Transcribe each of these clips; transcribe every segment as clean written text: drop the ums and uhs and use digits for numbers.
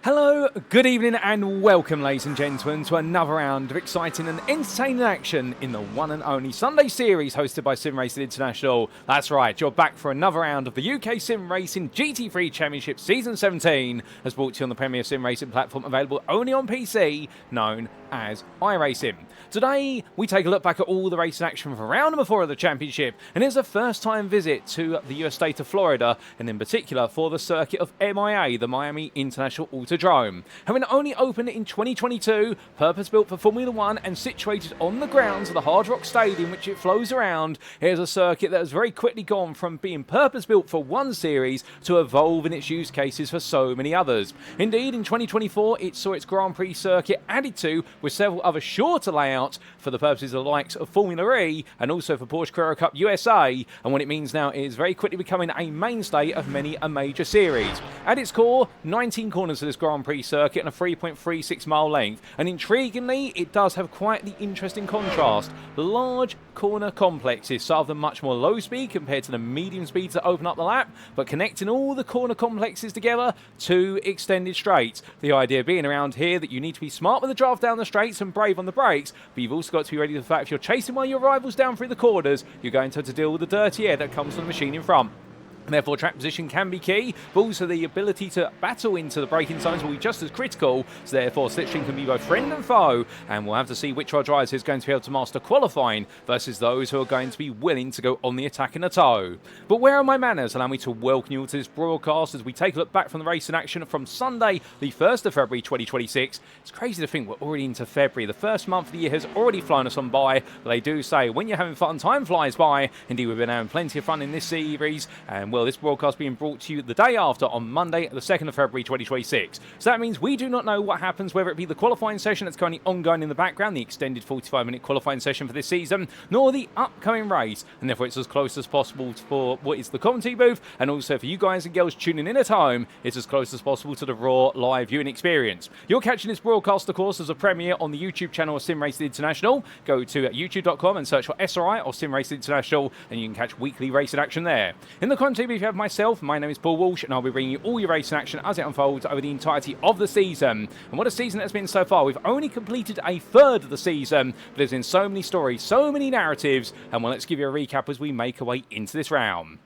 Hello, good evening and welcome ladies and gentlemen to another round of exciting and entertaining action in the one and only Sunday series hosted by SimRacing International. That's right, you're back for another round of the UKSimRacing GT3 Championship Season 17 as brought to you on the premier SimRacing platform available only on PC, known as iRacing. Today, we take a look back at all the racing action from round number 4 of the championship, and it's a first time visit to the US state of Florida, and in particular for the circuit of MIA, the Miami International Autodrome. Having only opened in 2022, purpose-built for Formula 1 and situated on the grounds of the Hard Rock Stadium which it flows around, here's a circuit that has very quickly gone from being purpose-built for one series to evolve in its use cases for so many others. Indeed, in 2024, it saw its Grand Prix circuit added to, with several other shorter layouts for the purposes of the likes of Formula E and also for Porsche Carrera Cup USA, and what it means now is very quickly becoming a mainstay of many a major series. At its core, 19 corners to this Grand Prix circuit and a 3.36 mile length, and intriguingly, it does have quite the interesting contrast. Large corner complexes, some of them much more low speed compared to the medium speeds that open up the lap, but connecting all the corner complexes together to extended straights. The idea being around here that you need to be smart with the draft down the straights and brave on the brakes, but you've also got to be ready for the fact if you're chasing one of your rivals down through the corners, you're going to have to deal with the dirty air that comes from the machine in front. And therefore track position can be key, but also the ability to battle into the braking zones will be just as critical, so therefore slipstream can be both friend and foe, and we'll have to see which of our drivers is going to be able to master qualifying versus those who are going to be willing to go on the attack in a tow. But where are my manners? Allow me to welcome you to this broadcast as we take a look back from the racing action from Sunday, the 1st of February 2026. It's crazy to think we're already into February. The first month of the year has already flown us on by, but they do say when you're having fun, time flies by. Indeed, we've been having plenty of fun in this series, and well, this broadcast being brought to you the day after on Monday, the 2nd of February 2026. So that means we do not know what happens, whether it be the qualifying session that's currently ongoing in the background, the extended 45-minute qualifying session for this season, nor the upcoming race, and therefore it's as close as possible for what is the commentary booth, and also for you guys and girls tuning in at home, it's as close as possible to the raw live viewing experience. You're catching this broadcast, of course, as a premiere on the YouTube channel of SimRacing International. Go to youtube.com and search for SRI or SimRacing International, and you can catch weekly racing action there. In the commentary booth, you have myself, my name is Paul Walsh, and I'll be bringing you all your racing action as it unfolds over the entirety of the season. And what a season it's been so far. We've only completed a third of the season, but there's been so many stories, so many narratives, and well, let's give you a recap as we make our way into this round.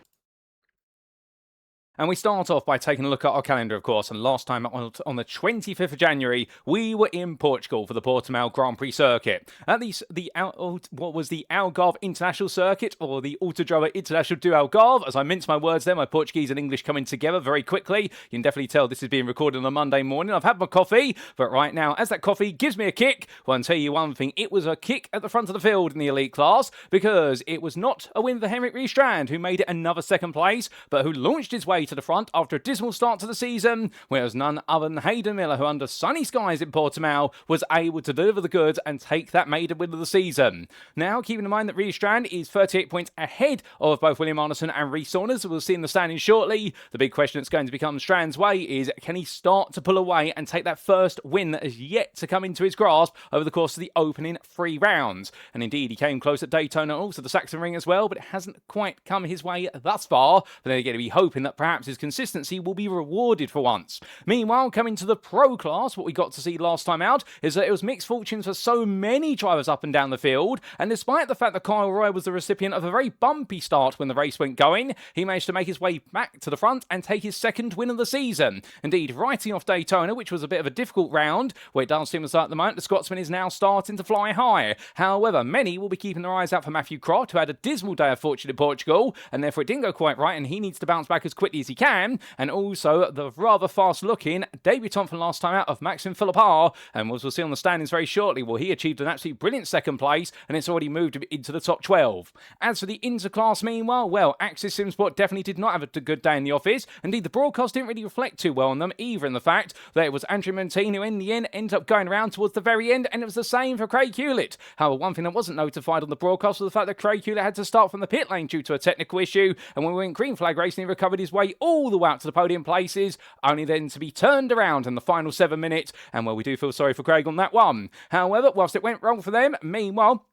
And we start off by taking a look at our calendar, of course, and last time on the 25th of January, we were in Portugal for the Portimao Grand Prix circuit. At least what was the Algarve International Circuit, or the Autodrome International do Algarve, as I mince my words there, my Portuguese and English coming together very quickly. You can definitely tell this is being recorded on a Monday morning. I've had my coffee, but right now, as that coffee gives me a kick, well, I'll tell you one thing, it was a kick at the front of the field in the elite class, because it was not a win for Henrik Riestrand, who made it another second place, but who launched his way way to the front after a dismal start to the season, whereas none other than Hayden Miller, who under sunny skies in Portimao, was able to deliver the goods and take that maiden win of the season. Now, keeping in mind that Reece Strand is 38 points ahead of both William Arneson and Rhys Saunders, we'll see in the standings shortly. The big question that's going to become Strand's way is, can he start to pull away and take that first win that has yet to come into his grasp over the course of the opening 3 rounds? And indeed, he came close at Daytona, also the Saxon Ring as well, but it hasn't quite come his way thus far. But they're going to be hoping that perhaps his consistency will be rewarded for once. Meanwhile, coming to the Pro class, what we got to see last time out is that it was mixed fortunes for so many drivers up and down the field, and despite the fact that Kyle Roy was the recipient of a very bumpy start when the race went going, he managed to make his way back to the front and take his second win of the season. Indeed, writing off Daytona, which was a bit of a difficult round, where it does seem as though at the moment the Scotsman is now starting to fly high. However, many will be keeping their eyes out for Matthew Crott, who had a dismal day of fortune in Portugal, and therefore it didn't go quite right, and he needs to bounce back as quickly as he can. And also the rather fast-looking debutant from last time out of Maxime Philippard, and as we'll see on the standings very shortly, well, he achieved an absolutely brilliant second place, and it's already moved him into the top 12. As for the interclass, meanwhile, well, Axis Simsport definitely did not have a good day in the office. Indeed, the broadcast didn't really reflect too well on them, either in the fact that it was Andrew Montine who in the end ended up going around towards the very end, and it was the same for Craig Hewlett. However, one thing that wasn't notified on the broadcast was the fact that Craig Hewlett had to start from the pit lane due to a technical issue, and when we went green flag racing, he recovered his way all the way out to the podium places, only then to be turned around in the final 7 minutes, and well, we do feel sorry for Craig on that one. However, whilst it went wrong for them, meanwhile,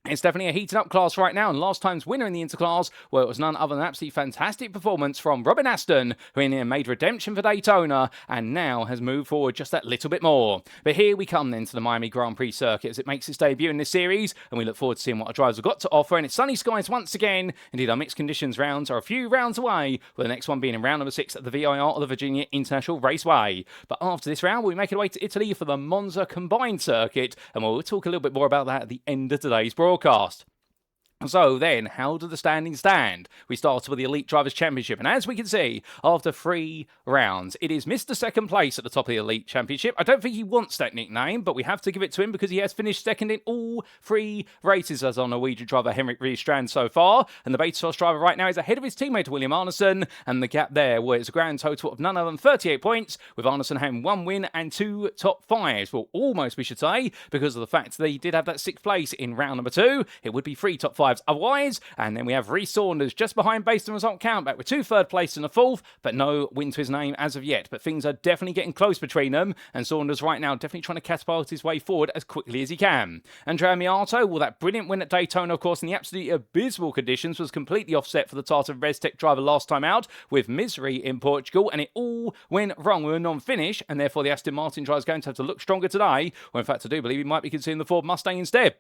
it's definitely a heated up class right now, and last time's winner in the interclass, well, it was none other than an absolutely fantastic performance from Robin Aston, who in the end made redemption for Daytona, and now has moved forward just that little bit more. But here we come then to the Miami Grand Prix circuit as it makes its debut in this series, and we look forward to seeing what our drivers have got to offer, and it's sunny skies once again. Indeed, our mixed conditions rounds are a few rounds away, with the next one being in round number 6 at the VIR or the Virginia International Raceway. But after this round, we'll make our way to Italy for the Monza combined circuit, and we'll talk a little bit more about that at the end of today's broadcast. So then, how do the standings stand? We start with the Elite Drivers' Championship, and as we can see, after 3 rounds, it is Mr. Second Place at the top of the Elite Championship. I don't think he wants that nickname, but we have to give it to him because he has finished second in all 3 races as our Norwegian driver Henrik Reece Strand so far, and the Beta driver right now is ahead of his teammate William Arneson, and the gap there was a grand total of none other than 38 points, with Arneson having 1 win and 2 top 5s. Well, almost we should say, because of the fact that he did have that 6th place in round number 2, it would be 3 top 5s otherwise, and then we have Rhys Saunders just behind based on result count back with 2 third place and a 4th, but no win to his name as of yet. But things are definitely getting close between them, and Saunders right now definitely trying to catapult his way forward as quickly as he can. Andrea Miato, well, that brilliant win at Daytona, of course, in the absolutely abysmal conditions, was completely offset for the Tata ResTech driver last time out with misery in Portugal, and it all went wrong with a non-finish, and therefore the Aston Martin driver is going to have to look stronger today, or in fact I do believe he might be considering the Ford Mustang instead.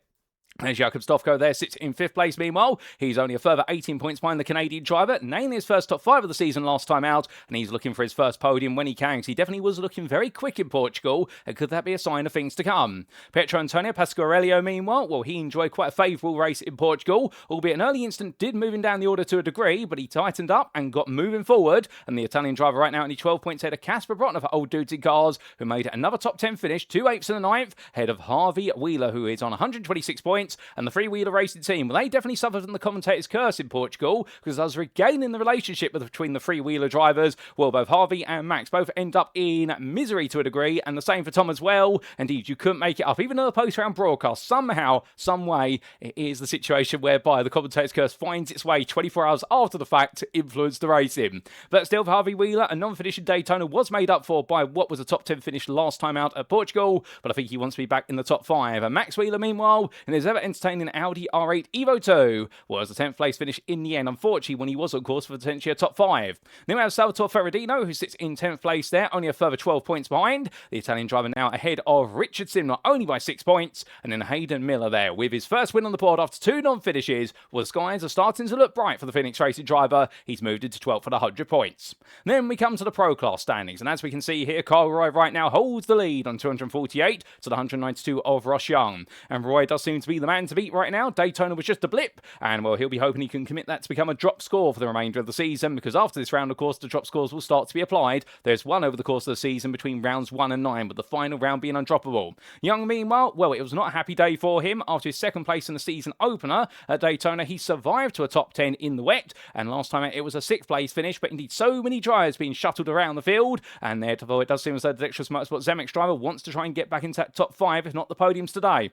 As Jakob Stofko there sits in 5th place meanwhile, he's only a further 18 points behind the Canadian driver, nailing his first top 5 of the season last time out, and he's looking for his first podium when he can, because he definitely was looking very quick in Portugal, and could that be a sign of things to come? Pietro Antonio Pasquarello meanwhile, well, he enjoyed quite a favourable race in Portugal, albeit an early instant did move him down the order to a degree, but he tightened up and got moving forward, and the Italian driver right now only 12 points ahead of Casper Brotner for Old Dudes in Cars, who made another top 10 finish, 2 8ths and a 9th, ahead of Harvey Wheeler, who is on 126 points, and the three-wheeler racing team, well, they definitely suffered from the commentator's curse in Portugal, because as regaining the relationship between the three-wheeler drivers, well, both Harvey and Max both end up in misery to a degree, and the same for Tom as well. Indeed, you couldn't make it up. Even though the post-round broadcast, somehow, some way, it is the situation whereby the commentator's curse finds its way 24 hours after the fact to influence the racing. But still, for Harvey Wheeler, a non-finish in Daytona was made up for by what was a top 10 finish last time out at Portugal, but I think he wants to be back in the top 5. And Max Wheeler, meanwhile, in his ever-entertaining Audi R8 Evo 2, was a 10th place finish in the end, unfortunately, when he was, of course, for potentially a top 5. Then we have Salvatore Ferradino, who sits in 10th place there, only a further 12 points behind. The Italian driver now ahead of Richard Simler, only by 6 points, and then Hayden Miller there, with his first win on the board after 2 non-finishes. Well, the skies are starting to look bright for the Phoenix Racing driver. He's moved into 12th at 100 points. Then we come to the Pro Class standings, and as we can see here, Kyle Roy right now holds the lead on 248 to the 192 of Ross Young. And Roy does seem to be the man to beat right now. Daytona was just a blip, and well, he'll be hoping he can commit that to become a drop score for the remainder of the season, because after this round, of course, the drop scores will start to be applied. There's one over the course of the season between rounds 1 and 9, with the final round being undroppable. Young, meanwhile, well, it was not a happy day for him. After his second place in the season opener at Daytona, he survived to a top 10 in the wet, and last time out it was a 6th place finish, but indeed so many drivers being shuttled around the field, and therefore it does seem as though the Dexterous Motorsport Zemeckis driver wants to try and get back into that top 5, if not the podiums today.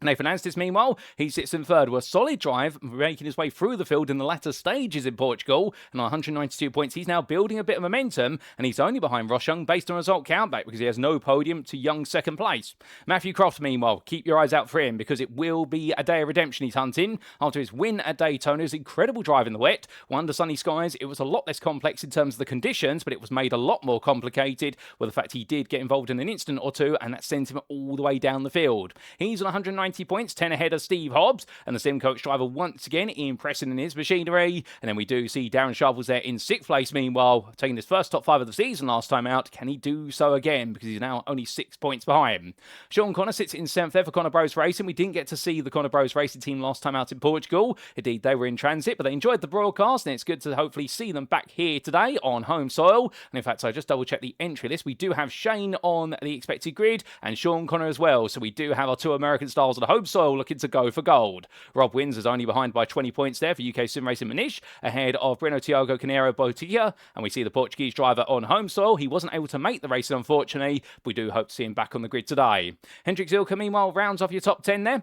Nathan Anstis, meanwhile, he sits in third with a solid drive, making his way through the field in the latter stages in Portugal, and on 192 points, he's now building a bit of momentum, and he's only behind Ross Young based on result countback, because he has no podium to Young's second place. Matthew Croft, meanwhile, keep your eyes out for him, because it will be a day of redemption he's hunting. After his win at Daytona, his incredible drive in the wet, under sunny skies, it was a lot less complex in terms of the conditions, but it was made a lot more complicated with the fact he did get involved in an incident or two, and that sent him all the way down the field. He's on 190 points, 10 ahead of Steve Hobbs, and the sim coach driver once again impressing in his machinery. And then we do see Darren Sharples there in 6th place, meanwhile, taking his first top 5 of the season last time out. Can he do so again? Because he's now only 6 points behind. Sean Connor sits in 7th there for Connor Bros Racing. We didn't get to see the Connor Bros Racing team last time out in Portugal. Indeed, they were in transit, but they enjoyed the broadcast, and it's good to hopefully see them back here today on home soil. And in fact, I just double checked the entry list. We do have Shane on the expected grid, and Sean Connor as well. So we do have our 2 American stars on the home soil looking to go for gold. Rob Wins is only behind by 20 points there for UKSimRacing Manish, ahead of Breno Tiago Canero Botia, and we see the Portuguese driver on home soil. He wasn't able to make the race, unfortunately, but we do hope to see him back on the grid today. Hendrik Zilka, meanwhile, rounds off your top 10 there.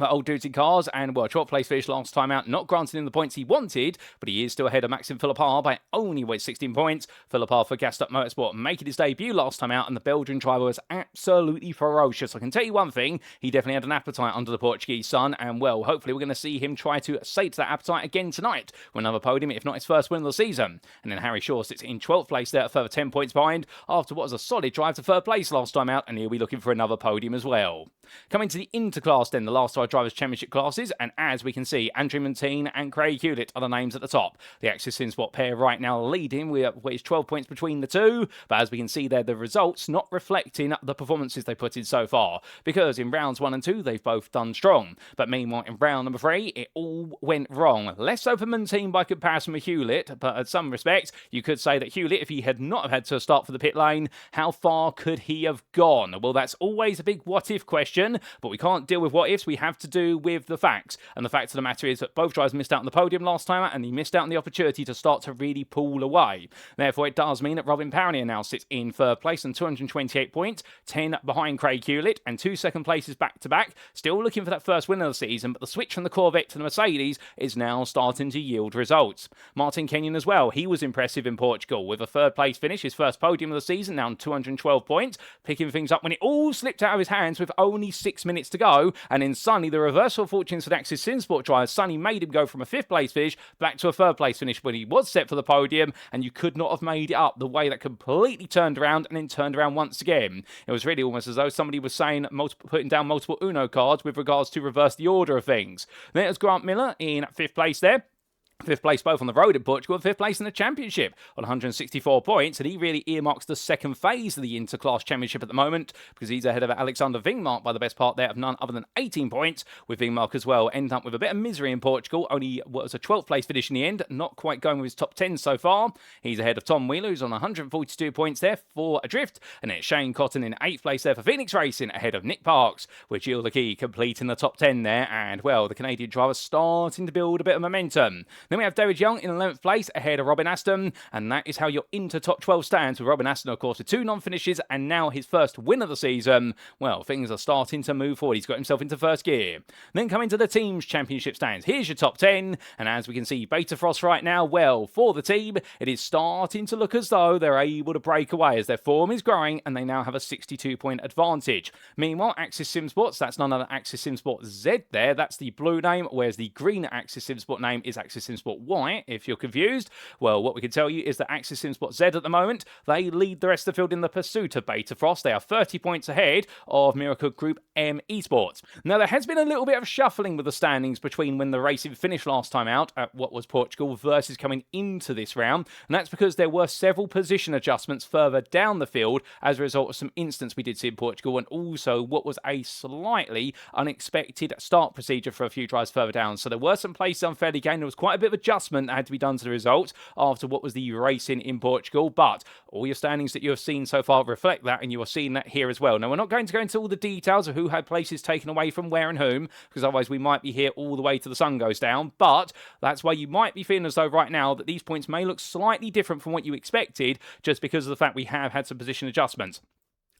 Old dudes in cars, and well, 12th place finish last time out, not granted him the points he wanted, but he is still ahead of Maxim Philippard by only 16 points. Philippard for Gassed Up Motorsport making his debut last time out, and the Belgian driver was absolutely ferocious. I can tell you one thing, he definitely had an appetite under the Portuguese sun, and well, hopefully we're going to see him try to sate that appetite again tonight with another podium, if not his first win of the season. And then Harry Shaw sits in 12th place there, a further 10 points behind, after what was a solid drive to 3rd place last time out, and he'll be looking for another podium as well. Coming to the Interclass then, the last of our Drivers' Championship classes, and as we can see, Andrew Montine and Craig Hewlett are the names at the top. The Axis SimSport pair right now leading with 12 points between the two, but as we can see there, the results not reflecting the performances they put in so far, because in rounds 1 and 2, they've both done strong. But meanwhile, in round number 3, it all went wrong. Less so for Montine by comparison with Hewlett, but in some respects, you could say that Hewlett, if he had not had to start for the pit lane, how far could he have gone? Well, that's always a big what-if question, but we can't deal with what-ifs, we have to do with the facts. And the fact of the matter is that both drivers missed out on the podium last time, and he missed out on the opportunity to start to really pull away. Therefore, it does mean that Robin Parnier now sits in 3rd place on 228 points, 10 behind Craig Hewlett, and 2 second places back-to-back. Still looking for that first win of the season, but the switch from the Corvette to the Mercedes is now starting to yield results. Martin Kenyon as well, he was impressive in Portugal with a 3rd place finish, his first podium of the season, now on 212 points, picking things up when it all slipped out of his hands with only 6 minutes to go, and in Sunny, the reversal of fortunes for the Axis SimSport driver, Sunny made him go from a 5th place finish back to a 3rd place finish when he was set for the podium, and you could not have made it up the way that completely turned around and then turned around once again. It was really almost as though somebody was saying putting down multiple Uno cards with regards to reverse the order of things. Then it was Grant Miller in 5th place there. 5th place both on the road in Portugal, and 5th place in the championship on 164 points, and he really earmarks the second phase of the Interclass Championship at the moment, because he's ahead of Alexander Wingmark by the best part there of none other than 18 points, with Wingmark as well ending up with a bit of misery in Portugal, only what was a 12th place finish in the end, not quite going with his top 10 so far. He's ahead of Tom Wheeler, who's on 142 points there for Adrift, and it's Shane Cotton in 8th place there for Phoenix Racing, ahead of Nick Parks, with Gilles Lequy completing the top 10 there, and well, the Canadian driver starting to build a bit of momentum. Then we have David Young in 11th place ahead of Robin Aston, and that is how your Inter top 12 stands, with Robin Aston, of course, with 2 non-finishes and now his first win of the season. Well, things are starting to move forward. He's got himself into first gear. Then coming to the team's championship stands. Here's your top 10, and as we can see, Beta Frost right now, well, for the team, it is starting to look as though they're able to break away as their form is growing, and they now have a 62-point advantage. Meanwhile, Axis SimSports, that's none other than Axis SimSport Z there, that's the blue name, whereas the green Axis SimSport name is Axis SimSport SimSport Y, if you're confused. Well, what we can tell you is that Axis SimSport Z at the moment, they lead the rest of the field in the pursuit of Beta Frost. They are 30 points ahead of Miracle Group M Esports. Now, there has been a little bit of shuffling with the standings between when the racing finished last time out at what was Portugal versus coming into this round, and that's because there were several position adjustments further down the field as a result of some incidents we did see in Portugal, and also what was a slightly unexpected start procedure for a few drives further down. So there were some places unfairly gained. There was quite a bit of adjustment that had to be done to the result after what was the racing in Portugal, but all your standings that you have seen so far reflect that, and you are seeing that here as well. Now, we're not going to go into all the details of who had places taken away from where and whom, because otherwise we might be here all the way to the sun goes down, but that's why you might be feeling as though right now that these points may look slightly different from what you expected, just because of the fact we have had some position adjustments.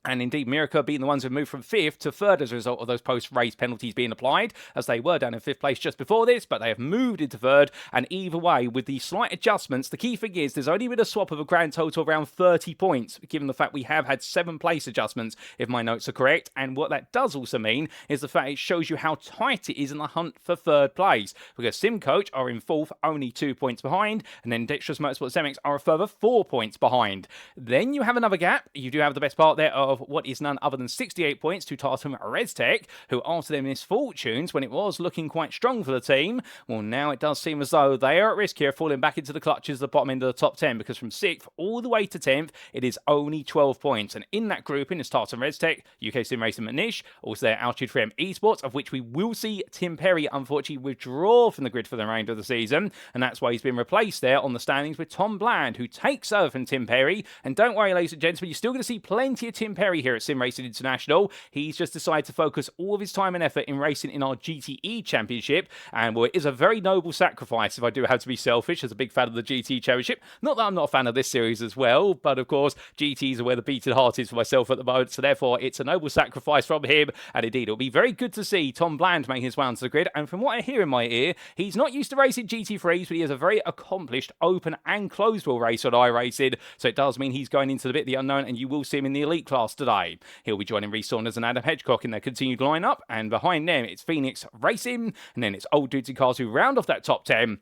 And indeed, Miracle being the ones who moved from 5th to 3rd as a result of those post-race penalties being applied, as they were down in 5th place just before this, but they have moved into 3rd. And either way, with the slight adjustments, the key thing is there's only been a swap of a grand total of around 30 points, given the fact we have had 7 place adjustments, if my notes are correct. And what that does also mean is the fact it shows you how tight it is in the hunt for 3rd place, because SimCoach are in 4th, only 2 points behind, and then Dexterous Motorsport Zemex are a further 4 points behind. Then you have another gap. You do have the best part there of what is none other than 68 points to Tartan ResTech, who after their misfortunes when it was looking quite strong for the team, well, now it does seem as though they are at risk here, falling back into the clutches of the bottom end of the top 10, because from 6th all the way to 10th it is only 12 points. And in that grouping is Tartan ResTech, UKSimRacing Manish, also their Altitude 3M Esports, of which we will see Tim Perry unfortunately withdraw from the grid for the remainder of the season, and that's why he's been replaced there on the standings with Tom Bland, who takes over from Tim Perry. And don't worry, ladies and gentlemen, you're still going to see plenty of Tim Perry here at SimRacing International. He's just decided to focus all of his time and effort in racing in our GTE Championship, and well, it is a very noble sacrifice, if I do have to be selfish, as a big fan of the GT Championship. Not that I'm not a fan of this series as well, but of course, GTs are where the beating heart is for myself at the moment, so therefore it's a noble sacrifice from him, and indeed it'll be very good to see Tom Bland making his way onto the grid. And from what I hear in my ear, he's not used to racing GT3s, but he is a very accomplished open and closed wheel racer at iRacing, so it does mean he's going into the bit of the unknown, and you will see him in the elite class today. He'll be joining Reece Saunders and Adam Hedgecock in their continued lineup, and behind them it's Phoenix Racing, and then it's Old Duty Cars who round off that top 10.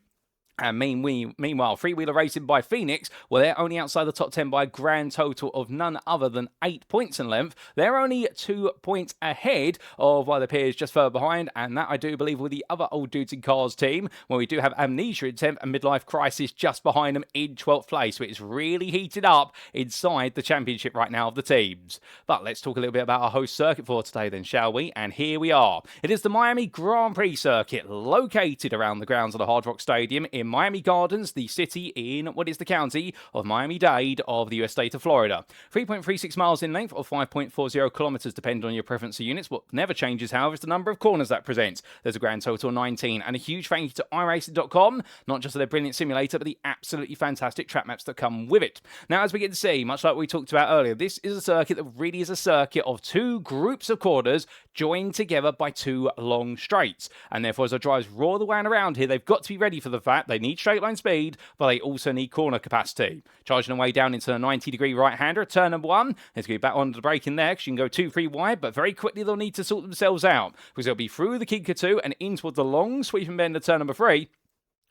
And meanwhile, Freewheeler Racing by Phoenix, well, they're only outside the top 10 by a grand total of none other than 8 points in length. They're only 2 points ahead of one of their peers just further behind, and that I do believe with the other Old Dudes in Cars team, where we do have Amnesia in 10th and Midlife Crisis just behind them in 12th place. So it's really heated up inside the championship right now of the teams. But let's talk a little bit about our host circuit for today then, shall we? And here we are. It is the Miami Grand Prix circuit, located around the grounds of the Hard Rock Stadium in Miami Gardens, the city in what is the county of Miami-Dade of the US state of Florida. 3.36 miles in length or 5.40 kilometers, depending on your preference of units. What never changes, however, is the number of corners that presents. There's a grand total of 19, and a huge thank you to iRacing.com, not just for their brilliant simulator, but the absolutely fantastic track maps that come with it. Now, as we can see, much like we talked about earlier, this is a circuit that really is a circuit of 2 groups of corners joined together by 2 long straights. And therefore, as our drivers roar the way around here, they've got to be ready for the fact they need straight line speed, but they also need corner capacity. Charging away down into the 90-degree right-hander at turn number 1. There's going to be back onto the brake in there, because you can go 2-3 wide, but very quickly they'll need to sort themselves out, because they'll be through the Kinka 2 and in towards the long sweeping bend at turn number 3.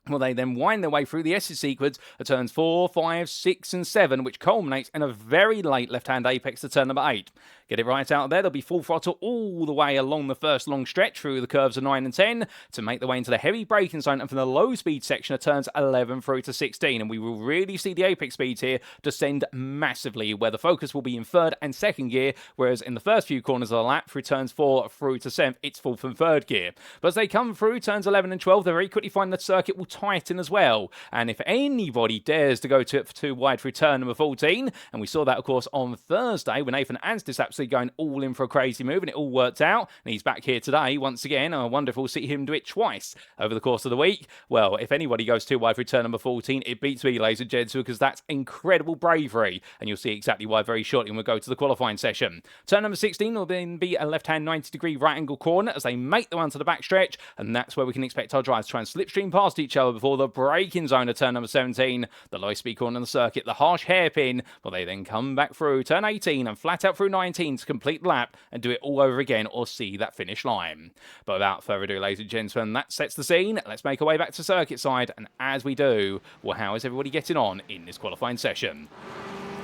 Well, they then wind their way through the S sequence at turns 4, 5, 6, and 7, which culminates in a very late left-hand apex to turn number 8. Get it right out there, they'll be full throttle all the way along the first long stretch through the curves of 9 and 10 to make their way into the heavy braking zone, and from the low-speed section of turns 11 through to 16. And we will really see the apex speeds here descend massively, where the focus will be in 3rd and 2nd gear, whereas in the first few corners of the lap, through turns 4 through to 7th, it's 4th and 3rd gear. But as they come through turns 11 and 12, they very quickly find the circuit will tighten as well. And if anybody dares to go too wide through turn number 14, and we saw that, of course, on Thursday, when Nathan Anstis absolutely going all in for a crazy move, and it all worked out, and he's back here today once again. I wonder if we'll see him do it twice over the course of the week. Well, if anybody goes too wide through turn number 14, it beats me, ladies and gents, because that's incredible bravery, and you'll see exactly why very shortly when we go to the qualifying session. Turn number 16 will then be a left-hand 90-degree right-angle corner as they make the one to the backstretch, and that's where we can expect our drivers to try and slipstream past each other before the braking zone of turn number 17, the low-speed corner on the circuit, the harsh hairpin. Well, they then come back through turn 18 and flat out through 19 14 to complete the lap and do it all over again or see that finish line. But without further ado, ladies and gentlemen, that sets the scene. Let's make our way back to circuit side, and as we do, well, how is everybody getting on in this qualifying session?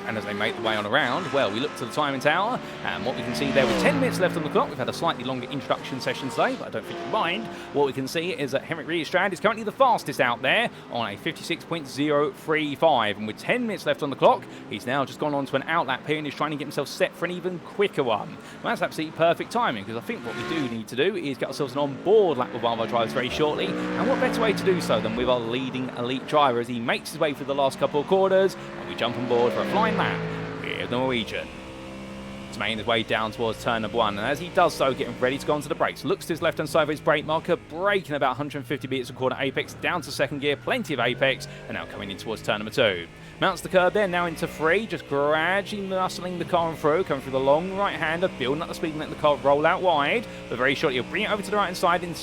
And as they make the way on around, well, we look to the timing tower, and what we can see there with 10 minutes left on the clock, we've had a slightly longer introduction session today, but I don't think you mind. What we can see is that Henrik Riestrand is currently the fastest out there on a 56.035, and with 10 minutes left on the clock, he's now just gone on to an outlap here and is trying to get himself set for an even quicker one. Well, that's absolutely perfect timing, because I think what we do need to do is get ourselves an on-board lap with one of our drivers very shortly, and what better way to do so than with our leading elite driver as he makes his way through the last couple of quarters, and we jump on board for a flying lap with the Norwegian. He's making his way down towards turn number 1, and as he does so, getting ready to go onto the brakes, looks to his left-hand side of his brake marker, braking about 150 meters a quarter apex, down to second gear, plenty of apex, and now coming in towards turn number 2. Mounts the curb there, now into 3, just gradually muscling the car through, coming through the long right-hander, building up the speed and letting the car roll out wide, but very shortly he'll bring it over to the right-hand side in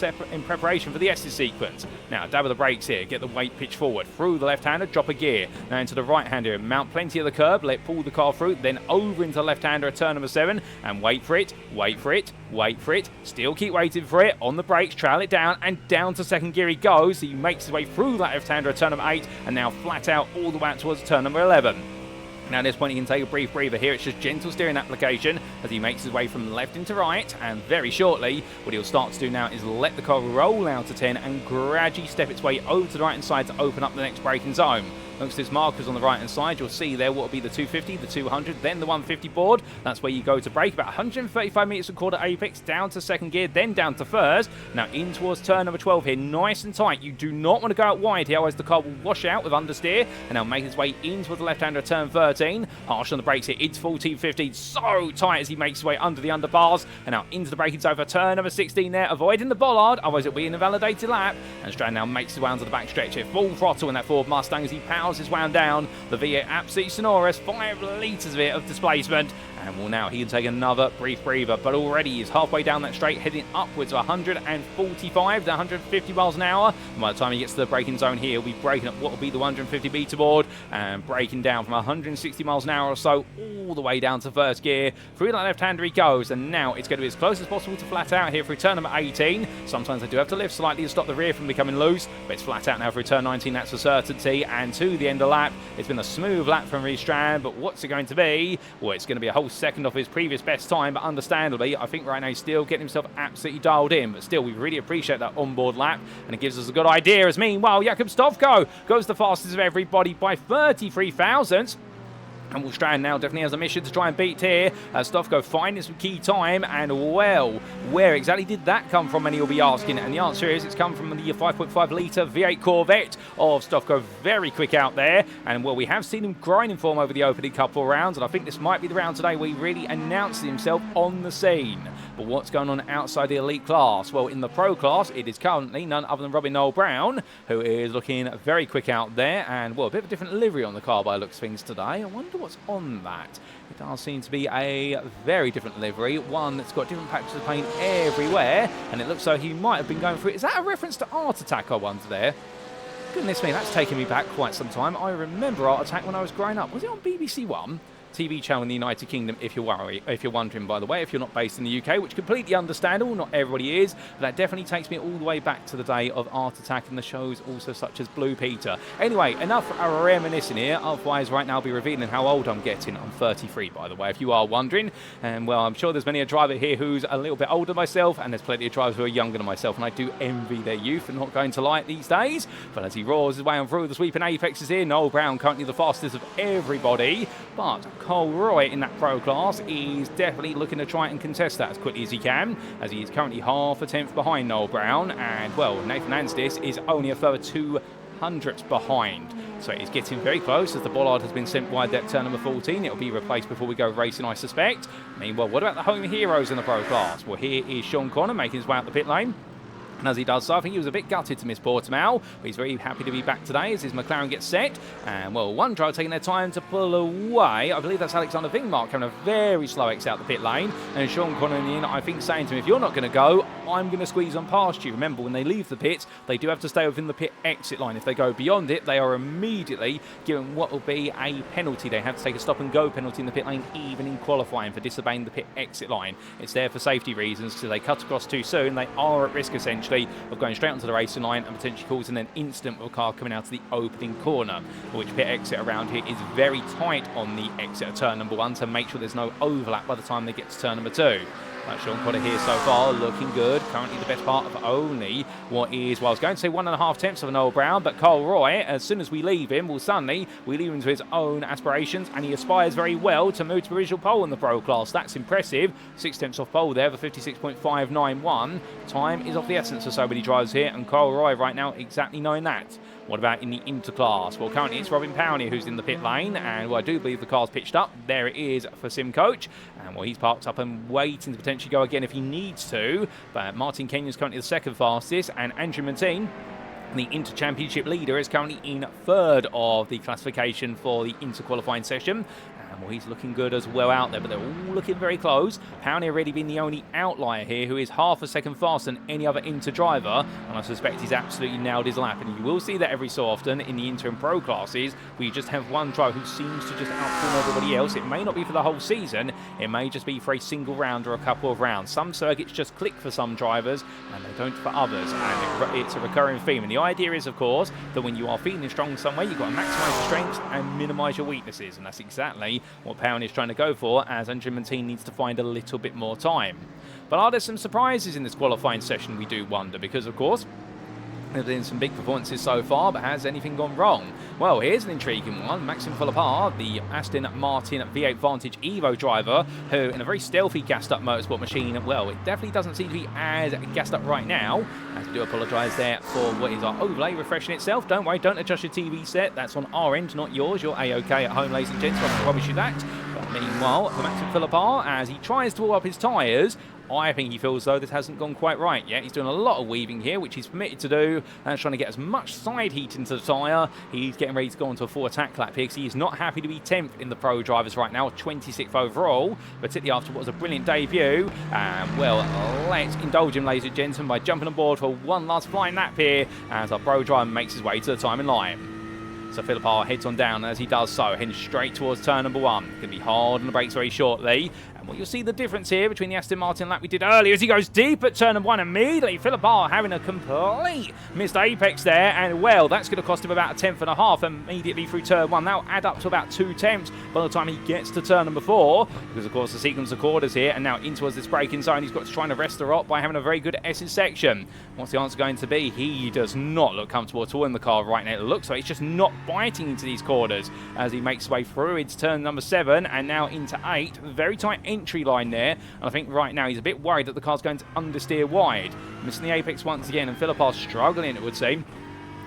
preparation for the exit sequence. Now, dab of the brakes here, get the weight pitch forward, through the left-hander, drop a gear, now into the right-hander, mount plenty of the curb, let pull the car through, then over into the left-hander at turn number 7, and wait for it, wait for it, wait for it, still keep waiting for it, on the brakes, trail it down, and down to second gear he goes, so he makes his way through that left-hander at turn number 8, and now flat out all the way out towards turn number 11. Now at this point he can take a brief breather here. It's just gentle steering application as he makes his way from left into right, and very shortly what he'll start to do now is let the car roll out to 10 and gradually step its way over to the right hand side to open up the next braking zone. Amongst his markers on the right hand side, you'll see there what will be the 250, the 200, then the 150 board. That's where you go to brake, about 135 meters a quarter apex, down to second gear, then down to first. Now in towards turn number 12 here, nice and tight. You do not want to go out wide here, otherwise the car will wash out with understeer, and now make his way into the left-hander at turn 13. Harsh on the brakes here, it's 14-15, so tight as he makes his way under the underpass, and now into the braking zone for turn number 16 there, avoiding the bollard, otherwise it'll be an invalidated lap. And Strand now makes his way onto the back stretch here, full throttle in that Ford Mustang as he powers his wound down. The V8 absolutely sonorous, 5 litres of it of displacement, and well, now he can take another brief breather, but already he's halfway down that straight, heading upwards of 145 to 150 miles an hour. And by the time he gets to the braking zone here, he'll be braking up what will be the 150 meter board and braking down from 160 miles an hour or so all the way down to first gear. Through that left-hander he goes, and now it's going to be as close as possible to flat out here through turn number 18. Sometimes they do have to lift slightly to stop the rear from becoming loose, but it's flat out now through turn 19, that's for certainty. And to the end of the lap, it's been a smooth lap from Riestrand, but what's it going to be? Well, it's going to be a whole second off his previous best time, but understandably, I think right now he's still getting himself absolutely dialed in, but still, we really appreciate that onboard lap, and it gives us a good idea, as meanwhile, Jakub Stovko goes the fastest of everybody by 33 thousandths. And Will Strand now definitely has a mission to try and beat here. Stovko finding some key time, and well, where exactly did that come from, many will be asking, and the answer is it's come from the 5.5 litre V8 Corvette of Stovko, very quick out there, and well, we have seen him grinding form over the opening couple of rounds, and I think this might be the round today where he really announces himself on the scene. But what's going on outside the elite class? Well, in the pro class, it is currently none other than Robin Noel Brown, who is looking very quick out there, and well, a bit of a different livery on the car by the looks of things today. I wonder what's on that. It does seem to be a very different livery, one that's got different patches of paint everywhere, and it looks like he might have been going through it. Is that a reference to Art Attack, I wonder there? Goodness me, that's taken me back quite some time. I remember Art Attack when I was growing up. Was it on BBC One? TV channel in the United Kingdom, if you're wondering, by the way, if you're not based in the UK, which is completely understandable, not everybody is, but that definitely takes me all the way back to the day of Art Attack and the shows also such as Blue Peter. Anyway, enough reminiscing here, otherwise right now I'll be revealing how old I'm getting. I'm 33, by the way, if you are wondering, and well, I'm sure there's many a driver here who's a little bit older than myself, and there's plenty of drivers who are younger than myself, and I do envy their youth, and not going to lie these days. But as he roars his way on through the sweeping apexes here, Noel Brown currently the fastest of everybody, but Cole Roy in that pro class is definitely looking to try and contest that as quickly as he can, as he is currently half a tenth behind Noel Brown, and well, Nathan Anstis is only a further 200ths behind. So he's getting very close as the bollard has been sent wide at turn number 14. It'll be replaced before we go racing, I suspect. Meanwhile, what about the home heroes in the pro class? Well, here is Sean Connor making his way out the pit lane. And as he does so, I think he was a bit gutted to miss Portimao, but he's very happy to be back today as his McLaren gets set. And, well, one driver taking their time to pull away. I believe that's Alexander Vingmark having a very slow exit out the pit lane. And Sean Connery in the end, I think, saying to him, if you're not going to go, I'm going to squeeze on past you. Remember, when they leave the pits, they do have to stay within the pit exit line. If they go beyond it, they are immediately given what will be a penalty. They have to take a stop-and-go penalty in the pit lane, even in qualifying, for disobeying the pit exit line. It's there for safety reasons, so they cut across too soon. They are at risk, essentially, of going straight onto the racing line and potentially causing an incident with a car coming out to the opening corner, which pit exit around here is very tight on the exit of turn number 1 to make sure there's no overlap by the time they get to turn number 2. Sean Cotter here so far, looking good. Currently the best part of only what is, well, I was going to say 1.5 tenths of Noel Brown, but Cole Roy, as soon as we leave him, well, suddenly we leave him to his own aspirations, and he aspires very well to move to provisional pole in the Pro class. That's impressive. 6 tenths off pole there for 56.591. Time is of the essence for so many drivers here, and Cole Roy right now exactly knowing that. What about in the interclass? Well, currently it's Robin Powney who's in the pit lane, and well, I do believe the car's pitched up. There it is for Sim Coach, and well, he's parked up and waiting to potentially go again if he needs to. But Martin Kenyon's currently the second fastest, and Andrew Martin, the Inter-Championship leader, is currently in third of the classification for the inter-qualifying session. Well, he's looking good as well out there, but they're all looking very close. Powney already been the only outlier here, who is half a second faster than any other Inter driver, and I suspect he's absolutely nailed his lap. And you will see that every so often in the Inter and Pro classes, where you just have one driver who seems to just outperform everybody else. It may not be for the whole season, it may just be for a single round or a couple of rounds. Some circuits just click for some drivers, and they don't for others, and it's a recurring theme. And the idea is, of course, that when you are feeling strong somewhere, you've got to maximise your strengths and minimise your weaknesses, and that's exactly what Powney is trying to go for, as Andrew Martin needs to find a little bit more time. But are there some surprises in this qualifying session, we do wonder, because of course there's been some big performances so far, but has anything gone wrong? Well, here's an intriguing one. Maxime Philippard, the Aston Martin V8 Vantage Evo driver, who in a very stealthy gassed up motorsport machine, well, it definitely doesn't seem to be as gassed up right now. As we do apologise there for what is our overlay refreshing itself. Don't worry, don't adjust your TV set. That's on our end, not yours. You're A-OK at home, ladies and gents, I can promise you that. But meanwhile, for Maxime Philippard, as he tries to warm up his tyres, I think he feels though this hasn't gone quite right yet. He's doing a lot of weaving here, which he's permitted to do, and trying to get as much side heat into the tyre. He's getting ready to go into a full attack lap here, because he is not happy to be 10th in the Pro drivers right now, 26th overall, particularly after what was a brilliant debut. And well, let's indulge him, ladies and gentlemen, by jumping on board for one last flying lap here, as our Pro driver makes his way to the timing line. So Philippard heads on down, and as he does so, heading straight towards turn number 1. Going to be hard on the brakes very shortly. And well, you'll see the difference here between the Aston Martin lap we did earlier, as he goes deep at turn number 1 immediately. Philippard having a complete missed apex there, and well, that's going to cost him about 1.5 immediately through turn 1. That'll add up to about 2 tenths by the time he gets to turn number 4, because of course the sequence of quarters here, and now in towards this braking zone. He's got to try and arrest the rot by having a very good S's section. What's the answer going to be? He does not look comfortable at all in the car right now. It looks like he's just not biting into these quarters as he makes his way through into turn number 7 and now into 8. Very tight entry line there, and I think right now he's a bit worried that the car's going to understeer wide. Missing the apex once again, and Philippard struggling, it would seem.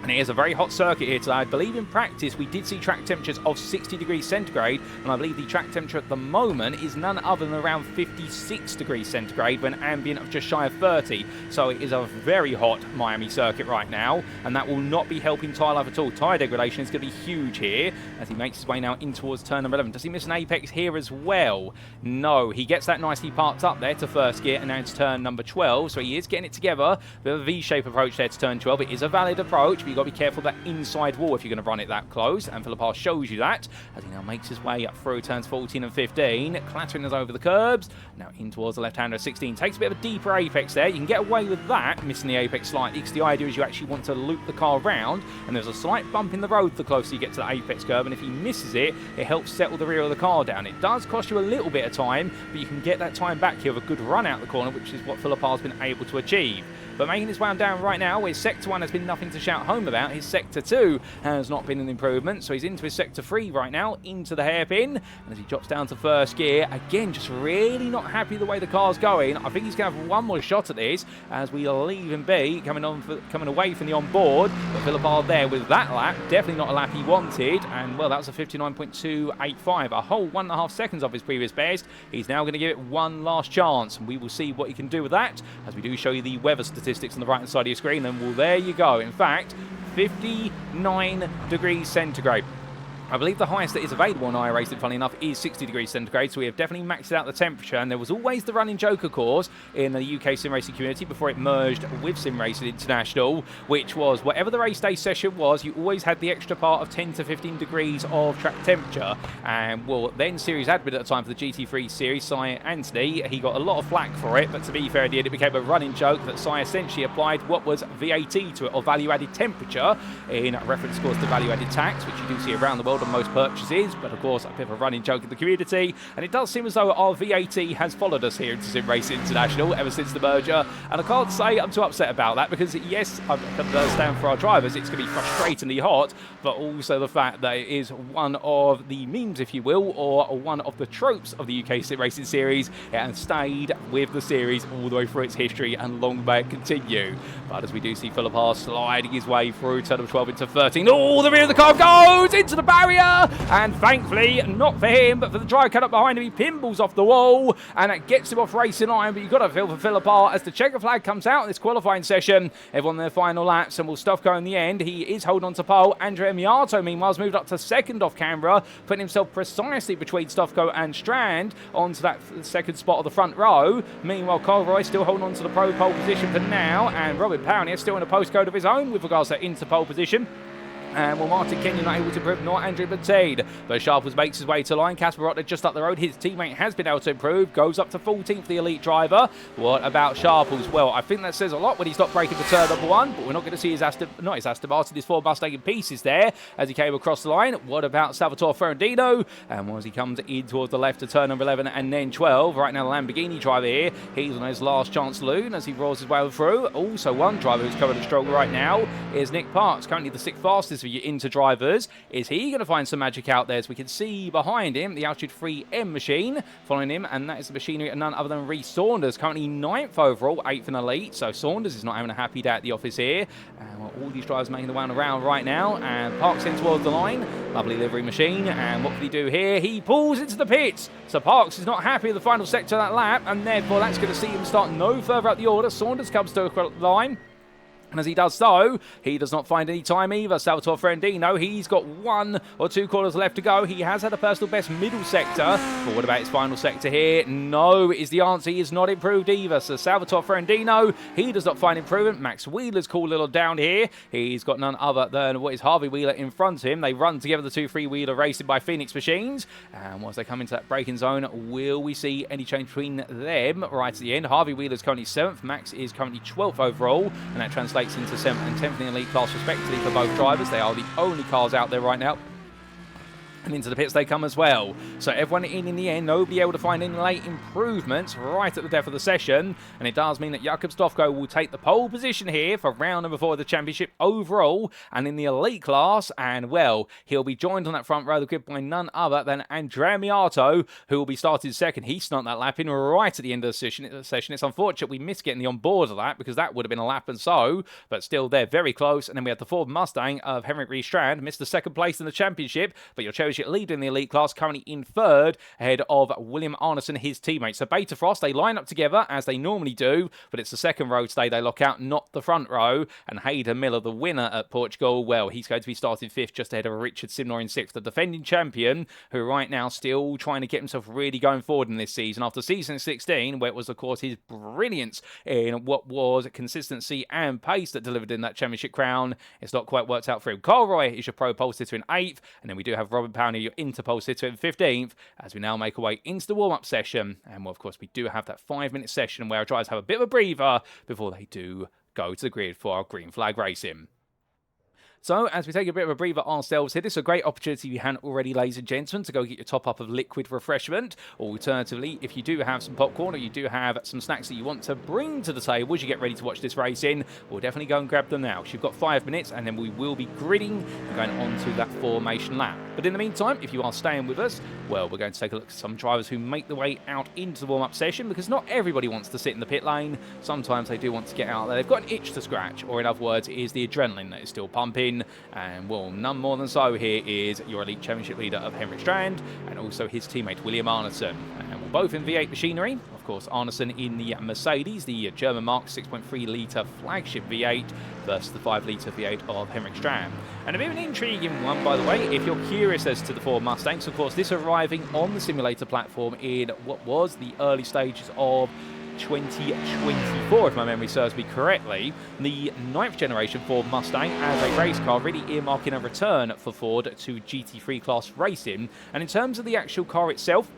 And it is a very hot circuit here today. I believe in practice we did see track temperatures of 60 degrees centigrade, and I believe the track temperature at the moment is none other than around 56 degrees centigrade when ambient of just shy of 30. So it is a very hot Miami circuit right now, and that will not be helping tyre life at all. Tyre degradation is going to be huge here as he makes his way now in towards turn number 11. Does he miss an apex here as well? No, he gets that nicely parked up there to first gear, and now it's turn number 12, so he is getting it together. Bit of a V-shape approach there to turn 12. It is a valid approach, but you've got to be careful of that inside wall if you're going to run it that close, and Philippard shows you that as he now makes his way up through turns 14 and 15, clattering us over the curbs, now in towards the left-hander 16. Takes a bit of a deeper apex there. You can get away with that, missing the apex slightly, because the idea is you actually want to loop the car around, and there's a slight bump in the road the closer you get to the apex curb, and if he misses it, it helps settle the rear of the car down. It does cost you a little bit of time, but you can get that time back here with a good run out the corner, which is what Philippard's been able to achieve. But making his way down right now, where Sector 1 has been nothing to shout home about, his Sector 2 has not been an improvement, so he's into his Sector 3 right now, into the hairpin, and as he drops down to first gear, again, just really not happy the way the car's going. I think he's going to have one more shot at this, as we leave him be, coming away from the on-board, but Philippard there with that lap, definitely not a lap he wanted, and well, that was a 59.285, a whole 1.5 seconds off his previous best. He's now going to give it one last chance, and we will see what he can do with that, as we do show you the weather statistics statistics on the right-hand side of your screen, and well, there you go. In fact, 59 degrees centigrade. I believe the highest that is available on iRacing, funny enough, is 60 degrees centigrade, so we have definitely maxed out the temperature, and there was always the running joke, of course, in the UK SimRacing community before it merged with SimRacing International, which was whatever the race day session was, you always had the extra part of 10 to 15 degrees of track temperature, and, well, then series admin at the time for the GT3 series, Si Anthony, he got a lot of flack for it, but to be fair, it became a running joke that Si essentially applied what was VAT to it, or value-added temperature, in reference, of course, to value-added tax, which you do see around the world on most purchases, but of course a bit of a running joke in the community, and it does seem as though our VAT has followed us here into SimRacing International ever since the merger, and I can't say I'm too upset about that, because yes, I can understand for our drivers it's going to be frustratingly hot, but also the fact that it is one of the memes, if you will, or one of the tropes of the UK SimRacing series. It has stayed with the series all the way through its history, and long may it continue. But as we do see Philip R sliding his way through turn of 12 into 13, oh, the rear of the car goes into the barrier, and thankfully, not for him, but for the dry cut up behind him, he pinballs off the wall, and that gets him off racing line. But you've got to feel for Philip R as the checker flag comes out in this qualifying session. Everyone in their final laps, and will stuff go in the end. He is holding on to pole. Andrea Miato, meanwhile, has moved up to second off camera, putting himself precisely between Stoffco and Strand onto that second spot of the front row. Meanwhile, Colroy still holding on to the pole position for now, and Robin Powney still in a postcode of his own with regards to into pole position. And well, Martin Kenyon not able to improve, nor Andrew Bantade. But Sharples makes his way to line. Casper Rotter just up the road. His teammate has been able to improve. Goes up to 14th, the elite driver. What about Sharples? Well, I think that says a lot when he's not breaking for turn number one. But we're not going to see his Aston Martin, his Ford Mustang in pieces there as he came across the line. What about Salvatore Ferrandino? And as he comes in towards the left to turn number 11 and then 12. Right now, the Lamborghini driver here. He's on his last chance saloon as he roars his way through. Also, one driver who's covered the struggle right now is Nick Parks, currently the 6th fastest for you into drivers. Is he going to find some magic out there? As we can see behind him, the Altitude 3M machine following him, and that is the machinery of none other than Reece Saunders, currently 9th overall, 8th in elite. So Saunders is not having a happy day at the office here. And all these drivers making the way around right now, and Parks in towards the line. Lovely livery machine, and what can he do here? He pulls into the pits. So Parks is not happy with the final sector of that lap, and therefore that's going to see him start no further up the order. Saunders comes to a line. And as he does so, he does not find any time either. Salvatore Ferrandino, he's got 1 or 2 corners left to go. He has had a personal best middle sector. But what about his final sector here? No is the answer. He is not improved either. So Salvatore Ferrandino, he does not find improvement. Max Wheeler's cool little down here. He's got none other than what is Harvey Wheeler in front of him. They run together, the 2-3 Wheeler racing by Phoenix Machines. And once they come into that braking zone, will we see any change between them right at the end? Harvey Wheeler's currently 7th. Max is currently 12th overall. And that translates into 7th and 10th in the elite class respectively for both drivers. They are the only cars out there right now. And into the pits they come as well. So everyone in the end, nobody able to find any late improvements right at the death of the session. And it does mean that Jakob Stoffco will take the pole position here for round number 4 of the championship overall and in the elite class. And well, he'll be joined on that front row of the grid by none other than Andrea Miato, who will be starting second. He snuck that lap in right at the end of the session. It's unfortunate we missed getting the on board of that, because that would have been a lap and so, but still they're very close. And then we had the Ford Mustang of Henrik Reece Strand, missed the 2nd place in the championship, but your cherry leader in the elite class, currently in 3rd, ahead of William Arneson, his teammate. So Beta Frost, they line up together as they normally do, but it's the 2nd row today they lock out, not the front row. And Hayden Miller, the winner at Portugal, well, he's going to be starting 5th, just ahead of Richard Simnor in 6th, the defending champion, who right now still trying to get himself really going forward in this season after season 16, where it was, of course, his brilliance in what was consistency and pace that delivered in that championship crown. It's not quite worked out for him. Carl Roy is your pro pole sitter in 8th, and then we do have Robin Powney, your interpole sitter in 15th, as we now make our way into the warm-up session. And well, of course, we do have that 5-minute session where our drivers have a bit of a breather before they do go to the grid for our green flag racing. So, as we take a bit of a breather ourselves here, this is a great opportunity you hadn't already, ladies and gentlemen, to go get your top up of liquid refreshment. Or alternatively, if you do have some popcorn or you do have some snacks that you want to bring to the table as you get ready to watch this race in, we'll definitely go and grab them now. So you've got 5 minutes, and then we will be gridding and going on to that formation lap. But in the meantime, if you are staying with us, well, we're going to take a look at some drivers who make the way out into the warm-up session, because not everybody wants to sit in the pit lane. Sometimes they do want to get out there. They've got an itch to scratch, or in other words, it is the adrenaline that is still pumping. And well, none more than so here is your elite championship leader of Henrik Strand, and also his teammate William Arneson. And we'll both in V8 machinery. Of course, Arneson in the Mercedes, the German marque 6.3 litre flagship V8 versus the 5 litre V8 of Henrik Stram. And a bit of an intriguing one, by the way, if you're curious as to the Ford Mustangs. Of course, this arriving on the simulator platform in what was the early stages of 2024, if my memory serves me correctly. The 9th generation Ford Mustang as a race car, really earmarking a return for Ford to GT3 class racing. And in terms of the actual car itself,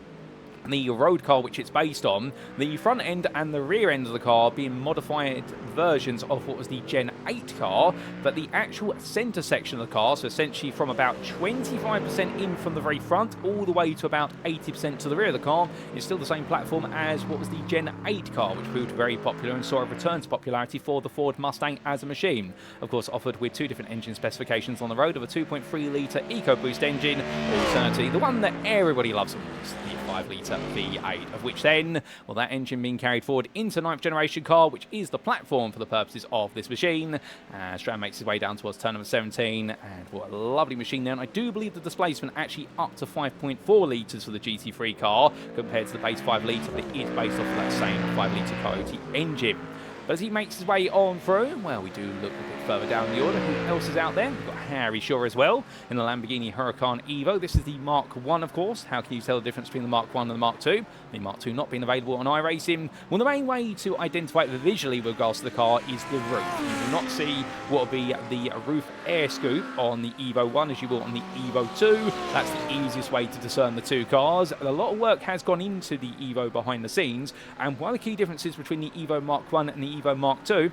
the road car which it's based on, the front end and the rear end of the car being modified versions of what was the Gen 8 car, but the actual centre section of the car, so essentially from about 25% in from the very front all the way to about 80% to the rear of the car, is still the same platform as what was the Gen 8 car, which proved very popular and saw a return to popularity for the Ford Mustang as a machine. Of course, offered with 2 different engine specifications on the road of a 2.3 litre EcoBoost engine, or alternatively the one that everybody loves the most, the 5 litre V8, of which then, well, that engine being carried forward into 9th generation car, which is the platform for the purposes of this machine. Stram makes his way down towards turn number 17, and what a lovely machine there. And I do believe the displacement actually up to 5.4 litres for the GT3 car compared to the base 5 litre, but it is based off of that same 5 litre Coyote engine. But as he makes his way on through, well, we do look a bit further down the order. Who else is out there? We've got Harry Shaw as well in the Lamborghini Huracan Evo. This is the Mark 1, of course. How can you tell the difference between the Mark 1 and the Mark 2? The Mark 2 not being available on iRacing. Well, the main way to identify it visually with regards to the car is the roof. You will not see what will be the roof air scoop on the Evo 1 as you will on the Evo 2. That's the easiest way to discern the two cars. A lot of work has gone into the Evo behind the scenes, and one of the key differences between the Evo Mark 1 and the Evo Mark 2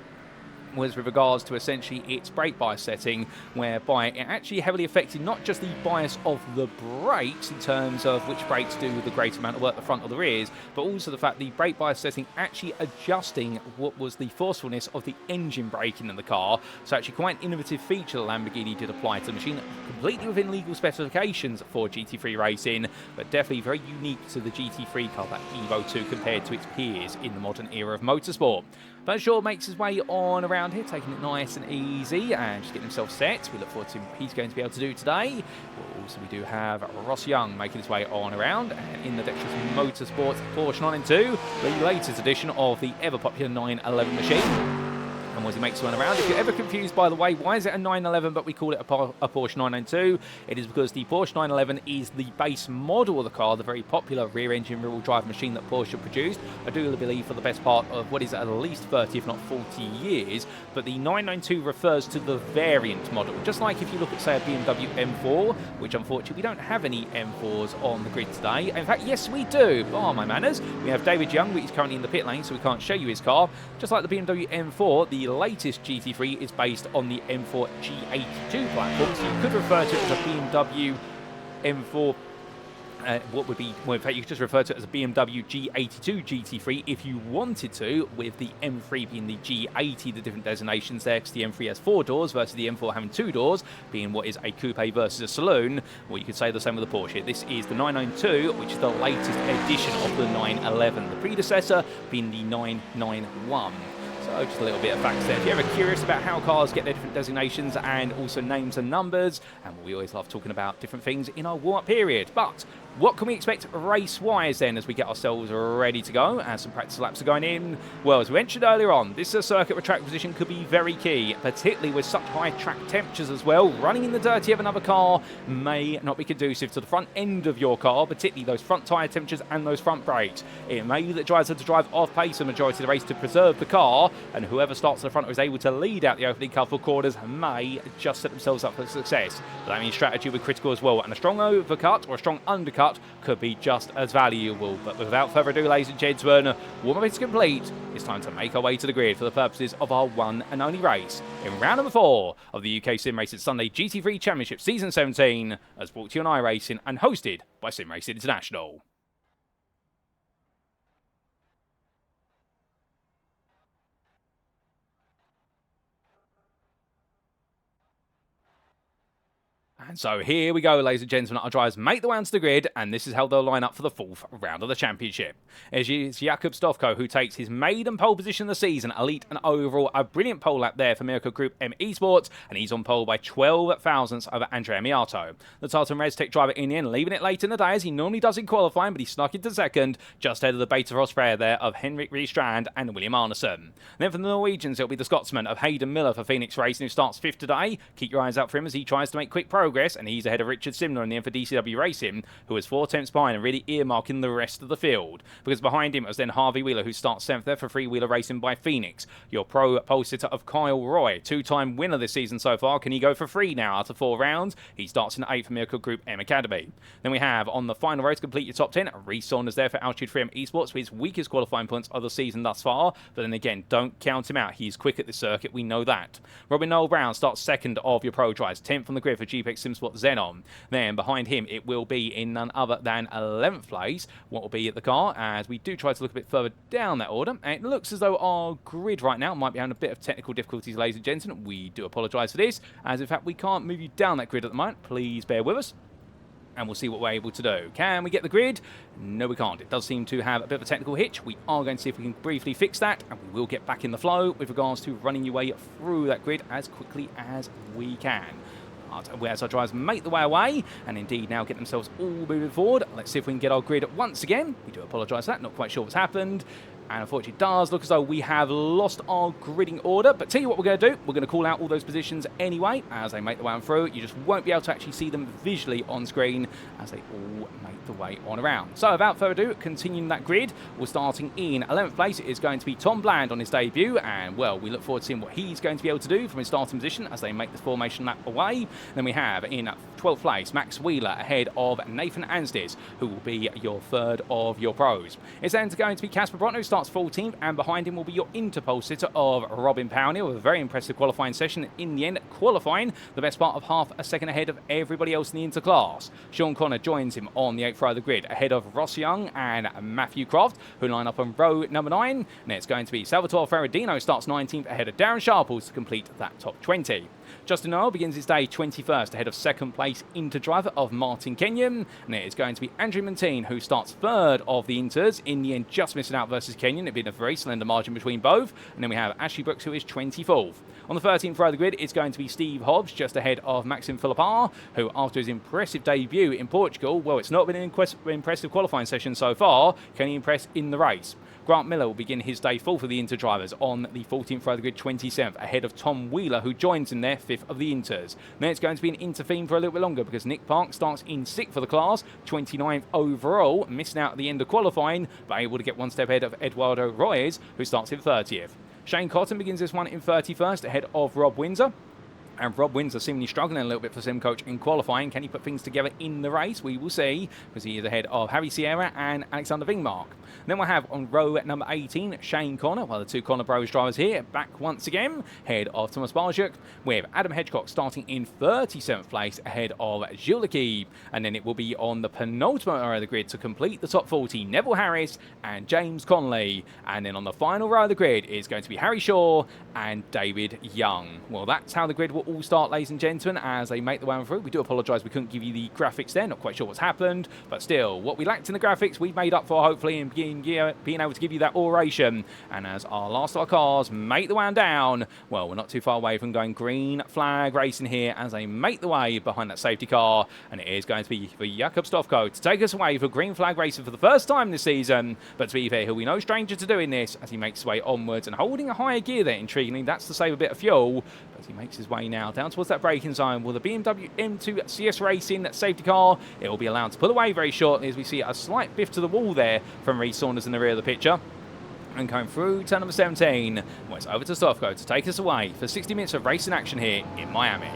was with regards to essentially its brake bias setting, whereby it actually heavily affected not just the bias of the brakes in terms of which brakes do the great amount of work, the front or the rears, but also the fact the brake bias setting actually adjusting what was the forcefulness of the engine braking in the car. So actually quite an innovative feature that Lamborghini did apply to the machine, completely within legal specifications for GT3 racing, but definitely very unique to the GT3 car, that Evo 2, compared to its peers in the modern era of motorsport. But Shaw makes his way on around here, taking it nice and easy and just getting himself set. We look forward to what he's going to be able to do today. Also, we do have Ross Young making his way on around, and in the Dexterous Motorsports Porsche 992, the latest edition of the ever-popular 911 machine. And as he makes one around, if you're ever confused, by the way, why is it a 911 but we call it a Porsche 992, it is because the Porsche 911 is the base model of the car, the very popular rear-engine rear-wheel drive machine that Porsche produced, I do believe for the best part of what is at least 30 if not 40 years, but the 992 refers to the variant model. Just like if you look at, say, a BMW M4, which unfortunately we don't have any M4s on the grid today. In fact, yes we do, bar my manners. We have David Young, but he's currently in the pit lane, so we can't show you his car. Just like the BMW M4, the latest GT3 is based on the M4 G82 platform, so you could refer to it as a BMW M4. What would be, well, in fact, you could just refer to it as a BMW G82 GT3 if you wanted to, with the M3 being the G80, the different designations there, because the M3 has 4 doors versus the M4 having 2 doors, being what is a coupe versus a saloon. Well, you could say the same with the Porsche. This is the 992, which is the latest edition of the 911, the predecessor being the 991. So just a little bit of facts there. If you're ever curious about how cars get their different designations and also names and numbers, and we always love talking about different things in our warm-up period. But what can we expect race-wise then as we get ourselves ready to go, as some practice laps are going in? Well, as we mentioned earlier on, this is a circuit where track position could be very key, particularly with such high track temperatures as well. Running in the dirty of another car may not be conducive to the front end of your car, particularly those front tyre temperatures and those front brakes. It may be that drivers have to drive off pace the majority of the race to preserve the car, and whoever starts at the front or is able to lead out the opening couple of quarters may just set themselves up for success. But that means strategy will be critical as well, and a strong overcut or a strong undercut could be just as valuable. But without further ado, ladies and gentlemen, warm-up is complete. It's time to make our way to the grid for the purposes of our one and only race in round number 4 of the UK SimRacing Sunday GT3 Championship Season 17, as brought to you on iRacing and hosted by SimRacing International. And so here we go, ladies and gentlemen. Our drivers make the way onto the grid, and this is how they'll line up for the 4th round of the championship. It's Jakub Stovko who takes his maiden pole position of the season, elite and overall. A brilliant pole lap there for Mirko Group M Esports, and he's on pole by 12 thousandths over Andrea Miato. The Tartan Restech driver in the end, leaving it late in the day as he normally does in qualifying, but he snuck into second, just ahead of the Beta Rosberg there of Henrik Riestrand and William Arneson. Then for the Norwegians, it'll be the Scotsman of Hayden Miller for Phoenix Racing, who starts 5th today. Keep your eyes out for him as he tries to make quick progress, and he's ahead of Richard Simler in the end for DCW Racing, who was 4 tenths behind and really earmarking the rest of the field. Because behind him was then Harvey Wheeler, who starts 7th there for Freewheeler Racing by Phoenix. Your pro pole sitter of Kyle Roy, 2-time winner this season so far. Can he go for 3 now out of 4 rounds? He starts in 8th for Miracle Group M Academy. Then we have on the final row to complete your top 10, Reece Saunders there for Altitude 3M Esports with his weakest qualifying points of the season thus far. But then again, don't count him out. He's quick at this circuit, we know that. Robin Noel Brown starts 2nd of your pro drives, 10th on the grid for GPX SimSport Xenon. Then behind him, it will be in none other than 11th place. What will be at the car, as we do try to look a bit further down that order. And it looks as though our grid right now might be having a bit of technical difficulties, ladies and gentlemen. We do apologise for this, as in fact we can't move you down that grid at the moment. Please bear with us, and we'll see what we're able to do. Can we get the grid? No, we can't. It does seem to have a bit of a technical hitch. We are going to see if we can briefly fix that, and we will get back in the flow with regards to running your way through that grid as quickly as we can. As our drivers make the way away, and indeed now get themselves all moving forward. Let's see if we can get our grid once again. We do apologise for that, not quite sure what's happened. And unfortunately it does look as though we have lost our gridding order. But tell you what we're going to do. We're going to call out all those positions anyway as they make the way on through. You just won't be able to actually see them visually on screen as they all make the way on around. So without further ado, continuing that grid, we're starting in 11th place. It is going to be Tom Bland on his debut. And, well, we look forward to seeing what he's going to be able to do from his starting position as they make this formation lap away. Then we have in 12th place, Max Wheeler ahead of Nathan Anstis, who will be your 3rd of your pros. It's then going to be Casper Bronto, who starts 14th, and behind him will be your Interpol sitter of Robin Pownell with a very impressive qualifying session. In the end, qualifying the best part of half a second ahead of everybody else in the interclass. Sean Connor joins him on the 8th row of the grid ahead of Ross Young and Matthew Croft, who line up on row number 9. And it's going to be Salvatore Ferradino starts 19th ahead of Darren Sharples to complete that top 20. Justin Earl begins his day 21st ahead of 2nd place Inter driver of Martin Kenyon. And it is going to be Andrew Montine, who starts 3rd of the Inters, in the end just missing out versus Kenyon. It'd been a very slender margin between both. And then we have Ashley Brooks, who is 24th. On the 13th row of the grid, it's going to be Steve Hobbs, just ahead of Maxim Philippar, who after his impressive debut in Portugal, well, it's not been an impressive qualifying session so far. Can he impress in the race? Grant Miller will begin his day 4th of the Inter drivers on the 14th row of the grid, 27th, ahead of Tom Wheeler, who joins in there 5th of the Inters. Then it's going to be an Inter theme for a little bit longer because Nick Park starts in 6th for the class, 29th overall, missing out at the end of qualifying, but able to get one step ahead of Eduardo Royes, who starts in 30th. Shane Cotton begins this one in 31st, ahead of Rob Windsor. And Rob Windsor seemingly struggling a little bit for SimCoach in qualifying. Can he put things together in the race? We will see, because he is ahead of Harry Sierra and Alexander Vingmark. Then we'll have on row number 18, Shane Connor, the 2 Connor Bros drivers here, back once again, ahead of Thomas Barjuk, with Adam Hedgecock starting in 37th place, ahead of Gilles Lequib. And then it will be on the penultimate row of the grid to complete the top 40, Neville Harris and James Conley. And then on the final row of the grid is going to be Harry Shaw and David Young. Well, that's how the grid will all start, ladies and gentlemen, as they make the way on through. We do apologise we couldn't give you the graphics there, not quite sure what's happened, but still, what we lacked in the graphics, we've made up for, hopefully, in being able to give you that oration. And as our last of our cars make the way on down, well, we're not too far away from going green flag racing here as they make the way behind that safety car, and it is going to be for Jakub Stovko to take us away for green flag racing for the first time this season. But to be fair, he'll be no stranger to doing this as he makes his way onwards and holding a higher gear there, intriguingly. That's to save a bit of fuel, but he makes his way now down towards that braking zone. Will the BMW M2 CS Racing safety car, it will be allowed to pull away very shortly as we see a slight biff to the wall there from Reece Saunders in the rear of the picture. And going through turn number 17, well, it's over to Stovko to take us away for 60 minutes of racing action here in Miami.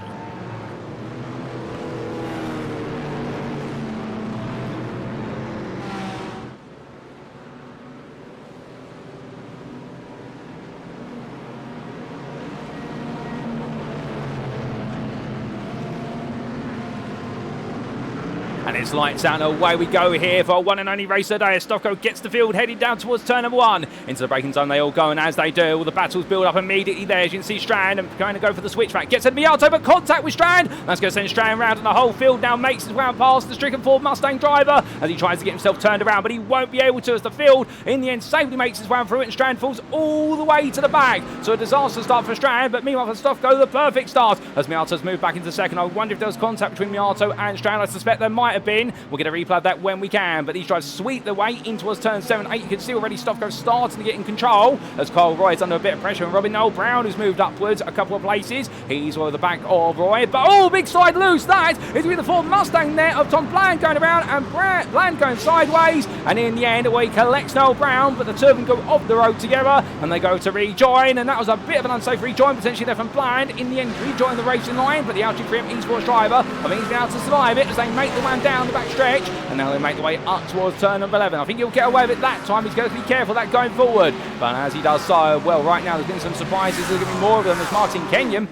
and it's lights out and away we go here for one and only race today. Stofko gets the field, heading down towards turn number 1. Into the braking zone they all go, and as they do, all the battles build up immediately there. As you can see Strand going to go for the switchback. Gets a Miato, but contact with Strand. That's going to send Strand round, and the whole field now makes his way past the stricken Ford Mustang driver as he tries to get himself turned around, but he won't be able to, as the field in the end safely makes his way through it, and Strand falls all the way to the back. So a disaster start for Strand, but meanwhile for Stofko, the perfect start as Miato's moved back into second. I wonder if there was contact between Miato and Strand. I suspect there might have been. We'll get a replay of that when we can, but these drives sweep their way in towards turn 7, 8. You can see already Stofko starting to get in control as Kyle Roy is under a bit of pressure, and Robin Noel Brown has moved upwards a couple of places. He's over the back of Roy, but oh, big slide loose. That is with the Ford Mustang there of Tom Bland going around, and Bland going sideways, and in the end he collects Noel Brown, but the two of them go off the road together and they go to rejoin, and that was a bit of an unsafe rejoin potentially there from Bland. In the end rejoin the racing line, but the LG3M esports driver, I think he's been able to survive it as they make the man down the back stretch, and now they make the way up towards turn number 11. I think he'll get away with it that time. He's going to be careful of that going forward, but as he does so, well, right now there's been some surprises. There's going to be more of them as Martin Kenyon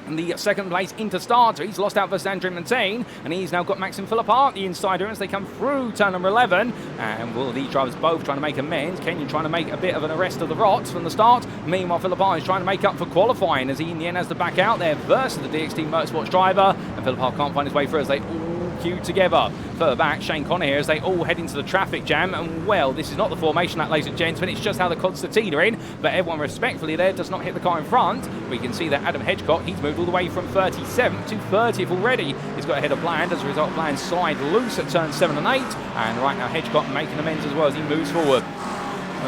and the second place into starter. He's lost out versus Andrew Montaigne, and he's now got Maxim Philippart, the insider, as they come through turn number 11. And well, these drivers both trying to make amends. Kenyon trying to make a bit of an arrest of the rot from the start. Meanwhile, Philippart is trying to make up for qualifying as he in the end has to back out there versus the DXT Motorsports driver. And Philippart can't find his way through as they all queue together. Further back, Shane Connor here as they all head into the traffic jam. And well, this is not the formation that, ladies and gentlemen, it's just how the Concertina in. But everyone respectfully there does not hit the car in front. But you can see that Adam Hedgecock, he's moved all the way from 37th to 30th already. He's got ahead of Bland. As a result, Bland slide loose at turns 7 and 8. And right now, Hedgecock making amends as well as he moves forward.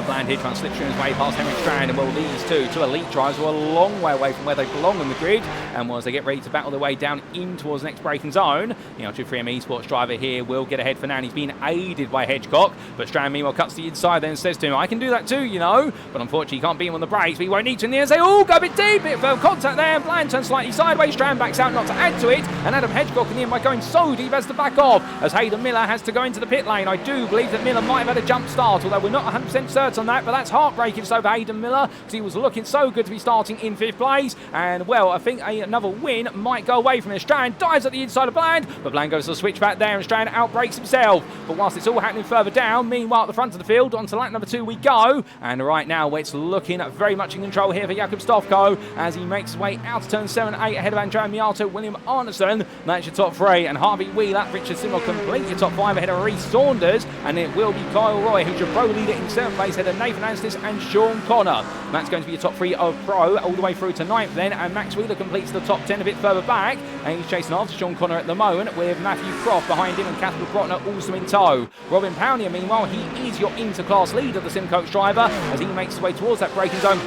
Bland here trying to slipstream his way past Henrik Strand, and well, these two elite drivers are a long way away from where they belong on the grid, and as they get ready to battle their way down in towards the next braking zone, the GT3 esports driver here will get ahead for now, and he's being aided by Hedgecock, but Strand meanwhile cuts to the inside then and says to him, I can do that too, you know, but unfortunately he can't beat him on the brakes, but he won't need to in the end. They all go a bit deep, bit of contact there, and Bland turns slightly sideways, Strand backs out not to add to it, and Adam Hedgecock in the end by going so deep has to back off, as Hayden Miller has to go into the pit lane. I do believe that Miller might have had a jump start, although we're not 100% certain on that, but that's heartbreaking so for Hayden Miller, because he was looking so good to be starting in 5th place, and well, I think another win might go away from him. Strand dives at the inside of Bland, but Bland goes to the switchback there, and Strand outbreaks himself. But whilst it's all happening further down, meanwhile at the front of the field, onto lap number 2 we go, and right now it's looking very much in control here for Jakob Stofko, as he makes his way out to turn 7 and 8 ahead of Andrea Miato, William Arneson. That's your top 3, and Harvey Wheeler, Richard Simmel complete your top 5 ahead of Reece Saunders, and it will be Kyle Roy, who's your pro leader in 7th place ahead of Nathan Anstis and Sean Connor. That's going to be your top 3 of pro all the way through to 9th then, and Max Wheeler completes the top 10 a bit further back, and he's chasing after Sean Connor at the moment with Matthew Croft behind him and Casper Brotner also in tow. Robin Pownier meanwhile, he is your inter-class leader, the sim coach driver, as he makes his way towards that braking zone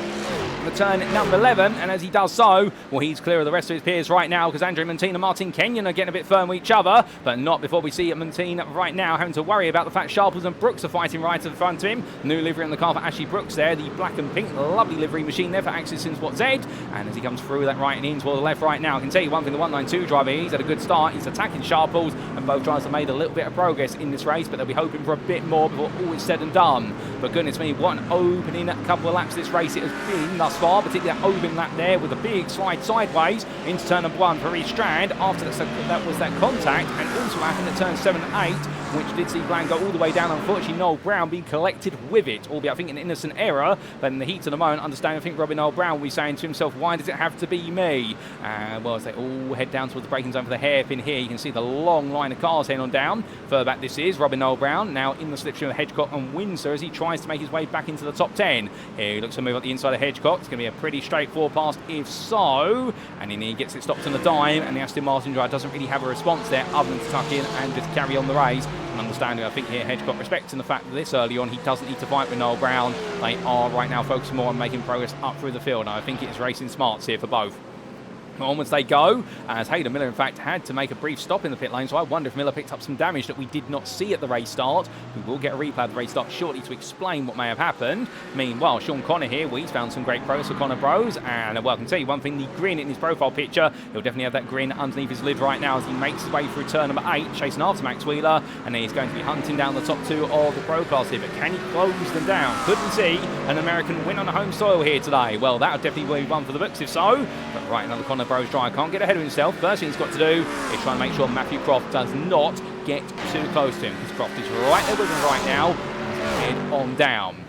the turn number 11, and as he does so, well, he's clear of the rest of his peers right now, because Andrew Montaigne and Martin Kenyon are getting a bit firm with each other, but not before we see Montaigne right now having to worry about the fact Sharples and Brooks are fighting right in front of him. New livery on the car for Ashley Brooks there, the black and pink, lovely livery machine there for Axis Sport Z, and as he comes through that right and in toward the left right now, I can tell you one thing, the 192 driver, he's had a good start, he's attacking Sharples, and both drivers have made a little bit of progress in this race, but they'll be hoping for a bit more before all is said and done. But goodness me, what an opening couple of laps this race it has been thus far, particularly that opening lap there with a big slide sideways into turn number 1 for Reece Strand. After that was that contact, and also happened at turn 7 and 8, which did see Bland go all the way down. Unfortunately, Noel Brown being collected with it, albeit I think an innocent error, but in the heat of the moment, understand, I think Robin Noel Brown will be saying to himself, why does it have to be me? Well, as they all head down towards the braking zone for the hairpin here, you can see the long line of cars heading on down. Further back, this is Robin Noel Brown, now in the slipstream of Hedgecock and Windsor as he tries to make his way back into the top 10. Here he looks to move up the inside of Hedgecock. It's going to be a pretty straightforward pass if so, and then he gets it stopped on the dime, and the Aston Martin driver doesn't really have a response there other than to tuck in and just carry on the race. And understanding, I think here Hedgecock respecting the fact that this early on he doesn't need to fight with Noel Brown. They are right now focusing more on making progress up through the field, and I think it is racing smarts here for both. Onwards they go, as Hayden Miller in fact had to make a brief stop in the pit lane, so I wonder if Miller picked up some damage that we did not see at the race start. We will get a replay of the race start shortly to explain what may have happened. Meanwhile, Sean Connor here, he's found some great progress for Connor Bros, and well, I can tell you one thing, the grin in his profile picture, he'll definitely have that grin underneath his lid right now as he makes his way through turn number 8, chasing after Max Wheeler, and then he's going to be hunting down the top 2 of the pro class here, but can he close them down? Could we see an American win on the home soil here today? Well, that would definitely be one for the books if so, but right now the Connor Bros dry. Can't get ahead of himself. First thing he's got to do is try and make sure Matthew Croft does not get too close to him, because Croft is right there with him right now. Head on down.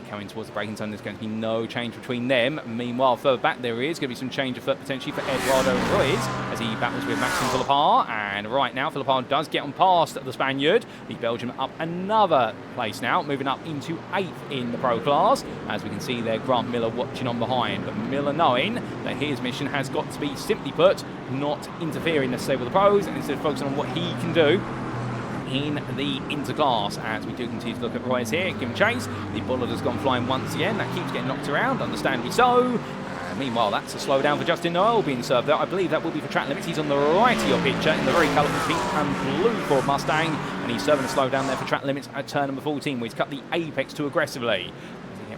Coming towards the braking zone, there's going to be no change between them. Meanwhile, further back there is going to be some change of foot potentially for Eduardo Ruiz as he battles with Maxime Philippard. And right now, Philippard does get on past the Spaniard. The Belgian up another place now, moving up into 8th in the pro class. As we can see there, Grant Miller watching on behind. But Miller knowing that his mission has got to be, simply put, not interfering necessarily with the pros, and instead focusing on what he can do in the interclass. As we do continue to look at Royce here, give him chase. The bullet has gone flying once again. That keeps getting knocked around, understandably so. Meanwhile, that's a slowdown for Justin Noel being served there. I believe that will be for track limits. He's on the right of your picture in the very colourful pink and blue Ford Mustang, and he's serving a slowdown there for track limits at turn number 14, where he's cut the apex too aggressively.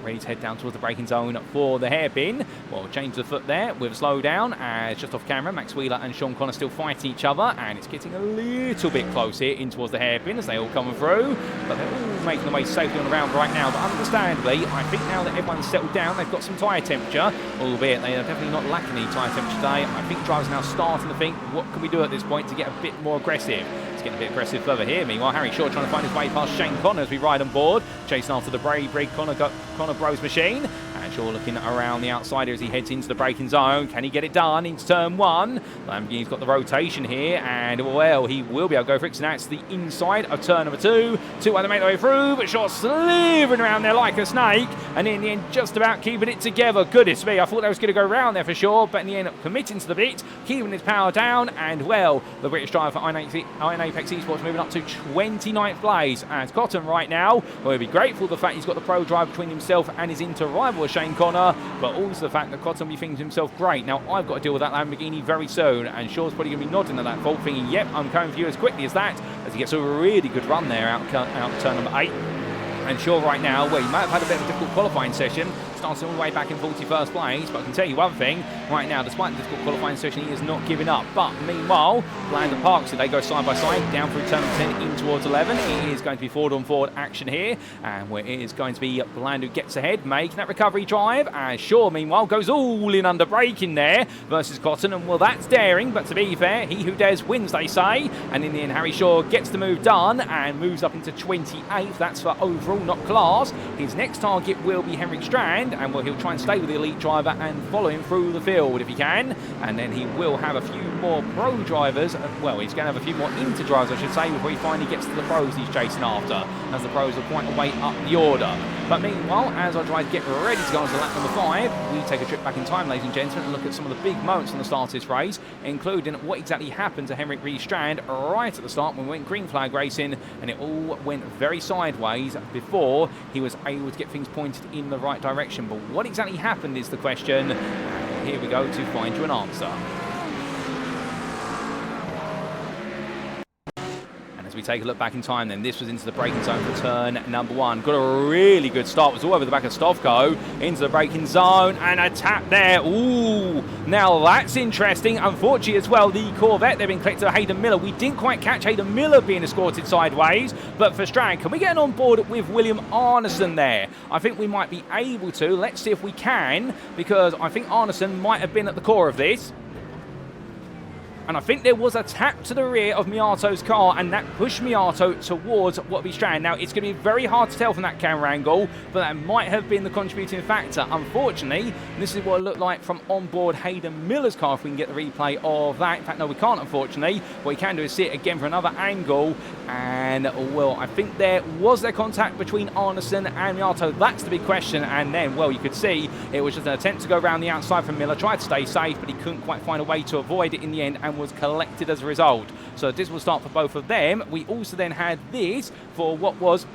Ready to head down towards the braking zone for the hairpin. Well, change the foot there with a slow down. As just off camera, Max Wheeler and Sean Connor still fighting each other, and it's getting a little bit close here in towards the hairpin as they all come through. But they're all making their way safely on the round right now. But understandably, I think now that everyone's settled down, they've got some tyre temperature, albeit they are definitely not lacking any tyre temperature today. I think drivers are now starting to think, what can we do at this point to get a bit more aggressive? It's getting a bit aggressive further here. Meanwhile, Harry Shaw trying to find his way past Shane Connor as we ride on board, chasing after the brave Connor Bros machine. And Shaw looking around the outside here as he heads into the braking zone. Can he get it done into turn 1? Lamborghini's got the rotation here, and well, he will be able to go for it. So now it's the inside of turn number 2. 2 way to make their way through, but Shaw slithering around there like a snake, and in the end just about keeping it together. Goodness me, I thought that was going to go round there for sure, but in the end committing to the bit, keeping his power down, and well, the British driver for Iron Apex Esports moving up to 29th place. As Cotton right now, well, he'll be grateful for the fact he's got the pro drive between himself and his inter-rival Shane Connor, but also the fact that Cotton will be thinking to himself, great, now I've got to deal with that Lamborghini very soon, and Shaw's probably going to be nodding at that fault, thinking, yep, I'm coming for you as quickly as that, as he gets a really good run there out turn number 8. And Shaw right now, well, he might have had a bit of a difficult qualifying session, starting all the way back in 41st place, but I can tell you one thing, right now, despite the difficult qualifying session, he is not giving up. But meanwhile, Bland and Parks, they go side by side, down through turn 10 in towards 11. It is going to be forward-on-forward action here, and where it is going to be Bland who gets ahead, making that recovery drive, and Shaw, meanwhile, goes all in under braking there versus Cotton, and well, that's daring, but to be fair, he who dares wins, they say, and in the end, Harry Shaw gets the move done, and moves up into 28th. That's for overall, not class. His next target will be Henrik Strand, and well, he'll try and stay with the elite driver and follow him through the field if he can, and then he will have a few more pro drivers, well, he's going to have a few more inter drivers, I should say, before he finally gets to the pros he's chasing after, as the pros are quite a way up the order. But meanwhile, as I try to get ready to go on to lap number 5, we take a trip back in time, ladies and gentlemen, and look at some of the big moments on the start of this race, including what exactly happened to Henrik Rees Strand right at the start when we went green flag racing, and it all went very sideways before he was able to get things pointed in the right direction. But what exactly happened is the question. Here we go to find you an answer. As we take a look back in time, then this was into the braking zone for turn number 1. Got a really good start. Was all over the back of Stovko into the braking zone, and a tap there. Ooh, now that's interesting. Unfortunately as well, the Corvette, they've been collected to Hayden Miller. We didn't quite catch Hayden Miller being escorted sideways, but for Strand, can we get on board with William Arneson there? I think we might be able to. Let's see if we can, because I think Arneson might have been at the core of this. And I think there was a tap to the rear of Miato's car, and that pushed Miato towards what will be Strand. Now, it's going to be very hard to tell from that camera angle, but that might have been the contributing factor. Unfortunately, this is what it looked like from onboard Hayden Miller's car, if we can get the replay of that. In fact, no, we can't, unfortunately. What we can do is see it again from another angle, and, well, I think there was contact between Arneson and Miato. That's the big question, and then, well, you could see it was just an attempt to go around the outside from Miller, tried to stay safe, but he couldn't quite find a way to avoid it in the end, and was collected as a result. So this will start for both of them. We also then had this for what was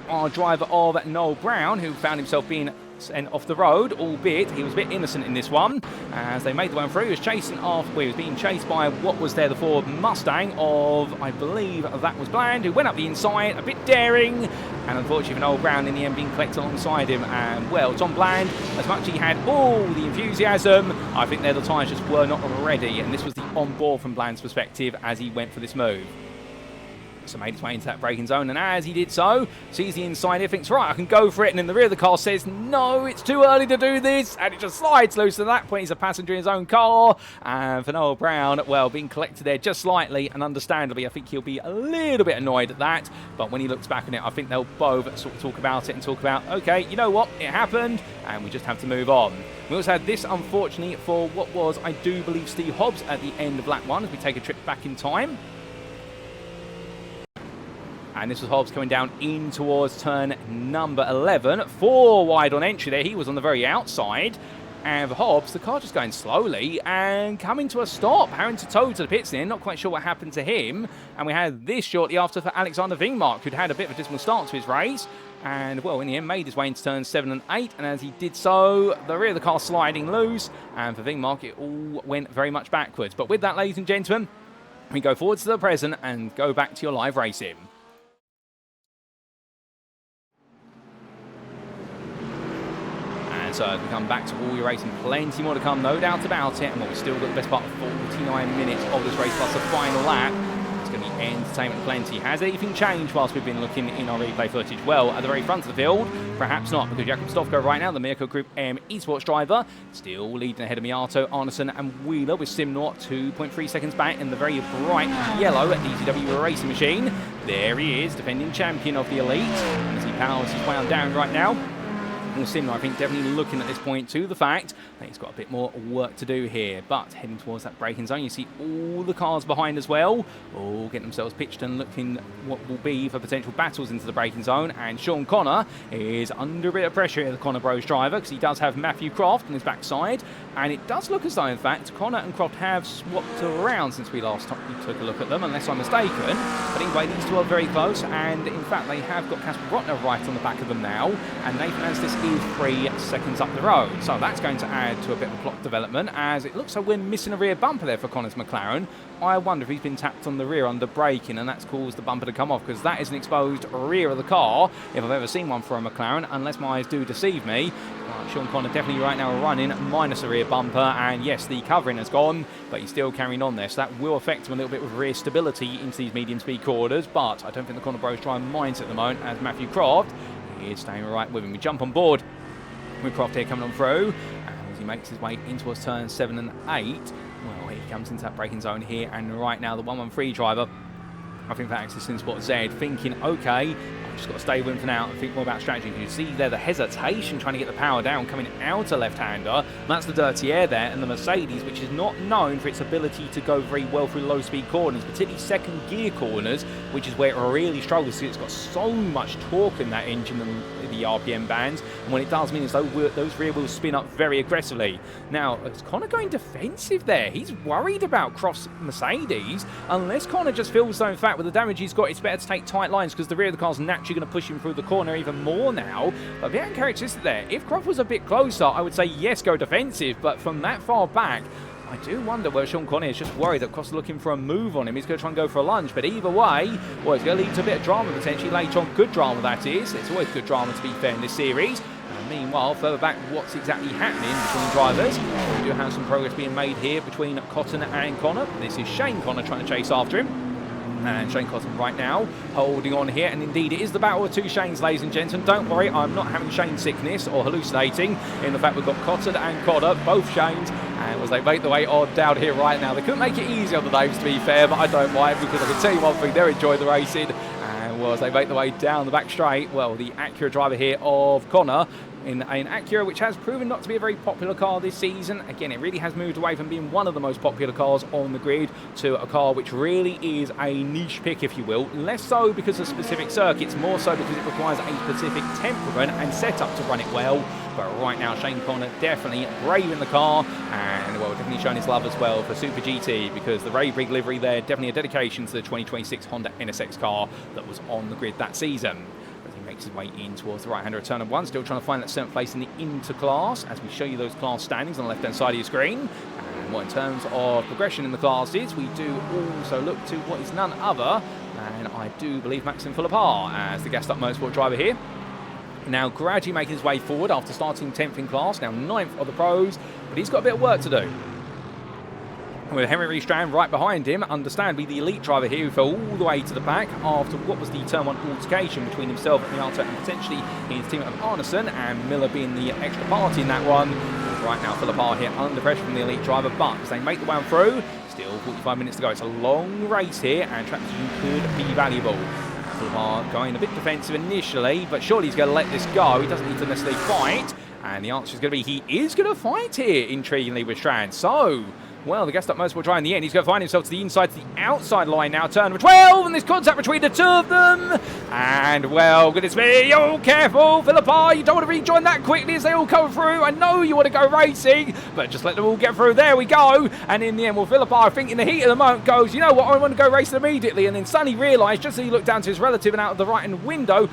our driver of Noel Brown, who found himself being sent off the road, albeit he was a bit innocent in this one. As they made the one through, he was chasing off, well, he was being chased by what was there, the Ford Mustang of, I believe that was Bland, who went up the inside, a bit daring, and unfortunately for Noel Brown in the end being collected alongside him. And well, Tom Bland, as much as he had all the enthusiasm, I think there the tyres just were not ready, and this was the on board from Bland's perspective as he went for this move. So made his way into that braking zone, and as he did so, sees the inside here, thinks, right, I can go for it, and in the rear of the car says, no, it's too early to do this, and it just slides loose. At that point, he's a passenger in his own car, and for Noel Brown, well, being collected there just slightly, and understandably, I think he'll be a little bit annoyed at that, but when he looks back on it, I think they'll both sort of talk about it and talk about, okay, you know what, it happened, and we just have to move on. We also had this, unfortunately, for what was, I do believe, Steve Hobbs at the end of lap 1, as we take a trip back in time. And this was Hobbs coming down in towards turn number 11. 4 wide on entry there. He was on the very outside. And for Hobbs, the car just going slowly and coming to a stop. Having to tow to the pits in. Not quite sure what happened to him. And we had this shortly after for Alexander Vingmark, who'd had a bit of a dismal start to his race. And, well, in the end, made his way into turns 7 and 8. And as he did so, the rear of the car sliding loose. And for Vingmark, it all went very much backwards. But with that, ladies and gentlemen, we go forwards to the present and go back to your live racing. So as we come back to all your racing, plenty more to come, no doubt about it. And we've still got the best part of 49 minutes of this race plus the final lap. It's going to be entertainment plenty. Has anything changed whilst we've been looking in our replay footage? Well, at the very front of the field, perhaps not, because Jakob Stofko right now, the Mirko Group M esports driver, still leading ahead of Miato, Arneson and Wheeler with Simnort 2.3 seconds back in the very bright yellow DCW racing machine. There he is, defending champion of the Elite. And as he powers his way on down right now, Well, Simler, I think, definitely looking at this point to the fact that he's got a bit more work to do here. But heading towards that braking zone, you see all the cars behind as well, all getting themselves pitched and looking what will be for potential battles into the braking zone. And Sean Connor is under a bit of pressure here, the Connor Bros driver, because he does have Matthew Croft on his backside. And it does look as though, in fact, Connor and Croft have swapped around since we last took a look at them, unless I'm mistaken. But anyway, these two are very close, and in fact, they have got Casper Brotner right on the back of them now. And Nathan Anstice is 3 seconds up the road. So that's going to add to a bit of a plot development, as it looks like we're missing a rear bumper there for Connor's McLaren. I wonder if he's been tapped on the rear under braking, and that's caused the bumper to come off, because that is an exposed rear of the car, if I've ever seen one for a McLaren, unless my eyes do deceive me. Sean Connor definitely right now running minus a rear bumper, and yes, the covering has gone, but he's still carrying on there, so that will affect him a little bit with rear stability into these medium speed corners. But I don't think the Connor Bros driver minds at the moment, as Matthew Croft is staying right with him. We jump on board with Croft here coming on through, and as he makes his way in towards turns 7 and 8, well, he comes into that braking zone here, and right now the 113 driver, I think that acts as Sport Z, thinking, okay, I've just got to stay with him for now and think more about strategy. You see there the hesitation trying to get the power down, coming out a left-hander. That's the dirty air there, and the Mercedes, which is not known for its ability to go very well through low-speed corners, particularly second gear corners, which is where it really struggles. See, it's got so much torque in that engine and the RPM bands, and when it does mean as though those rear wheels spin up very aggressively. Now, is Connor going defensive there? He's worried about Croft's Mercedes, unless Connor just feels though, in fact, with the damage he's got, it's better to take tight lines, because the rear of the car's naturally going to push him through the corner even more now. But very uncharacteristic there. If Croft was a bit closer, I would say yes, go defensive, but from that far back, I do wonder whether Sean Connor is just worried that Croft's looking for a move on him. He's going to try and go for a lunge, but either way, well, it's going to lead to a bit of drama potentially later on. Good drama, that is. It's always good drama, to be fair, in this series. And meanwhile, further back, what's exactly happening between drivers? We do have some progress being made here between Cotton and Connor. This is Shane Connor trying to chase after him. And Shane Cotton right now holding on here, and indeed it is the battle of two Shanes, ladies and gentlemen. Don't worry, I'm not having Shane sickness or hallucinating in the fact we've got Cotton and Connor, both Shanes, and as they make the way on down here right now, they couldn't make it easy on the names, to be fair, but I don't mind, because I can tell you one thing, they're enjoying the racing. And well, as they make the way down the back straight, well, the Acura driver here of Connor, in an Acura which has proven not to be a very popular car this season. Again, it really has moved away from being one of the most popular cars on the grid to a car which really is a niche pick, if you will. Less so because of specific circuits, more so because it requires a specific temperament and setup to run it well. But right now, Shane Connor definitely braving the car, and well, definitely showing his love as well for Super GT, because the Ray Brigg livery there, definitely a dedication to the 2026 Honda NSX car that was on the grid that season. Makes his way in towards the right-hander of turn 1, still trying to find that 7th place in the interclass, as we show you those class standings on the left-hand side of your screen. And well, in terms of progression in the classes, we do also look to what is none other, and I do believe Maxim Philippar as the gassed-up motorsport driver here. Now gradually making his way forward after starting 10th in class, now 9th of the pros, but he's got a bit of work to do. with Henry Strand right behind him, understandably the elite driver here who fell all the way to the back after what was the turn 1 altercation between himself and Miata and potentially his teammate of Arneson, and Miller being the extra party in that one. Right now Philippar here under pressure from the elite driver, but as they make the way on through, still 45 minutes to go. It's a long race here and track position could be valuable. Philippar going a bit defensive initially, but surely he's going to let this go. He doesn't need to necessarily fight, and the answer is going to be he is going to fight here, intriguingly, with Strand. So, well, the gassed up motorsport driver in the end, he's going to find himself to the inside, to the outside line now, turn number 12, and there's contact between the two of them. And, well, goodness me, oh, careful, Philippar, you don't want to rejoin that quickly as they all come through. I know you want to go racing, but just let them all get through. There we go. And in the end, well, Philippar, I think in the heat of the moment, goes, you know what, I want to go racing immediately. And then suddenly realised, just as he looked down to his relative and out of the right-hand window,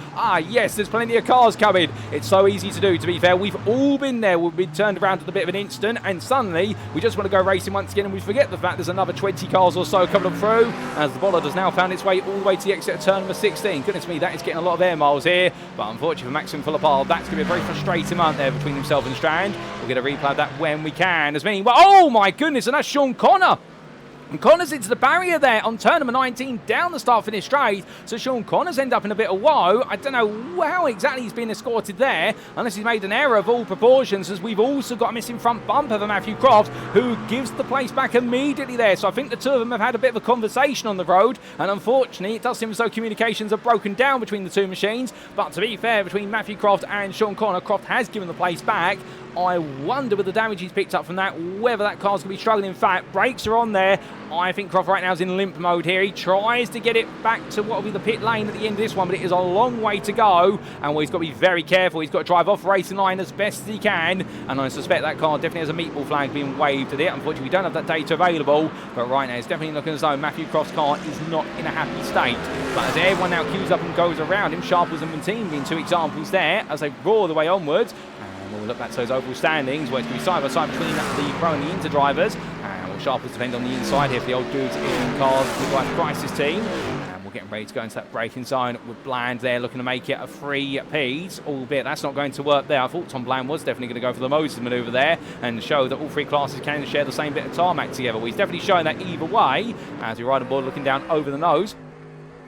yes, there's plenty of cars coming. It's so easy to do, to be fair. We've all been there. We've been turned around at a bit of an instant, and suddenly we just want to go racing once again, and we forget the fact there's another 20 cars or so coming through, as the bollard has now found its way all the way to the exit of turn number 16. Goodness me, that is getting a lot of air miles here, but unfortunately for Maxim Philippar, that's going to be a very frustrating moment there between himself and Strand. We'll get a replay of that when we can. As many, well, oh my goodness, and that's Sean Connor. And Connors into the barrier there on turn number 19 down the start-finish straight. So Sean Connors end up in a bit of woe. I don't know how exactly he's been escorted there, unless he's made an error of all proportions, as we've also got a missing front bumper for Matthew Croft, who gives the place back immediately there. So I think the two of them have had a bit of a conversation on the road, and unfortunately it does seem as though communications have broken down between the two machines. But to be fair, between Matthew Croft and Sean Connor, Croft has given the place back. I wonder with the damage he's picked up from that, whether that car's going to be struggling. In fact, brakes are on there. I think Croft right now is in limp mode here. He tries to get it back to what will be the pit lane at the end of this one, but it is a long way to go. And well, he's got to be very careful. He's got to drive off racing line as best as he can. And I suspect that car definitely has a meatball flag being waved at it. Unfortunately, we don't have that data available. But right now, it's definitely looking as though Matthew Croft's car is not in a happy state. But as everyone now queues up and goes around him, Sharples and Montine being two examples there, as they roar the way onwards. We'll look back to those overall standings, where it's going to be side by side between the pro and the inter drivers. And we'll Sharples defend on the inside here for the old dudes in cars with like Price's team. And we're getting ready to go into that braking zone with Bland there, looking to make it a 3-piece, albeit that's not going to work there. I thought Tom Bland was definitely going to go for the Moses manoeuvre there and show that all three classes can share the same bit of tarmac together. Well, he's definitely showing that either way, as we ride on board looking down over the nose.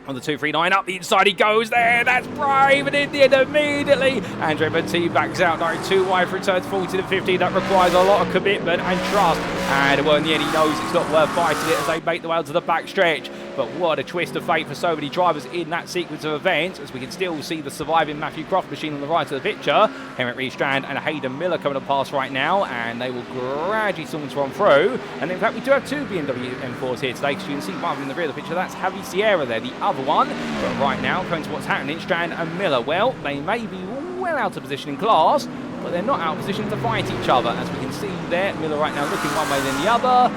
On the 239, up the inside he goes there. That's brave, and in the end immediately Andre Benty backs out. Now 2 wide for returns 40 to 50. That requires a lot of commitment and trust. And well, in the end, he knows it's not worth fighting it as they make the way to the back stretch. But what a twist of fate for so many drivers in that sequence of events, as we can still see the surviving Matthew Croft machine on the right of the picture. Henrik Strand and Hayden Miller coming up past right now, and they will gradually saunter on through. And in fact, we do have 2 BMW M4s here today, because you can see one of them in the rear of the picture. That's Javi Sierra there, the other one. But right now, going to what's happening, Strand and Miller, well, they may be well out of position in class, but they're not out of position to fight each other, as we can see there. Miller right now looking one way than the other.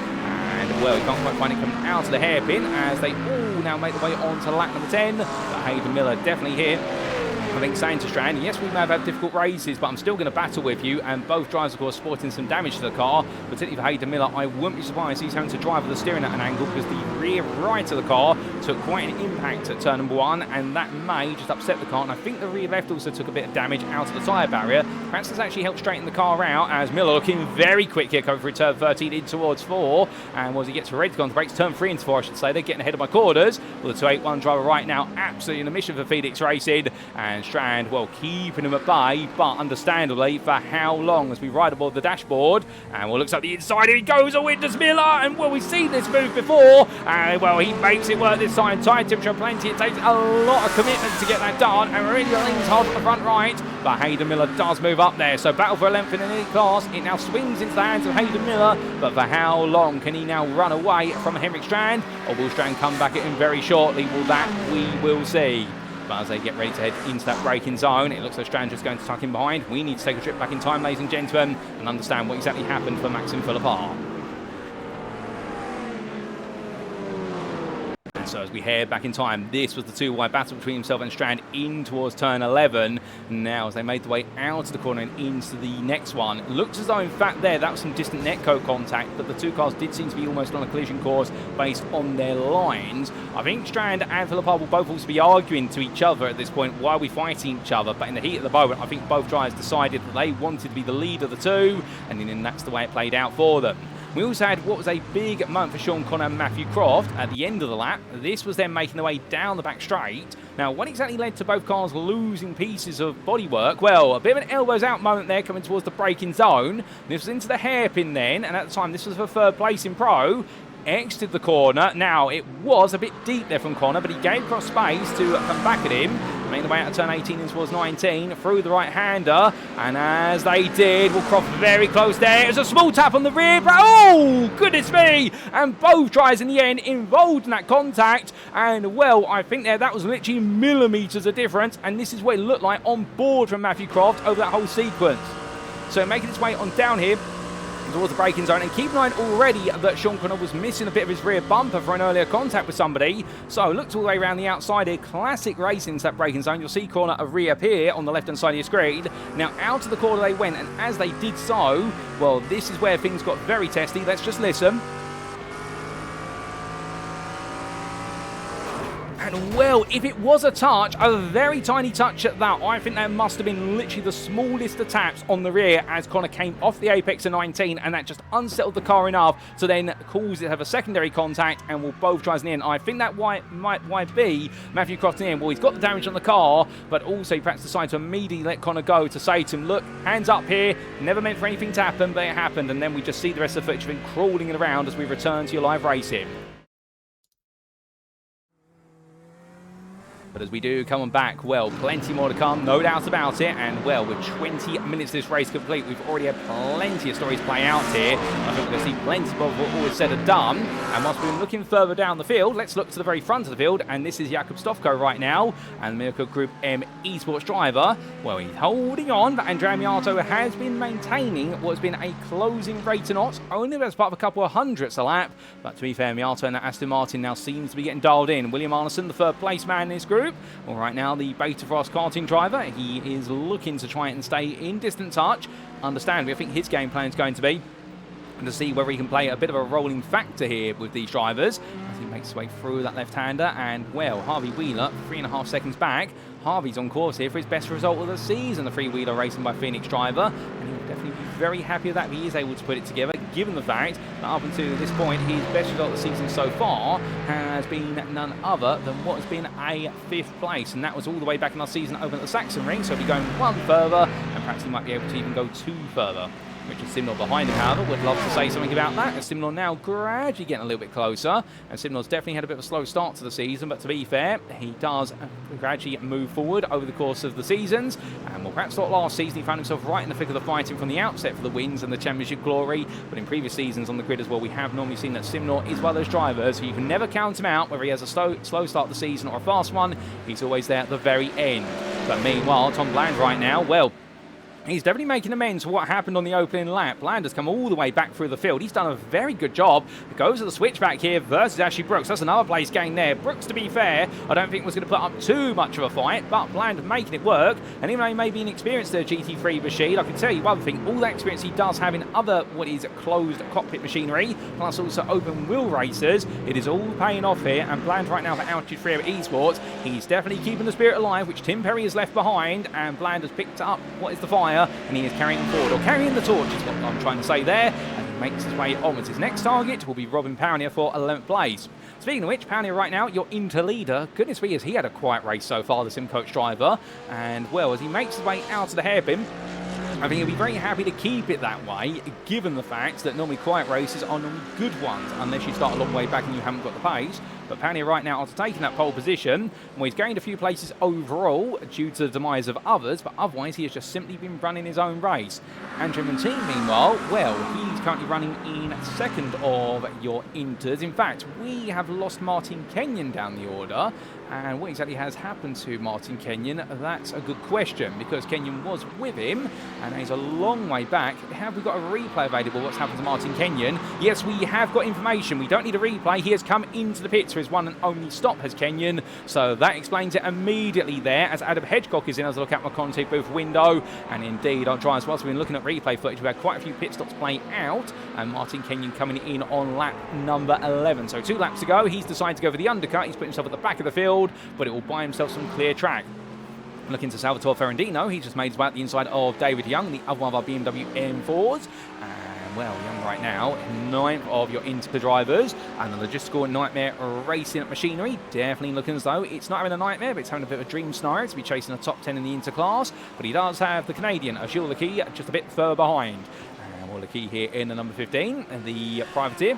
And well, you can't quite find it coming out of the hairpin, as they all now make the way on to lap number 10. But Hayden Miller definitely here. I think saying to Strand, yes, we may have had difficult races, but I'm still going to battle with you. And both drivers, of course, sporting some damage to the car, particularly for Hayden Miller. I wouldn't be surprised he's having to drive with the steering at an angle, because the rear right of the car took quite an impact at turn number 1, and that may just upset the car. And I think the rear left also took a bit of damage out of the tyre barrier. Perhaps this actually helped straighten the car out, as Miller looking very quick here, coming through turn 13 in towards 4. And as he gets ready to go on the brakes, turn 3 into 4, I should say. They're getting ahead of my quarters. Well, the 281 driver right now absolutely in a mission for Phoenix Racing. And Strand, well, keeping him at bay, but understandably for how long, as we ride aboard the dashboard. And well, looks up the inside, here he goes, a witness Miller, and well, we've seen this move before, and well, he makes it work this time. Tire temperature plenty, it takes a lot of commitment to get that done, and really leans hard at the front right, but Hayden Miller does move up there. So battle for a length in an elite class, it now swings into the hands of Hayden Miller, but for how long can he now run away from Henrik Strand, or will Strand come back at him very shortly? Well, that we will see. But as they get ready to head into that braking zone, it looks like Strand just going to tuck in behind. We need to take a trip back in time, ladies and gentlemen, and understand what exactly happened for Maxim Philippar. So as we head back in time, this was the 2-wide battle between himself and Strand in towards turn 11. Now, as they made the way out of the corner and into the next one, it looks as though, in fact, that was some distant netco contact, but the two cars did seem to be almost on a collision course based on their lines. I think Strand and Philippar will both also be arguing to each other at this point. Why are we fighting each other? But in the heat of the moment, I think both drivers decided that they wanted to be the lead of the two, and then that's the way it played out for them. We also had what was a big moment for Sean Connor and Matthew Croft at the end of the lap. This was them making their way down the back straight. Now, what exactly led to both cars losing pieces of bodywork? Well, a bit of an elbows out moment there coming towards the braking zone. This was into the hairpin then, and at the time this was for third place in Pro. Exited the corner. Now, it was a bit deep there from Connor, but he gave across space to come back at him. Making the way out of turn 18 in towards 19, through the right-hander, and as they did, well, Croft very close there. It was a small tap on the rear, but oh, goodness me! And both tries in the end involved in that contact, and well, I think that was literally millimetres of difference, and this is what it looked like on board from Matthew Croft over that whole sequence. So making its way on down here towards the braking zone, and keep in mind already that Sean Connor was missing a bit of his rear bumper for an earlier contact with somebody. So looked all the way around the outside here, classic racing into that braking zone. You'll see Connor reappear on the left hand side of your screen. Now out of the corner they went, and as they did so, well, this is where things got very testy. Let's just listen. And well, if it was a touch, a very tiny touch at that, I think that must have been literally the smallest of taps on the rear as Connor came off the apex of 19, and that just unsettled the car enough to then cause it to have a secondary contact, and will both tries in the end. I think that might be Matthew Croft in the end. Well, he's got the damage on the car, but also he perhaps decided to immediately let Connor go to say to him, look, hands up here, never meant for anything to happen, but it happened, and then we just see the rest of the footage of him crawling around as we return to your live racing. But as we do come on back, well, plenty more to come, no doubt about it. And well, with 20 minutes of this race complete, we've already had plenty of stories play out here. I think we're going to see plenty of what all is said and done. And whilst we're looking further down the field, let's look to the very front of the field. And this is Jakub Stofko right now, and Mirko Group M esports driver. Well, he's holding on, but Andrea Miato has been maintaining what has been a closing rate to knots, only as part of a couple of hundredths a lap. But to be fair, Miato and Aston Martin now seems to be getting dialed in. William Arneson, the third place man in this group. Well, right now, the Beta Frost karting driver, he is looking to try and stay in distant touch. Understandably, I think his game plan is going to be to see whether he can play a bit of a rolling factor here with these drivers as he makes his way through that left-hander. And, well, Harvey Wheeler, 3.5 seconds back. Harvey's on course here for his best result of the season, the three-wheeler racing by Phoenix driver. And he'll definitely be very happy with that if he is able to put it together, given the fact that up until this point, his best result of the season so far has been none other than what has been a 5th place. And that was all the way back in our season over at the Saxon Ring. So he'll be going one further, and perhaps he might be able to even go 2 further. Richard Simnor behind him, however, would love to say something about that, as Simnor now gradually getting a little bit closer. And Simnor's definitely had a bit of a slow start to the season, but to be fair, he does gradually move forward over the course of the seasons. And well, perhaps not last season, he found himself right in the thick of the fighting from the outset for the wins and the championship glory. But in previous seasons on the grid as well, we have normally seen that Simnor is one of those drivers who you can never count him out, whether he has a slow start to the season or a fast one. He's always there at the very end. But meanwhile, Tom Bland right now, well, he's definitely making amends for what happened on the opening lap. Bland has come all the way back through the field. He's done a very good job. It goes to the switchback here versus Ashley Brooks. That's another place gain there. Brooks, to be fair, I don't think was going to put up too much of a fight, but Bland making it work. And even though he may be inexperienced in a GT3 machine, I can tell you one thing, all that experience he does have in other what is closed cockpit machinery, plus also open wheel races, it is all paying off here. And Bland right now for Altitude 3 Esports, he's definitely keeping the spirit alive, which Tim Perry has left behind, and Bland has picked up what is the fire, and he is carrying forward, or carrying the torch is what I'm trying to say there, and he makes his way onwards. His next target will be Robin Pownier for 11th place. Speaking of which, Pownier right now, your inter-leader, goodness me, has he had a quiet race so far, the Sim Coach driver, and well, as he makes his way out of the hairpin, I think he'll be very happy to keep it that way, given the fact that normally quiet races are normally good ones, unless you start a long way back and you haven't got the pace. But Pownier right now, after taking that pole position, well, he's gained a few places overall due to the demise of others, but otherwise he has just simply been running his own race. Andrew Montine, meanwhile, well, he's currently running in 2nd of your inters. In fact, we have lost Martin Kenyon down the order. And what exactly has happened to Martin Kenyon? That's a good question, because Kenyon was with him, and he's a long way back. Have we got a replay available? What's happened to Martin Kenyon? Yes, we have got information. We don't need a replay. He has come into the pits for his one and only stop, has Kenyon. So that explains it immediately there, as Adam Hedgecock is in as I look out my commentator booth window. And indeed, I'll try as well. So we've been looking at replay footage. We've had quite a few pit stops playing out, and Martin Kenyon coming in on lap number 11. So 2 laps to go. He's decided to go for the undercut. He's put himself at the back of the field, but it will buy himself some clear track. Looking to Salvatore Ferrandino, he just made his way out the inside of David Young, the other one of our BMW M4s. And well, Young right now, 9th of your Inter drivers, and the logistical nightmare racing machinery. Definitely looking as though it's not having a nightmare, but it's having a bit of a dream scenario to be chasing a top 10 in the Inter class. But he does have the Canadian, Gilles Lequy, just a bit further behind. And well, Lequy here in the number 15, and the privateer.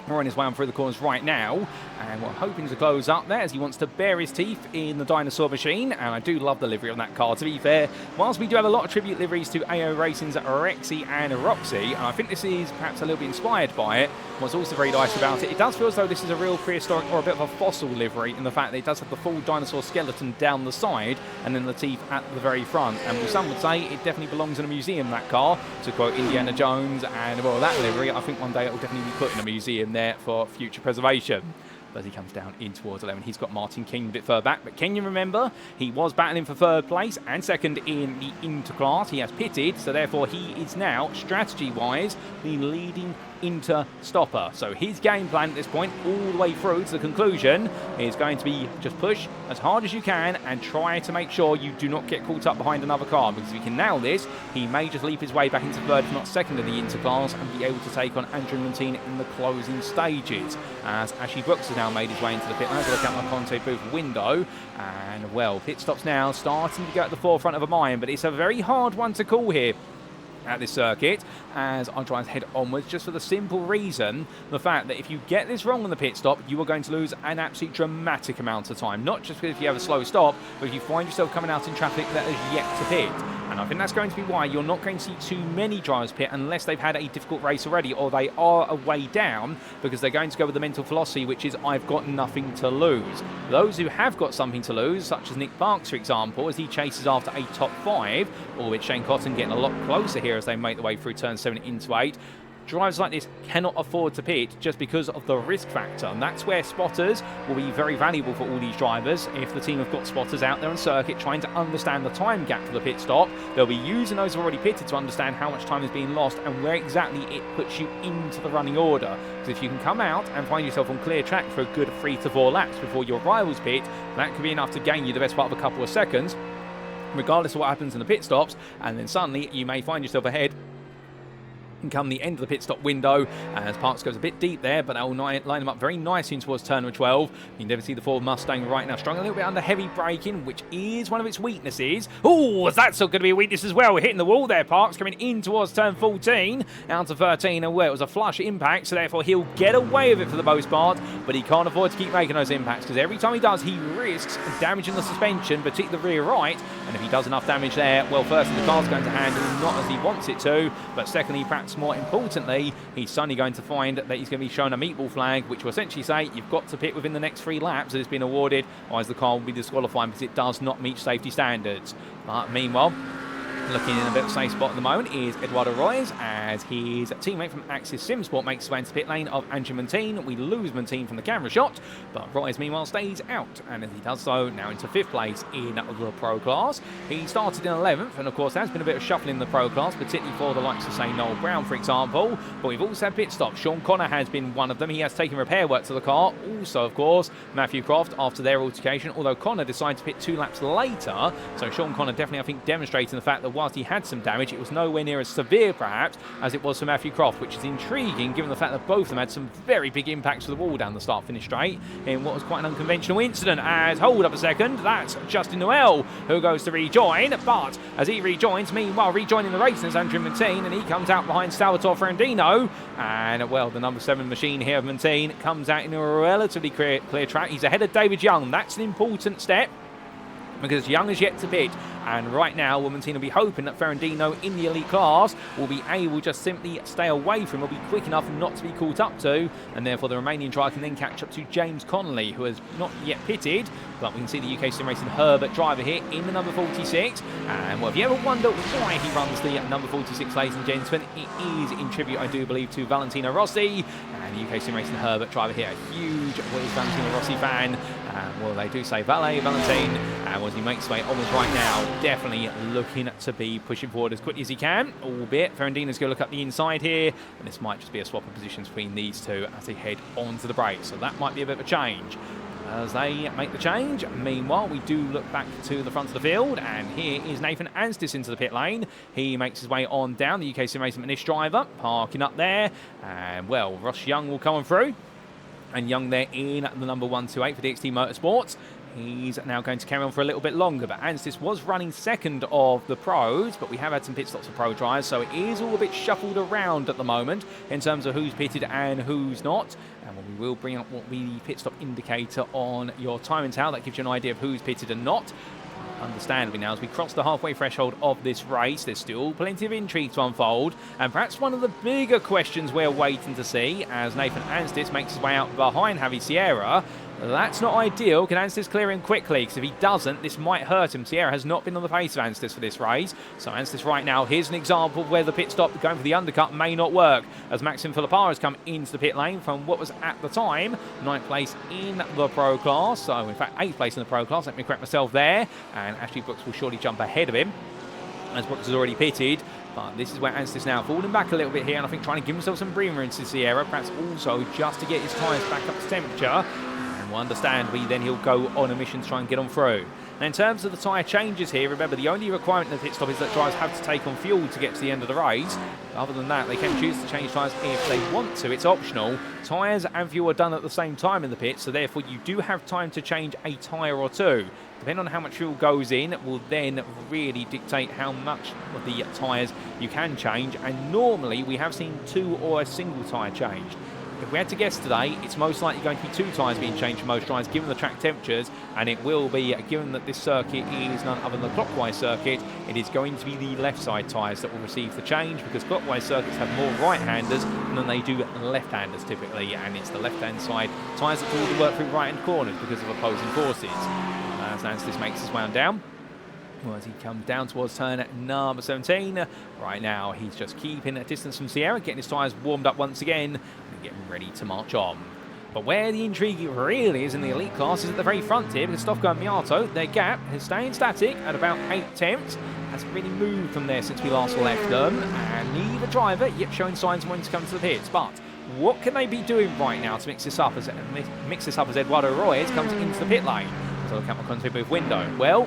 We're on his way on through the corners right now, and we're hoping to close up there as he wants to bare his teeth in the dinosaur machine. And I do love the livery on that car, to be fair. Whilst we do have a lot of tribute liveries to AO Racing's Rexy and Roxy, and I think this is perhaps a little bit inspired by it, what's also very nice about it, it does feel as though this is a real prehistoric or a bit of a fossil livery in the fact that it does have the full dinosaur skeleton down the side and then the teeth at the very front. And some would say it definitely belongs in a museum, that car, to quote Indiana Jones. And well, that livery, I think one day it will definitely be put in a museum there for future preservation. As he comes down in towards 11, he's got Martin King a bit further back, but Kenyon, remember, he was battling for 3rd place and 2nd in the interclass. He has pitted, so therefore he is now, strategy-wise, the leading inter-stopper. So his game plan at this point, all the way through to the conclusion, is going to be just push as hard as you can and try to make sure you do not get caught up behind another car, because if he can nail this, he may just leap his way back into 3rd, if not 2nd in the interclass, and be able to take on Andrew Montine in the closing stages. As Ashley Brooks has now made his way into the pit lane. Look out my Conte booth window, and well, pit stops now starting to go at the forefront of a mine, but it's a very hard one to call here at this circuit, as I try to head onwards, just for the simple reason, the fact that if you get this wrong on the pit stop, you are going to lose an absolute dramatic amount of time. Not just because if you have a slow stop, but if you find yourself coming out in traffic that is yet to pit. And I think that's going to be why you're not going to see too many drivers pit unless they've had a difficult race already, or they are a way down, because they're going to go with the mental philosophy, which is, I've got nothing to lose. Those who have got something to lose, such as Nick Parks, for example, as he chases after a top 5, or with Shane Cotton getting a lot closer here as they make their way through turn 7 into 8, drivers like this cannot afford to pit just because of the risk factor, and that's where spotters will be very valuable for all these drivers. If the team have got spotters out there on circuit trying to understand the time gap for the pit stop, they'll be using those who've already pitted to understand how much time is being lost and where exactly it puts you into the running order. Because if you can come out and find yourself on clear track for a good 3 to 4 laps before your rivals pit, that could be enough to gain you the best part of a couple of seconds, regardless of what happens in the pit stops, and then suddenly you may find yourself ahead and come the end of the pit stop window, as Parks goes a bit deep there, but they'll line him up very nicely towards turn number 12. You can never see the Ford Mustang right now struggling a little bit under heavy braking, which is one of its weaknesses. Oh, that's still going to be a weakness as well. We're hitting the wall there, Parks, coming in towards turn 14, out to 13, and well, it was a flush impact, so therefore he'll get away with it for the most part, but he can't afford to keep making those impacts, because every time he does, he risks damaging the suspension, particularly the rear right, and if he does enough damage there, well, firstly, the car's going to handle not as he wants it to, but secondly, perhaps more importantly, he's suddenly going to find that he's going to be shown a meatball flag, which will essentially say you've got to pit within the next 3 laps that it's been awarded, otherwise the car will be disqualified because it does not meet safety standards. But meanwhile, looking in a bit of a safe spot at the moment is Eduardo Royes, as his teammate from Axis Simsport makes his way into the pit lane of Andrew Montine. We lose Montine from the camera shot, but Royes meanwhile stays out, and as he does so, now into 5th place in the Pro class. He started in 11th, and of course there's been a bit of shuffling in the Pro class, particularly for the likes of, say, Noel Brown, for example, but we've also had pit stops. Sean Connor has been one of them. He has taken repair work to the car. Also, of course, Matthew Croft after their altercation, although Connor decided to pit 2 laps later, so Sean Connor definitely, I think, demonstrating the fact that whilst he had some damage, it was nowhere near as severe perhaps as it was for Matthew Croft, which is intriguing given the fact that both of them had some very big impacts to the wall down the start-finish straight in what was quite an unconventional incident. As, hold up a second, that's Justin Noel who goes to rejoin, but as he rejoins, meanwhile rejoining the race is Andrew Montine, and he comes out behind Salvatore Ferrandino, and well, the number 7 machine here of Montine comes out in a relatively clear track. He's ahead of David Young. That's an important step, because Young is yet to pit, and right now Montine will be hoping that Ferrandino in the elite class will be able just simply stay away from him, will be quick enough not to be caught up to, and therefore the Romanian driver can then catch up to James Connolly, who has not yet pitted, but we can see the SimRacing Herbert driver here in the number 46, and well, if you ever wonder why he runs the number 46, ladies and gentlemen, it is in tribute, I do believe, to Valentino Rossi, and the SimRacing Herbert driver here, a huge Valentino Rossi fan. Well, they do say Valet, Valentine, and as he makes his way onwards right now, definitely looking to be pushing forward as quickly as he can, albeit Ferrandino's going to look up the inside here, and this might just be a swap of positions between these two as they head onto the break, so that might be a bit of a change. as they make the change. Meanwhile, we do look back to the front of the field, and here is Nathan Anstis into the pit lane. He makes his way on down, the UKSimRacing Manish driver, parking up there, and well, Ross Young will come on through, and Young there in the number 128 for DXT Motorsports. He's now going to carry on for a little bit longer, but Anstis was running second of the pros, but we have had some pit stops for pro drivers, so it is all a bit shuffled around at the moment in terms of who's pitted and who's not. And we will bring up what will be the pit stop indicator on your timing tower. That gives you an idea of who's pitted and not. Understandably now, as we cross the halfway threshold of this race, there's still plenty of intrigue to unfold, and perhaps one of the bigger questions we're waiting to see as Nathan Anstis makes his way out behind Javi Sierra. That's not ideal. Can Anstis clear him quickly? Because if he doesn't, this might hurt him. Sierra has not been on the pace of Anstis for this race. So Anstis right now, here's an example of where the pit stop going for the undercut may not work, as Maxim Filipara has come into the pit lane from what was at the time 9th place in the pro class. So in fact 8th place in the pro class. Let me correct myself there. And Ashley Brooks will surely jump ahead of him, as Brooks has already pitted. But this is where Anstis now falling back a little bit here, and I think trying to give himself some breathing room to Sierra, perhaps also just to get his tyres back up to temperature. We'll understand then he'll go on a mission to try and get on through. Now in terms of the tyre changes here, remember the only requirement of the pit stop is that drivers have to take on fuel to get to the end of the race. Other than that, they can choose to change tyres if they want to. It's optional. Tyres and fuel are done at the same time in the pit, so therefore you do have time to change a tyre or two. Depending on how much fuel goes in will then really dictate how much of the tyres you can change, and normally we have seen 2 or a single tyre changed. If we had to guess today, it's most likely going to be 2 tyres being changed for most drivers, given the track temperatures, and it will be, given that this circuit is none other than the clockwise circuit, it is going to be the left side tyres that will receive the change, because clockwise circuits have more right-handers than they do left-handers typically, and it's the left-hand side tyres that do all the work through right-hand corners because of opposing forces. As Anstis makes his way on down, well, as he comes down towards turn number 17, right now he's just keeping a distance from Sierra, getting his tyres warmed up once again, and getting ready to march on. But where the intrigue really is in the elite class is at the very front here, because Stofko and Miato, their gap is staying static at about 8 tenths. Hasn't really moved from there since we last left them, and neither driver yet showing signs of wanting to come to the pits. But what can they be doing right now to mix this up as Eduardo Royes comes into the pit lane? So look at my content booth window. Well,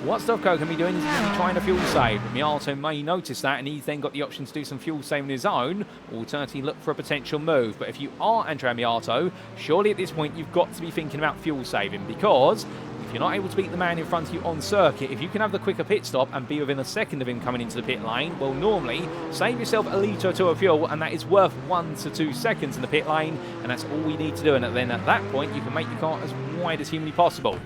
what Stofko can be doing is trying to fuel save. Miato may notice that, and he's then got the option to do some fuel saving on his own, or alternatively look for a potential move. But if you are Andrea Miato, surely at this point you've got to be thinking about fuel saving, because if you're not able to beat the man in front of you on circuit, if you can have the quicker pit stop and be within a second of him coming into the pit lane, well, normally save yourself a litre or 2 of fuel, and that is worth 1 to 2 seconds in the pit lane, and that's all we need to do. And then at that point, you can make your car as wide as humanly possible.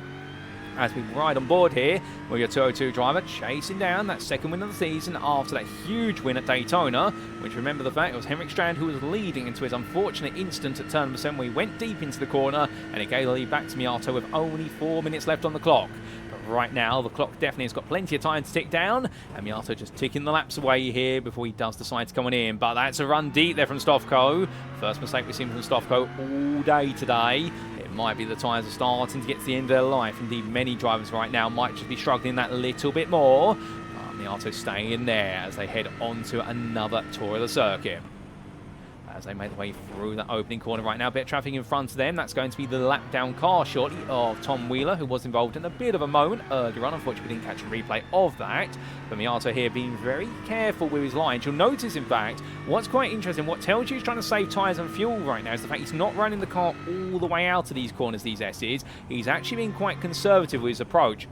As we ride on board here with your 202 driver chasing down that second win of the season after that huge win at Daytona, which, remember the fact, it was Henrik Strand who was leading into his unfortunate instant at turn number 7 where he went deep into the corner, and it gave the lead back to Miato with only 4 minutes left on the clock. But right now the clock definitely has got plenty of time to tick down, and Miato just ticking the laps away here before he does decide to come on in. But that's a run deep there from Stofko. First mistake we've seen from Stofko all day today. Might be the tyres are starting to get to the end of their life. Indeed, many drivers right now might just be struggling that little bit more. Miato staying in there as they head on to another tour of the circuit. As they make their way through that opening corner right now, a bit of traffic in front of them. That's going to be the lap down car shortly of Tom Wheeler, who was involved in a bit of a moment earlier on. Unfortunately, we didn't catch a replay of that. But Miato here being very careful with his lines. You'll notice, in fact, what's quite interesting, what tells you he's trying to save tyres and fuel right now is the fact he's not running the car all the way out of these corners, these S's. He's actually being quite conservative with his approach.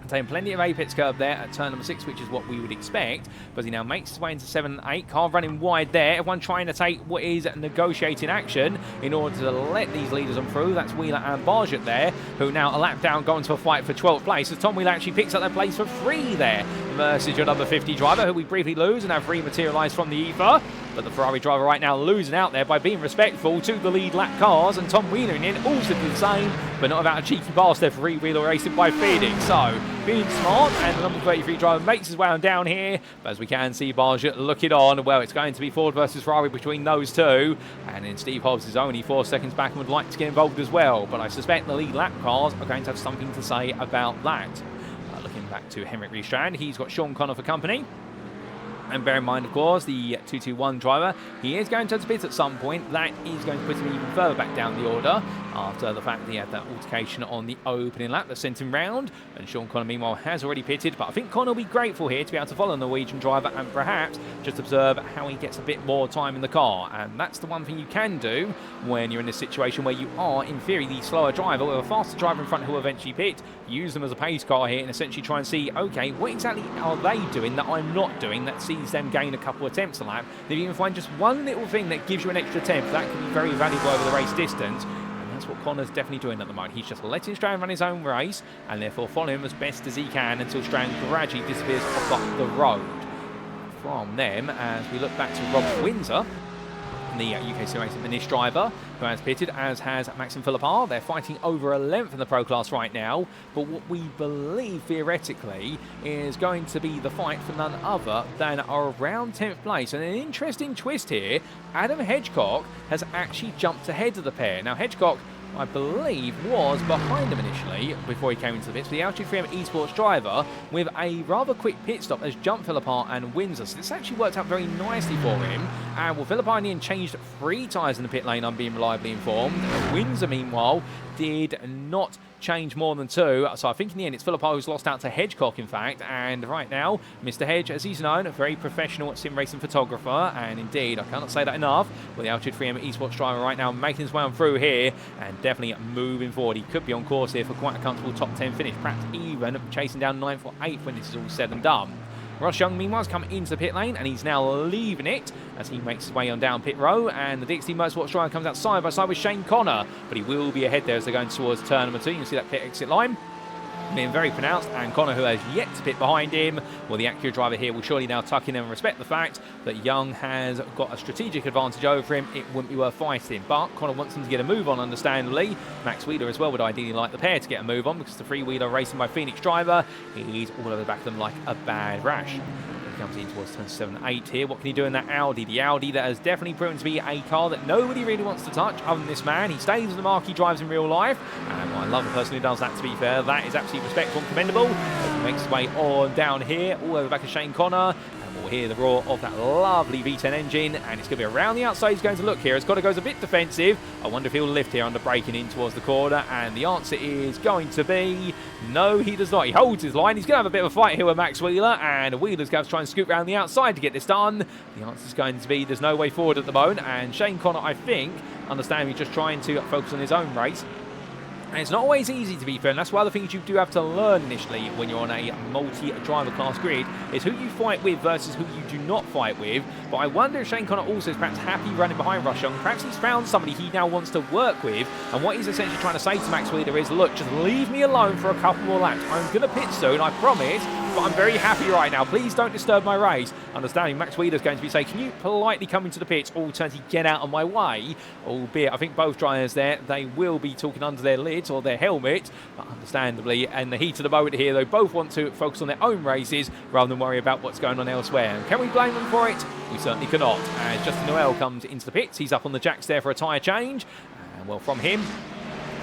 Taking plenty of apex curve there at turn number 6, which is what we would expect, but he now makes his way into 7 and 8. Car running wide there. Everyone trying to take what is negotiating action in order to let these leaders on through. That's Wheeler and Bargett there, who now a lap down going to a fight for 12th place, as Tom Wheeler actually picks up their place for 3 there versus your number 50 driver, who we briefly lose and have rematerialised from the ether. But the Ferrari driver right now losing out there by being respectful to the lead lap cars, and Tom Wheeler in also did the same, but not about a cheeky pass there for Wheeler racing by Phoenix. So being smart, and the number 33 driver makes his way on down here, but as we can see Bargett looking on, well, it's going to be Ford versus Ferrari between those two, and then Steve Hobbs is only 4 seconds back and would like to get involved as well, but I suspect the lead lap cars are going to have something to say about that. Looking back to Henrik Strand, he's got Sean Connor for company. And bear in mind, of course, the 221 driver, he is going to pit at some point. That is going to put him even further back down the order after the fact that he had that altercation on the opening lap that sent him round. And Sean Connor, meanwhile, has already pitted. But I think Connor will be grateful here to be able to follow the Norwegian driver and perhaps just observe how he gets a bit more time in the car. And that's the one thing you can do when you're in this situation where you are, in theory, the slower driver with a faster driver in front who will eventually pit. Use them as a pace car here and essentially try and see, okay, what exactly are they doing that I'm not doing that sees them gain a couple of attempts a lap. If you can find just one little thing that gives you an extra attempt, that can be very valuable over the race distance. And that's what Connor's definitely doing at the moment. He's just letting Strand run his own race and therefore follow him as best as he can until Strand gradually disappears off the road. From them, as we look back to Rob Windsor, the UKSimRacing Finnish driver, who has pitted, as has Maxim Philippard. They're fighting over a length in the Pro Class right now, but what we believe theoretically is going to be the fight for none other than around 10th place. And an interesting twist here, Adam Hedgecock has actually jumped ahead of the pair. Now Hedgecock, I believe, was behind him initially before he came into the pits. The Altitude 3M esports driver with a rather quick pit stop has jumped Philippard and Windsor. So this actually worked out very nicely for him. And well, Philippard in the end changed 3 tyres in the pit lane, I'm being reliably informed. Windsor, meanwhile, did not change more than 2. So I think in the end it's Philippard who's lost out to Hedgecock, in fact. And right now, Mr. Hedge, as he's known, a very professional sim racing photographer. And indeed, I cannot say that enough, with the Altitude 3M esports driver right now making his way on through here and definitely moving forward. He could be on course here for quite a comfortable top 10 finish, perhaps even chasing down 9th or 8th when this is all said and done. Ross Young, meanwhile, has come into the pit lane and he's now leaving it as he makes his way on down pit row. And the DXT Motorsports driver comes out side by side with Shane Connor, but he will be ahead there as they're going towards turn number 2. You can see that pit exit line being very pronounced, and Connor, who has yet to pit behind him, well, the Acura driver here will surely now tuck in and respect the fact that Young has got a strategic advantage over him. It wouldn't be worth fighting, but Connor wants him to get a move on, understandably. Max Wheeler as well would ideally like the pair to get a move on, because the three-wheeler racing by Phoenix driver, he's all over the back of them like a bad rash. Comes in towards turn 7-8 here. What can he do in that Audi? The Audi that has definitely proven to be a car that nobody really wants to touch other than this man. He stays with the mark he drives in real life, and I love the person who does that, to be fair. That is absolutely respectful and commendable. He makes his way on down here, all over the back of Shane Connor. We'll hear the roar of that lovely V10 engine, and it's going to be around the outside. He's going to look here as Connor goes a bit defensive. I wonder if he'll lift here under braking in towards the corner, and the answer is going to be no, he does not. He holds his line. He's going to have a bit of a fight here with Max Wheeler, and Wheeler's going to try and scoot around the outside to get this done. The answer is going to be there's no way forward at the moment, and Shane Connor, I think, understandably just trying to focus on his own race. And it's not always easy, to be fair, and that's one of the things you do have to learn initially when you're on a multi-driver class grid, is who you fight with versus who you do not fight with. But I wonder if Shane Connor also is perhaps happy running behind Rush Young. Perhaps he's found somebody he now wants to work with, and what he's essentially trying to say to Max Wheeler is, look, just leave me alone for a couple more laps. I'm going to pit soon, I promise, but I'm very happy right now. Please don't disturb my race. Understanding Max Wheeler's going to be saying, can you politely come into the pits, alternatively get out of my way? Albeit, I think both drivers there, they will be talking under their lids or their helmet, but understandably, in the heat of the moment here, they both want to focus on their own races rather than worry about what's going on elsewhere. And can we blame them for it? We certainly cannot. As Justin Noel comes into the pits, he's up on the jacks there for a tyre change. And well, from him,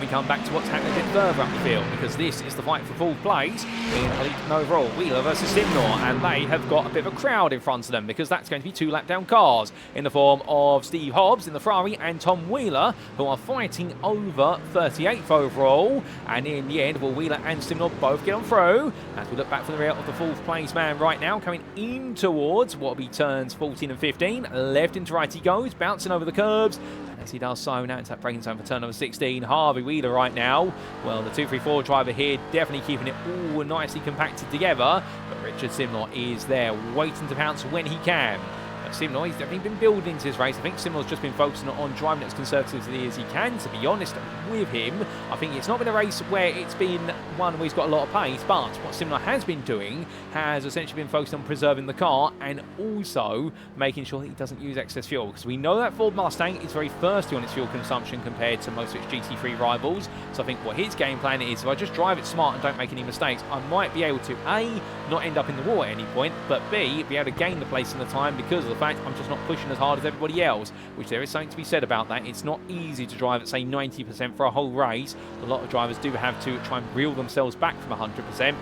we come back to what's happening a bit further up the field, because this is the fight for fourth place in Elite and overall. Wheeler versus Simnor, and they have got a bit of a crowd in front of them, because that's going to be 2 lap down cars in the form of Steve Hobbs in the Ferrari and Tom Wheeler, who are fighting over 38th overall. And in the end, well, Wheeler and Simnor both get on through as we look back from the rear of the fourth place man right now, coming in towards what will be turns 14 and 15. Left into right he goes, bouncing over the curbs. As he does so, now it's that braking zone for turn number 16. Harvey Wheeler right now. Well, the 234 driver here definitely keeping it all nicely compacted together. But Richard Simnor is there, waiting to pounce when he can. But Simnor, he's definitely been building into his race. I think Simnor's just been focusing on driving it as conservatively as he can, to be honest with him. I think it's not been a race where it's been one where he's got a lot of pace, but what Simnor has been doing has essentially been focused on preserving the car and also making sure that he doesn't use excess fuel, because we know that Ford Mustang is very thirsty on its fuel consumption compared to most of its GT3 rivals. So I think what his game plan is, if I just drive it smart and don't make any mistakes, I might be able to A, not end up in the wall at any point, but B, be able to gain the place in the time because of the fact I'm just not pushing as hard as everybody else, which there is something to be said about that. It's not easy to drive at, say, 90% for a whole race. A lot of drivers do have to try and reel themselves back from 100%.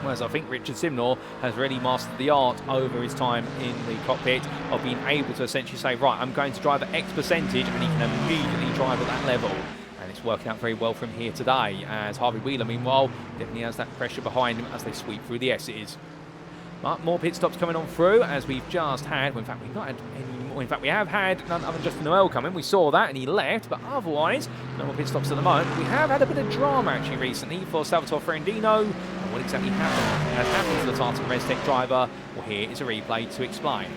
Whereas I think Richard Simnor has really mastered the art over his time in the cockpit of being able to essentially say, right, I'm going to drive at X percentage, and he can immediately drive at that level. And it's working out very well from here today, as Harvey Wheeler, meanwhile, definitely has that pressure behind him as they sweep through the S's. But more pit stops coming on through, as we've just had, well, in fact, we've not had any more. In fact, we have had none other than Justin Noel come in. We saw that, and he left, but otherwise, no more pit stops at the moment. We have had a bit of drama, actually, recently for Salvatore Ferrandino. And what exactly has happened to the Tartan Restec driver? Well, here is a replay to explain.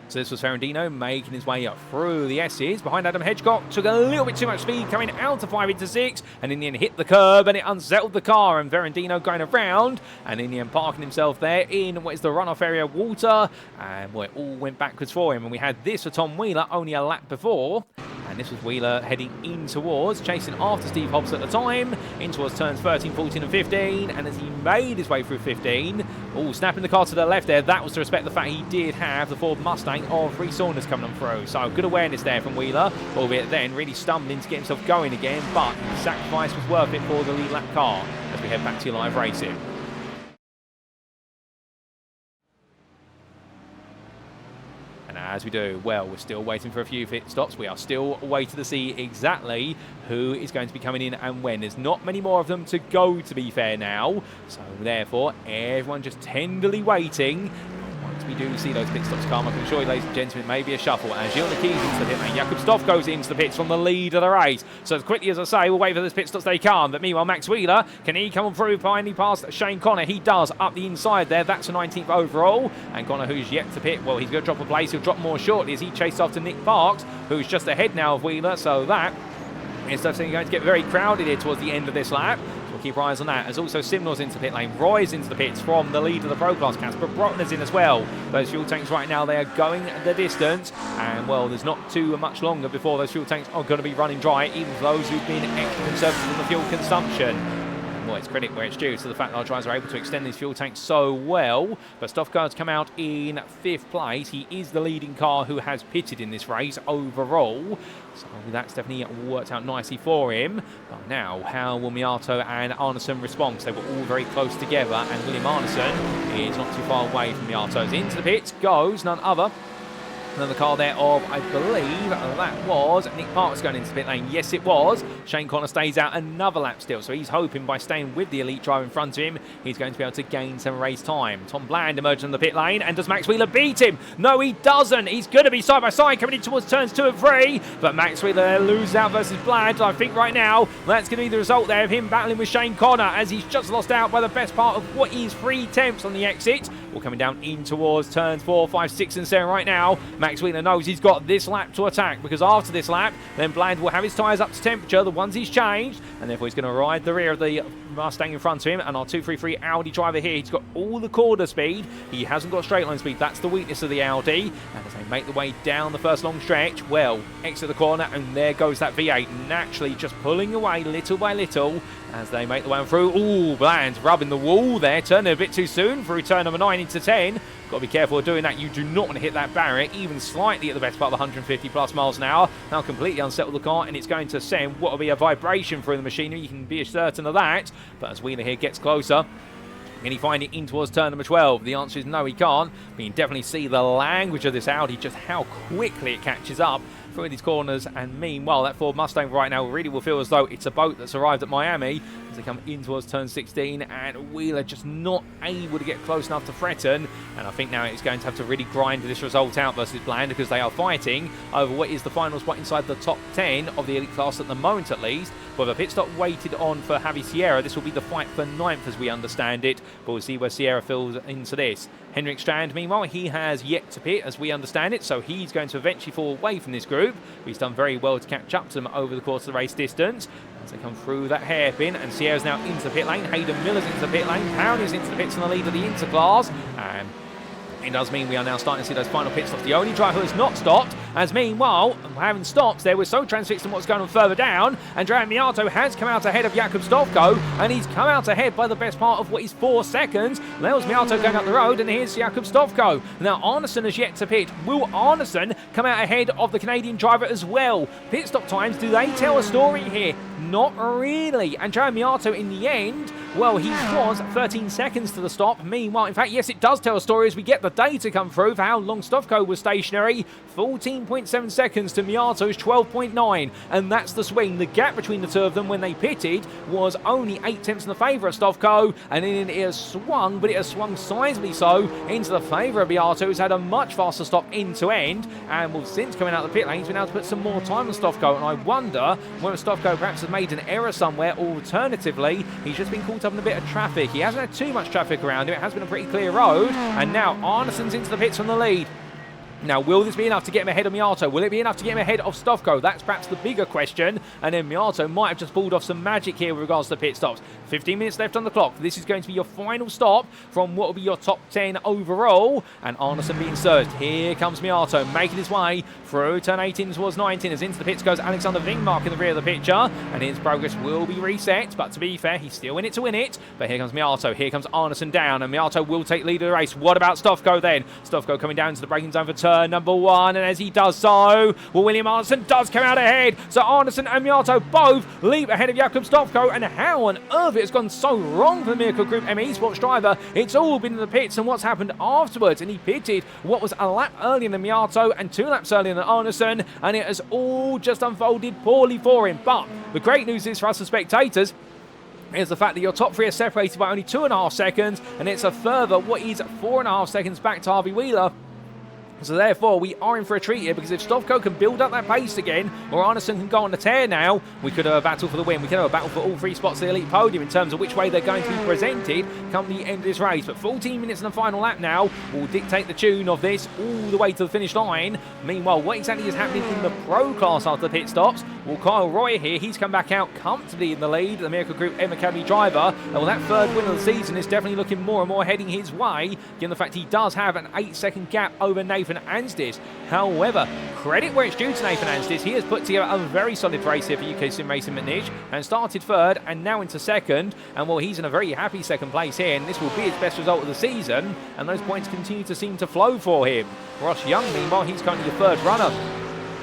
So this was Ferrandino making his way up through the S's. Behind Adam Hedgecock, took a little bit too much speed coming out of 5 into 6, and in the end hit the curb and it unsettled the car, and Ferrandino going around and in the end parking himself there in what is the runoff area water, and well, it all went backwards for him. And we had this for Tom Wheeler only a lap before. And this was Wheeler heading in towards, chasing after Steve Hobbs at the time, in towards turns 13, 14 and 15. And as he made his way through 15, snapping the car to the left there, that was to respect the fact he did have the Ford Mustang of Rhys Saunders coming on through. So good awareness there from Wheeler, albeit then really stumbling to get himself going again. But the sacrifice was worth it for the lead lap car as we head back to live racing. And as we do, well, we're still waiting for a few pit stops. We are still waiting to see exactly who is going to be coming in and when. There's not many more of them to go, to be fair now. So therefore, everyone just tenderly waiting. Once we do see those pit stops come, I can assure you, ladies and gentlemen, it may be a shuffle. And Gilles Keys into the pit lane. Jakob Stoff goes into the pits from the lead of the race. So as quickly as I say, we'll wait for those pit stops they come. But meanwhile, Max Wheeler, can he come on through finally past Shane Connor? He does, up the inside there. That's a 19th overall. And Connor, who's yet to pit, well, he's going to drop a place. He'll drop more shortly as he chases after Nick Parks, who's just ahead now of Wheeler. So that is definitely going to get very crowded here towards the end of this lap. Keep our eyes on that, as also Simnor's into the pit lane. Roy's into the pits from the lead of the Pro Class. Casper Brotner's in as well. Those fuel tanks right now, they are going the distance, and well, there's not too much longer before those fuel tanks are going to be running dry, even for those who've been extra conservative in the fuel consumption. Well, it's credit where it's due to the fact that our drivers are able to extend these fuel tanks so well. But Stoffgaard's come out in 5th place. He is the leading car who has pitted in this race overall. So that's definitely worked out nicely for him. But now, how will Miato and Arneson respond? Because they were all very close together, and William Arneson is not too far away from Miato's. Into the pits goes none other than the car there of, I believe, that was Nick Parks going into the pit lane. Yes, it was. Shane Connor stays out another lap still, so he's hoping by staying with the elite driver in front of him, he's going to be able to gain some race time. Tom Bland emerged on the pit lane, and does Max Wheeler beat him? No, he doesn't. He's going to be side by side coming in towards turns 2 and 3, but Max Wheeler loses out versus Bland. I think right now that's going to be the result there of him battling with Shane Connor, as he's just lost out by the best part of what is 3/10 on the exit. We're coming down in towards turns 4, 5, 6 and 7 right now. Max Wheeler knows he's got this lap to attack, because after this lap, then Bland will have his tyres up to temperature, the ones he's changed, and therefore he's going to ride the rear of the Mustang in front of him. And our 233 Audi driver here, he's got all the corner speed. He hasn't got straight line speed. That's the weakness of the Audi. And as they make the way down the first long stretch, well, exit the corner, and there goes that V8, naturally just pulling away little by little as they make the way on through. Ooh, Bland rubbing the wall there, turning a bit too soon through turn number 9 into 10. Got to be careful of doing that. You do not want to hit that barrier, even slightly at the best part of 150 plus miles an hour. Now completely unsettle the car, and it's going to send what will be a vibration through the machinery. You can be certain of that. But as Wheeler here gets closer, can he find it in towards turn number 12? The answer is no, he can't. But you can definitely see the language of this Audi, just how quickly it catches up through these corners. And meanwhile, that Ford Mustang right now really will feel as though it's a boat that's arrived at Miami as they come in towards turn 16, and Wheeler just not able to get close enough to threaten. And I think now it's going to have to really grind this result out versus Bland, because they are fighting over what is the final spot inside the top 10 of the elite class at the moment, at least. With a pit stop waited on for Javi Sierra, this will be the fight for 9th as we understand it, but we'll see where Sierra fills into this. Henrik Strand, meanwhile, he has yet to pit as we understand it, so he's going to eventually fall away from this group. He's done very well to catch up to them over the course of the race distance as they come through that hairpin. And Sierra's now into the pit lane, Hayden Miller's into the pit lane, Pound is into the pits in the lead of the interclass, and it does mean we are now starting to see those final pit stops. The only driver who has not stopped, as meanwhile, having stopped there, we're so transfixed on what's going on further down. Andrea Miato has come out ahead of Jakob Stolfko, and he's come out ahead by the best part of what is 4 seconds. There's Miato going up the road, and here's Jakob Stolfko. Now, Arneson has yet to pit. Will Arneson come out ahead of the Canadian driver as well? Pit stop times, do they tell a story here? Not really. Andrea Miato, in the end, Well, he was 13 seconds to the stop. Meanwhile, in fact, yes, it does tell a story as we get the data come through for how long Stovko was stationary. 14.7 seconds to Miato's 12.9, and that's the swing. The gap between the two of them when they pitted was only 8 tenths in the favour of Stovko, and then it has swung, but it has swung sizably so into the favour of Miato, who's had a much faster stop end to end, and well, since coming out of the pit lane, he's been able to put some more time on Stovko, and I wonder whether Stovko perhaps has made an error somewhere, or alternatively, he's just been caught up in a bit of traffic. He hasn't had too much traffic around him. It has been a pretty clear road, and now Arneson's into the pits from the lead. Now, will this be enough to get him ahead of Miato? Will it be enough to get him ahead of Stovko? That's perhaps the bigger question. And then Miato might have just pulled off some magic here with regards to the pit stops. 15 minutes left on the clock. This is going to be your final stop from what will be your top 10 overall. And Arneson being surged. Here comes Miato making his way through turn 18 towards 19. As into the pits goes Alexander Vingmark in the rear of the picture. And his progress will be reset. But to be fair, he's still in it to win it. But here comes Miato. Here comes Arneson down. And Miato will take lead of the race. What about Stovko then? Stovko coming down to the braking zone for turn number 1, and as he does so, well, William Arneson does come out ahead. So Arneson and Miato both leap ahead of Jakob Stovko, and how on earth it has gone so wrong for the Miracle Group ME Sports driver. It's all been in the pits and what's happened afterwards, and he pitted what was a lap earlier than Miato and 2 laps earlier than Arneson, and it has all just unfolded poorly for him. But the great news is for us as spectators, is the fact that your top 3 are separated by only 2.5 seconds, and it's a further, what is 4.5 seconds back to Harvey Wheeler. So therefore, we are in for a treat here, because if Stovko can build up that pace again, or Arneson can go on the tear now, we could have a battle for the win. We could have a battle for all 3 spots of the elite podium in terms of which way they're going to be presented come the end of this race. But 14 minutes in the final lap now will dictate the tune of this all the way to the finish line. Meanwhile, what exactly is happening in the pro class after the pit stops? Well, Kyle Roy here, he's come back out comfortably in the lead, the Miracle Group M Academy driver. And well, that 3rd win of the season is definitely looking more and more heading his way, given the fact he does have an 8-second gap over Nathan Anstis. However, credit where it's due to Nathan Anstis. He has put together a very solid race here for UKSimRacing McNish and started 3rd and now into 2nd. And well, he's in a very happy 2nd place here, and this will be his best result of the season. And those points continue to seem to flow for him. Ross Young, meanwhile, he's currently your 3rd runner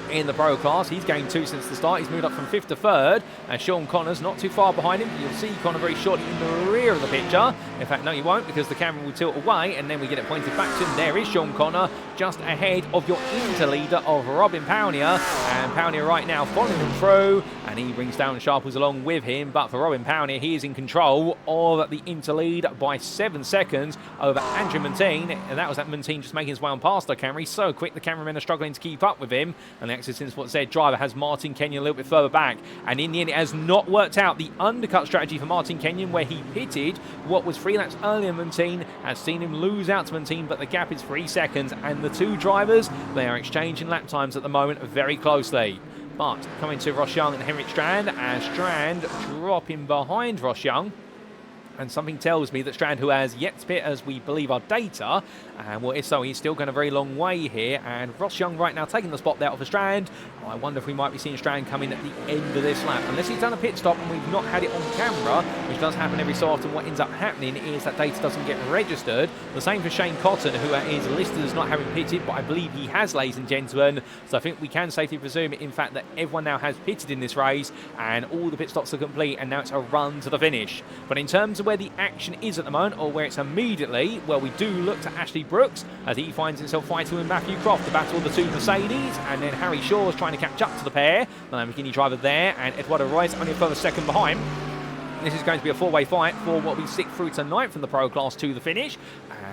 in the pro class. He's gained 2 since the start. He's moved up from 5th to 3rd, and Sean Connor's not too far behind him. You'll see Connor very shortly in the rear of the picture. In fact, no, you won't, because the camera will tilt away, and then we get it pointed back to him. There is Sean Connor, just ahead of your interleader of Robin Pownier, and Pownier right now following him through, and he brings down Sharples along with him. But for Robin Pownier, he is in control of the interlead by 7 seconds over Andrew Montine, and that was that Montine just making his way on past the camera. He's so quick, the cameramen are struggling to keep up with him, and the Access Sports Z driver has Martin Kenyon a little bit further back, and in the end it has not worked out. The undercut strategy for Martin Kenyon, where he pitted what was 3 laps earlier than Montine, has seen him lose out to Montine, but the gap is 3 seconds, and the 2 drivers, they are exchanging lap times at the moment very closely. But coming to Ross Young and Henrik Strand, and Strand dropping behind Ross Young. And something tells me that Strand, who has yet to pit as we believe our data, and well, if so, he's still going a very long way here. And Ross Young right now taking the spot there off of Strand. I wonder if we might be seeing Strand coming at the end of this lap. Unless he's done a pit stop and we've not had it on camera, which does happen every so often, what ends up happening is that data doesn't get registered. The same for Shane Cotton, who is listed as not having pitted, but I believe he has, ladies and gentlemen. So I think we can safely presume, in fact, that everyone now has pitted in this race, and all the pit stops are complete, and now it's a run to the finish. But in terms of where the action is at the moment, or where it's immediately, well, we do look to Ashley Brooks as he finds himself fighting with Matthew Croft, the battle of the 2 Mercedes, and then Harry Shaw is trying to catch up to the pair. The Lamborghini driver there, and Eduardo Royce only a further 2nd behind. This is going to be a 4-way fight for what we stick through tonight from the Pro Class to the finish.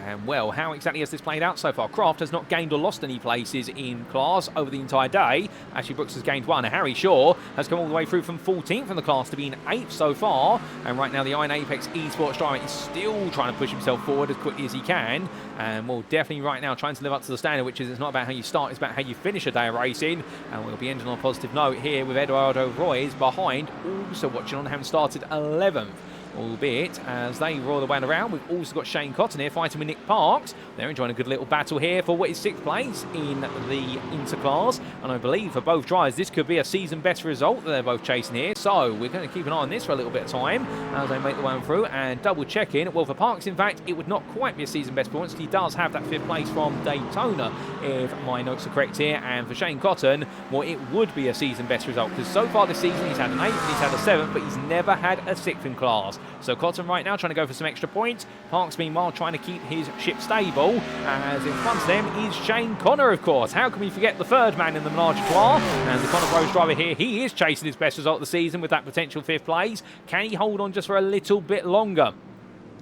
And, well, how exactly has this played out so far? Croft has not gained or lost any places in class over the entire day. Ashley Brooks has gained 1. And Harry Shaw has come all the way through from 14th in the class to being 8th so far. And right now, the Iron Apex Esports driver is still trying to push himself forward as quickly as he can. And, well, definitely right now trying to live up to the standard, which is it's not about how you start, it's about how you finish a day of racing. And we'll be ending on a positive note here with Eduardo Royce behind, also watching on, having started 11th. Albeit, as they roll the way around, we've also got Shane Cotton here fighting with Nick Parks. They're enjoying a good little battle here for what is 6th place in the Interclass. And I believe for both drivers, this could be a season best result that they're both chasing here. So we're going to keep an eye on this for a little bit of time as they make the way through and double checking. Well, for Parks, in fact, it would not quite be a season best performance. He does have that 5th place from Daytona, if my notes are correct here. And for Shane Cotton, well, it would be a season best result, because so far this season he's had an 8th, he's had a 7th, but he's never had a 6th in class. So Cotton right now trying to go for some extra points. Parks meanwhile trying to keep his ship stable, as in front of them is Shane Connor, of course. How can we forget the third man in the Menage a Trois? And the Connor Rose driver here, he is chasing his best result of the season with that potential 5th place. Can he hold on just for a little bit longer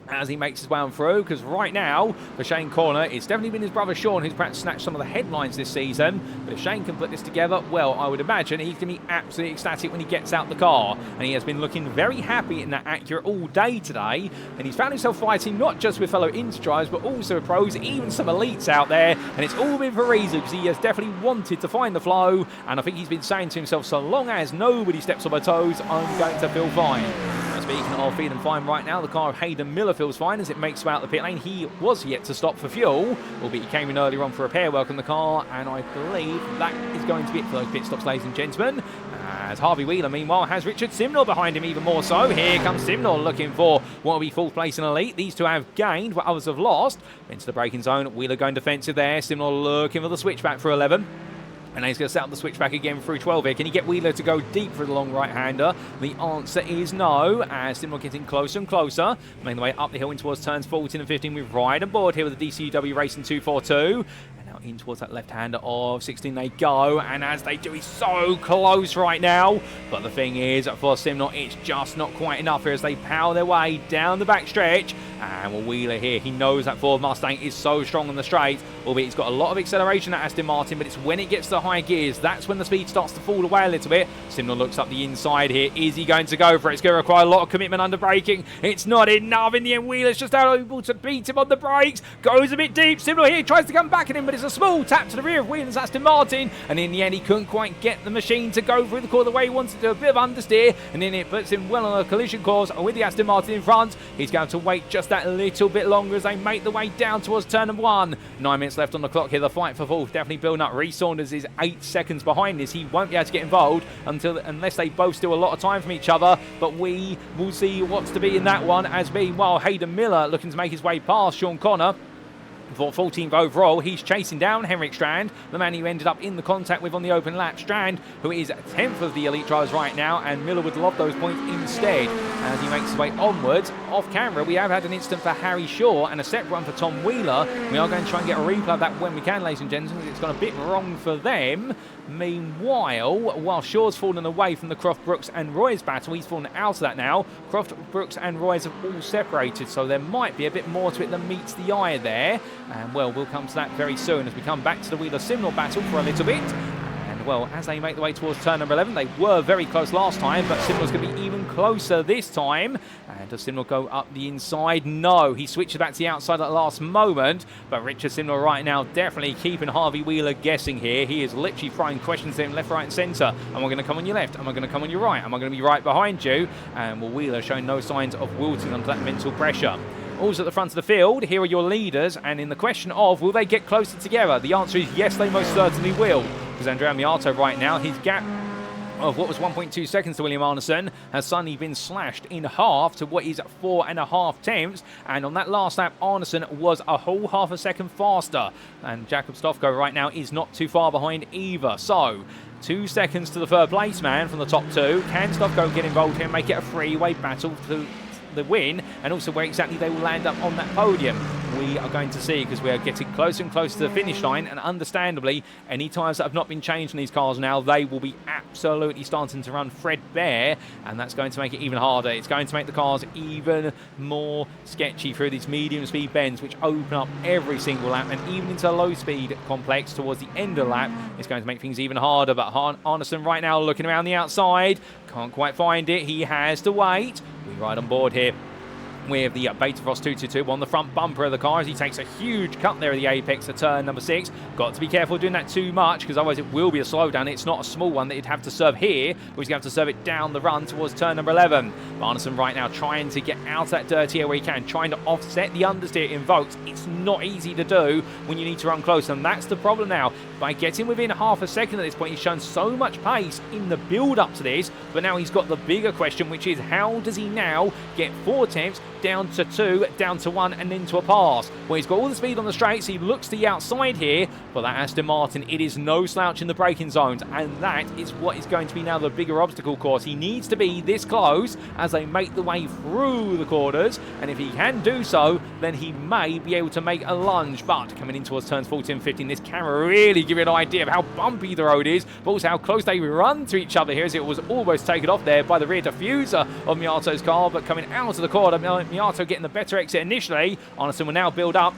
as he makes his way on through? Because right now, for Shane Corner, it's definitely been his brother Sean who's perhaps snatched some of the headlines this season. But if Shane can put this together, well, I would imagine he's going to be absolutely ecstatic when he gets out the car. And he has been looking very happy in that Acura all day today. And he's found himself fighting not just with fellow Inter drivers, but also with pros, even some elites out there. And it's all been for a reason, because he has definitely wanted to find the flow. And I think he's been saying to himself, so long as nobody steps on my toes, I'm going to feel fine. Speaking of feeling fine right now, the car of Hayden Miller feels fine as it makes way out the pit lane. He was yet to stop for fuel, albeit he came in earlier on for repair work on the car, and I believe that is going to be it for those pit stops, ladies and gentlemen. As Harvey Wheeler, meanwhile, has Richard Simnor behind him even more so. Here comes Simnor looking for what will be 4th place in Elite. These two have gained, but others have lost. Into the braking zone, Wheeler going defensive there. Simnor looking for the switchback for 11. And he's going to set up the switchback again through 12 here. Can he get Wheeler to go deep for the long right-hander? The answer is no, as Simnor getting closer and closer, making the way up the hill in towards turns 14 and 15 with Ryan aboard here with the DCUW Racing 242. In towards that left-hander of 16 they go, and as they do, he's so close right now. But the thing is, for Simnor, it's just not quite enough here as they power their way down the back stretch. And well, Wheeler here, he knows that Ford Mustang is so strong on the straight, albeit he's got a lot of acceleration at Aston Martin, but it's when it gets to high gears, that's when the speed starts to fall away a little bit. Simnor looks up the inside here. Is he going to go for it? It's going to require a lot of commitment under braking. It's not enough. In the end, Wheeler's just able to beat him on the brakes. Goes a bit deep. Simnor here tries to come back at him, but it's a small tap to the rear of Wheeler's Aston Martin, and in the end he couldn't quite get the machine to go through the corner the way he wanted to do. A bit of understeer, and then it puts him well on a collision course with the Aston Martin in front. He's going to wait just that little bit longer as they make the way down towards turn number 1. 9 minutes left on the clock here. The fight for 4th definitely building up. Reece Saunders is 8 seconds behind this. He won't be able to get involved unless they both steal a lot of time from each other, but we will see what's to be in that one, as meanwhile Hayden Miller looking to make his way past Sean Connor for 14th overall. He's chasing down Henrik Strand, the man who ended up in the contact with on the open lap. Strand, who is 10th of the elite drivers right now, and Miller would love those points instead as he makes his way onwards. Off camera, we have had an incident for Harry Shaw and a separate one for Tom Wheeler. We are going to try and get a replay of that when we can, ladies and gentlemen. It's gone a bit wrong for them. Meanwhile, while Shaw's fallen away from the Croft, Brooks and Roy's battle, he's fallen out of that now. Croft, Brooks and Roy's have all separated, so there might be a bit more to it than meets the eye there. And well, we'll come to that very soon as we come back to the Wheeler Simnor battle for a little bit. And well, as they make the way towards turn number 11, they were very close last time, but Simnor's going to be even closer this time. And does Simnor go up the inside? No, he switches back to the outside at the last moment. But Richard Simnor right now definitely keeping Harvey Wheeler guessing here. He is literally throwing questions to him left, right and centre. Am I going to come on your left? Am I going to come on your right? Am I going to be right behind you? And well, Wheeler showing no signs of wilting under that mental pressure. Also at the front of the field, here are your leaders, and in the question of will they get closer together, the answer is yes, they most certainly will. Because Andrea Miato right now, his gap of what was 1.2 seconds to William Arneson has suddenly been slashed in half to what is 4.5 tenths, and on that last lap Arneson was a whole half a second faster, and Jakob Stofko right now is not too far behind either. So 2 seconds to the third place man from the top two. Can Stofko get involved here and make it a three-way battle to the win, and also where exactly they will land up on that podium? We are going to see, because we are getting closer and closer to the finish line, and understandably any tyres that have not been changed in these cars now, they will be absolutely starting to run threadbare, and that's going to make it even harder. It's going to make the cars even more sketchy through these medium speed bends which open up every single lap, and even into a low speed complex towards the end of the lap. It's going to make things even harder. But Arneson right now looking around the outside, can't quite find it. He has to wait. We ride on board here with the Betafrost 222 on the front bumper of the car as he takes a huge cut there at the apex of turn number 6. Got to be careful doing that too much, because otherwise it will be a slowdown. It's not a small one that he'd have to serve here, but he's going to have to serve it down the run towards turn number 11. Arneson right now trying to get out of that dirty air where he can, trying to offset the understeer it invokes. It's not easy to do when you need to run close, and that's the problem now. By getting within half a second at this point, he's shown so much pace in the build up to this, but now he's got the bigger question, which is how does he now get 4 tenths down to 2, down to 1, and into a pass. Well, he's got all the speed on the straights. He looks to the outside here, but that Aston Martin, it is no slouch in the braking zones, and that is what is going to be now the bigger obstacle course. He needs to be this close as they make the way through the corners, and if he can do so, then he may be able to make a lunge. But coming in towards turns 14 and 15, this camera really give you an idea of how bumpy the road is, but also how close they run to each other here, as it was almost taken off there by the rear diffuser of Miato's car. But coming out of the corner, Miato getting the better exit initially. Anderson will now build up,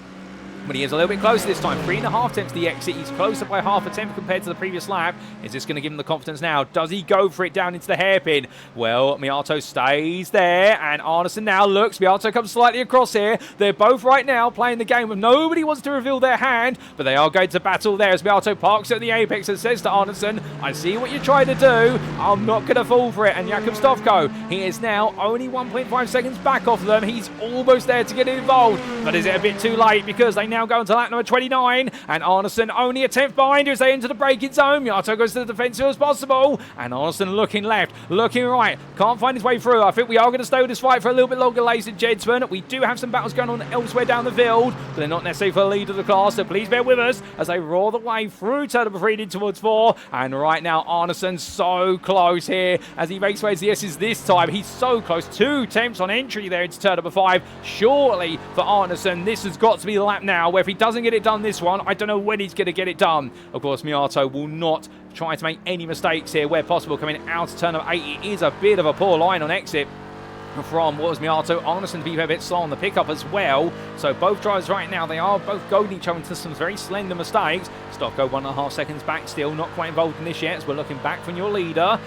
but he is a little bit closer this time. 3.5 tenths to the exit. He's closer by half a tenth compared to the previous lap. Is this going to give him the confidence now? Does he go for it down into the hairpin? Well, Miato stays there, and Arneson now looks. Miato comes slightly across here. They're both right now playing the game of nobody wants to reveal their hand, but they are going to battle there as Miato parks at the apex and says to Arneson, I see what you're trying to do. I'm not going to fall for it. And Jakub Stovko, he is now only 1.5 seconds back off them. He's almost there to get involved, but is it a bit too late because they now go into lap number 29, and Arneson only a tenth behind as they enter the braking zone. Miato goes to the defensive as possible, and Arneson looking left, looking right, can't find his way through. I think we are going to stay with this fight for a little bit longer, ladies and gentlemen. We do have some battles going on elsewhere down the field, but they're not necessarily for the lead of the class, so please bear with us as they roar the way through turn number 3 towards 4. And right now Arneson so close here as he makes ways the S's this time. He's so close, 2 tenths on entry there into turn number 5. Surely for Arneson, this has got to be the lap now, where if he doesn't get it done this one, I don't know when he's going to get it done. Of course, Miato will not try to make any mistakes here where possible. Coming out of turn number 8, it is a bit of a poor line on exit from what was Miato. Arneson to be a bit slow on the pickup as well. So both drivers right now, they are both goading each other into some very slender mistakes. Stovko 1.5 seconds back still, not quite involved in this yet, as we're looking back from your leader.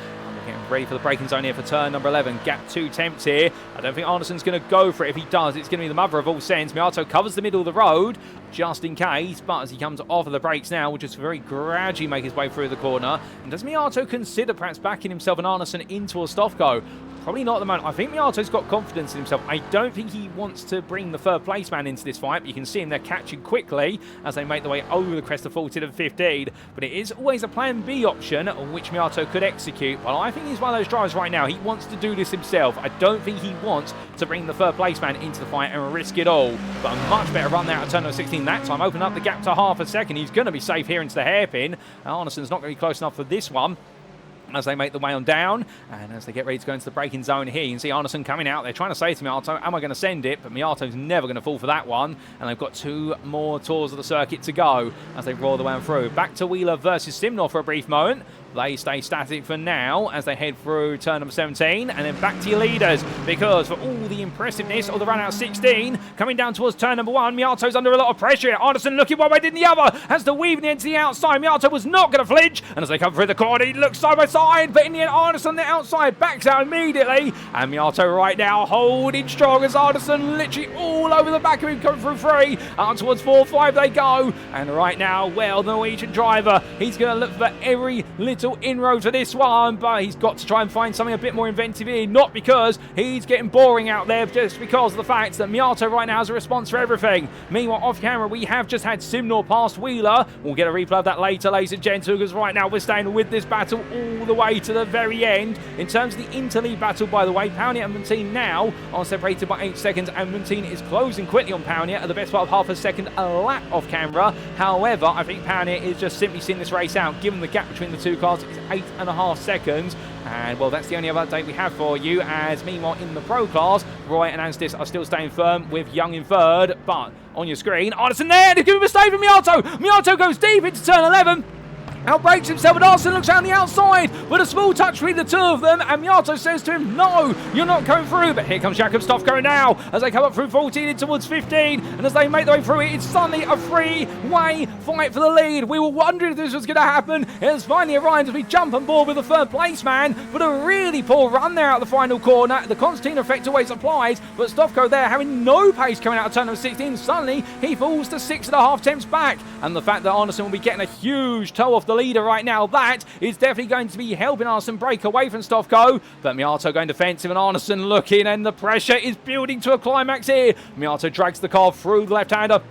Getting ready for the braking zone here for turn number 11. Gap 2 tenths here. I don't think Arneson's going to go for it. If he does, it's going to be the mother of all sins. Miato covers the middle of the road just in case, but as he comes off of the brakes now, will just very gradually make his way through the corner. And does Miato consider perhaps backing himself and Arneson into a Stovko? Probably not at the moment. I think Miato's got confidence in himself. I don't think he wants to bring the third place man into this fight, but you can see him there catching quickly as they make their way over the crest of 14 and 15. But it is always a plan B option on which Miato could execute. But I think he's one of those drivers right now. He wants to do this himself. I don't think he wants to bring the third place man into the fight and risk it all. But a much better run there at turn number 16 that time. Open up the gap to half a second. He's going to be safe here into the hairpin. Arneson's not going to be close enough for this one as they make the way on down, and as they get ready to go into the braking zone here, you can see Arneson coming out. They're trying to say to Miato, am I going to send it? But Miato's never going to fall for that one, and they've got 2 more tours of the circuit to go as they roll the way on through. Back to Wheeler versus Simnor for a brief moment. They stay static for now as they head through turn number 17, and then back to your leaders, because for all the impressiveness of the run out 16, coming down towards turn number 1, Miato's under a lot of pressure. Arneson looking one way, did the other, has to weave into the outside. Miato was not going to flinch, and as they come through the corner, he looks side by side, but in the end, Arneson on the outside backs out immediately, and Miato right now holding strong as Arneson literally all over the back of him coming through 3, out towards 4, 5 they go, and right now, well, the Norwegian driver, he's going to look for every little inroad for this one, but he's got to try and find something a bit more inventive here, not because he's getting boring out there, just because of the fact that Miato right now has a response for everything. Meanwhile, off camera, we have just had Simnor past Wheeler. We'll get a replay of that later, ladies and gentlemen, because right now we're staying with this battle all the way to the very end. In terms of the interleague battle, by the way, Pawnee and Montine now are separated by 8 seconds, and Montine is closing quickly on Pawnee at the best part of half a second a lap off camera. However, I think Pawnee is just simply seeing this race out, given the gap between the two cars is 8.5 seconds. And well, that's the only other update we have for you, as meanwhile in the pro class, Roy and Anstis are still staying firm with Young in third. But on your screen, Arneson there, there's going to be a mistake from Miato. Miato goes deep into turn 11. Outbrakes himself, and Arneson looks out on the outside, but a small touch between the two of them, and Miato says to him, no, you're not going through. But here comes Jakub Stovko now, as they come up through 14 in towards 15, and as they make their way through it, it's suddenly a three-way fight for the lead. We were wondering if this was going to happen. It has finally arrived as we jump on board with the third place man, but a really poor run there out the final corner. The Constantine effect always applies, but Stovko there having no pace coming out of turn number 16, suddenly he falls to 6.5 tenths back, and the fact that Arneson will be getting a huge toe off the leader right now, that is definitely going to be helping Arneson break away from Stovko. But Miato going defensive, and Arneson looking, and the pressure is building to a climax here. Miato drags the car through the left-hander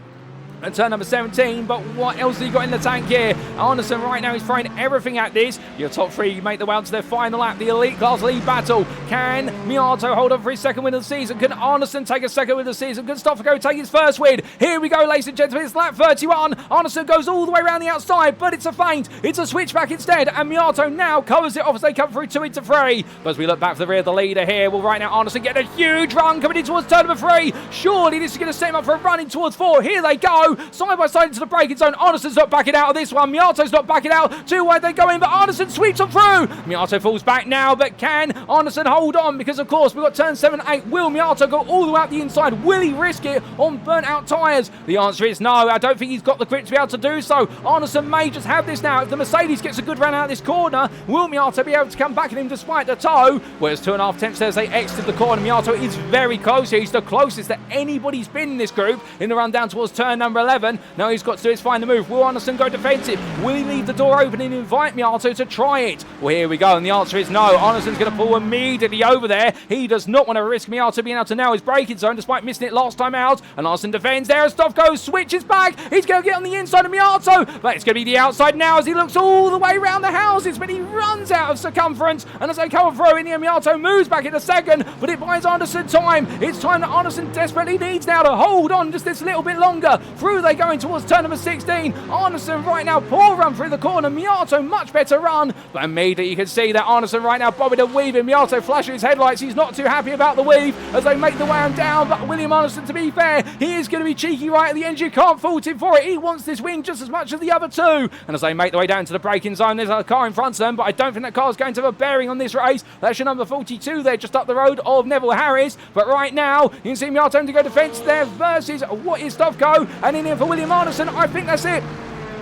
at turn number 17, but what else has he got in the tank here? Arneson right now is throwing everything at this. Your top three make the way on to their final lap, the elite class lead battle. Can Miato hold on for his second win of the season? Can Arneson take a second win of the season? Can Stoffaco take his first win? Here we go, ladies and gentlemen, it's lap 31. Arneson goes all the way around the outside, but it's a feint. It's a switchback instead, and Miato now covers it off as they come through 2 into 3. But as we look back for the rear of the leader here, well, right now Arneson getting a huge run coming in towards turn number 3. Surely this is going to set him up for a run in towards 4. Here they go. Side by side into the braking zone. Arneson's not backing out of this one. Miato's not backing out. Too wide they go in, but Arneson sweeps on through. Miato falls back now, but can Arneson hold on? Because, of course, we've got turn 7 and 8. Will Miato go all the way out the inside? Will he risk it on burnt-out tyres? The answer is no. I don't think he's got the grip to be able to do so. Arneson may just have this now. If the Mercedes gets a good run out of this corner, will Miato be able to come back at him despite the tow? Whereas 2.5 tenths as they exited the corner. Miato is very close here. He's the closest that anybody's been in this group in the run down towards turn number 11. Now he's got to do is find the move. Will Arneson go defensive? Will he leave the door open and invite Miato to try it? Well, here we go, and the answer is no. Arneson's going to pull immediately over there. He does not want to risk Miato being able to nail his braking zone despite missing it last time out. And Arneson defends there as Stoffaco switches back. He's going to get on the inside of Miato, but it's going to be the outside now as he looks all the way around the houses, but he runs out of circumference. And as they come through, in here, Miato moves back in a second, but it buys Arneson time. It's time that Arneson desperately needs now to hold on just this little bit longer. Through they go in towards turn number 16. Arneson right now, poor run through the corner. Miato, much better run. But immediately you can see that Arneson right now bobbing and weaving. Miato flashing his headlights. He's not too happy about the weave as they make the way on down. But William Arneson, to be fair, he is going to be cheeky right at the end. You can't fault him for it. He wants this win just as much as the other two. And as they make their way down to the braking zone, there's a car in front of them, but I don't think that car is going to have a bearing on this race. That's your number 42 there, just up the road of Neville Harris. But right now, you can see Miato to go defence there versus what is Stoffaco. And in here for William Arneson, I think that's it.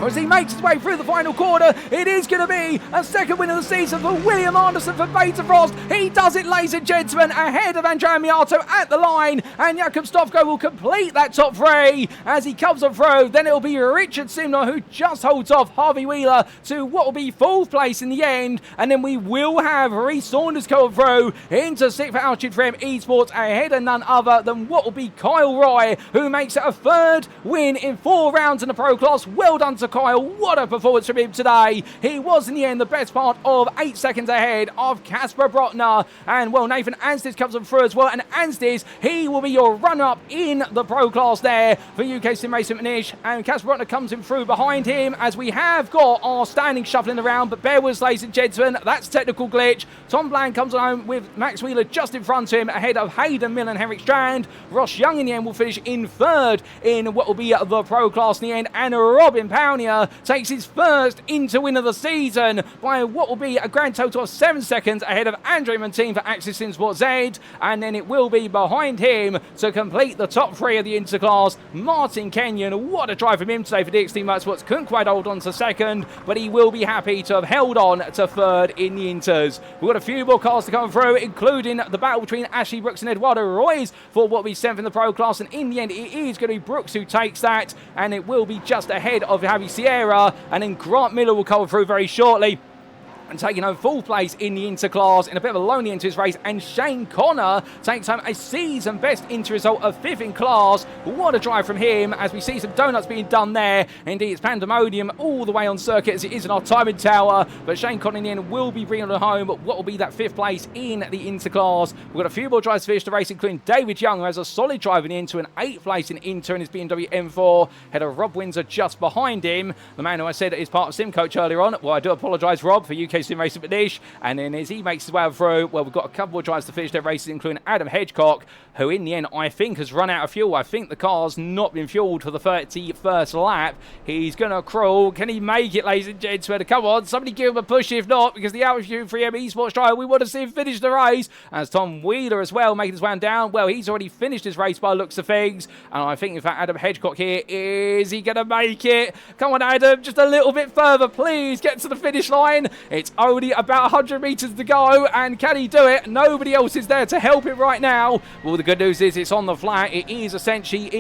As he makes his way through the final quarter, it is going to be a second win of the season for William Arneson for Beta Frost. He does it, ladies and gentlemen, ahead of Andrea Miato at the line, and Jakob Stoffaco will complete that top 3 as he comes on through. Then it will be Richard Simnor who just holds off Harvey Wheeler to what will be 4th place in the end, and then we will have Reece Saunders come through into 6th for Altitude Frame Esports ahead of none other than what will be Kyle Roy, who makes it a 3rd win in 4 rounds in the Pro Class. Well done to Kyle. What a performance from him today. He was in the end the best part of 8 seconds ahead of Casper Brotner. And well, Nathan Anstis comes on through as well. And Anstis, he will be your runner-up in the Pro Class there for UKSimRacing International. And Casper Brotner comes in through behind him as we have got our standing shuffling around. But bear with us, ladies and gentlemen, that's a technical glitch. Tom Bland comes on with Max Wheeler just in front of him ahead of Hayden Mill and Henrik Strand. Ross Young in the end will finish in 3rd in what will be the Pro Class in the end. And Robin Pownier takes his first inter-win of the season by what will be a grand total of 7 seconds ahead of Andre Montine for Axis Sport Z, and then it will be behind him to complete the top 3 of the interclass. Martin Kenyon, what a drive from him today for DXT Motorsports. Couldn't quite hold on to 2nd, but he will be happy to have held on to 3rd in the inters. We've got a few more cars to come through, including the battle between Ashley Brooks and Eduardo Royce for what will be 7th in the Pro Class, and in the end it is going to be Brooks who takes that, and it will be just ahead of Javi Sierra. And then Grant Miller will come through very shortly and taking home 4th place in the interclass in a bit of a lonely into his race. And Shane Connor takes home a season best inter result of 5th in class. What a drive from him as we see some donuts being done there. Indeed, it's pandemonium all the way on circuit as it is in our timing tower. But Shane Connor in the end will be bringing it home what will be that 5th place in the interclass. We've got a few more drives to finish the race, including David Young, who has a solid drive into an 8th place in Inter in his BMW M4. Head of Rob Windsor just behind him. The man who I said is part of Sim Coach earlier on. Well, I do apologise, Rob, for UKSimRacing International. And then as he makes his way through, well, we've got a couple more drives to finish their races, including Adam Hedgecock, who in the end I think has run out of fuel. I think the car's not been fueled for the 31st lap. He's going to crawl. Can he make it, ladies and gentlemen? Come on, somebody give him a push if not, because the Altitude 3M Esports trial, we want to see him finish the race. As Tom Wheeler as well making his way down. Well, he's already finished his race by the looks of things. And I think in fact Adam Hedgecock here, is he going to make it? Come on, Adam, just a little bit further, please. Get to the finish line. It's only about 100 metres to go, and can he do it? Nobody else is there to help him right now. Well, the good news is it's on the flat. It is essentially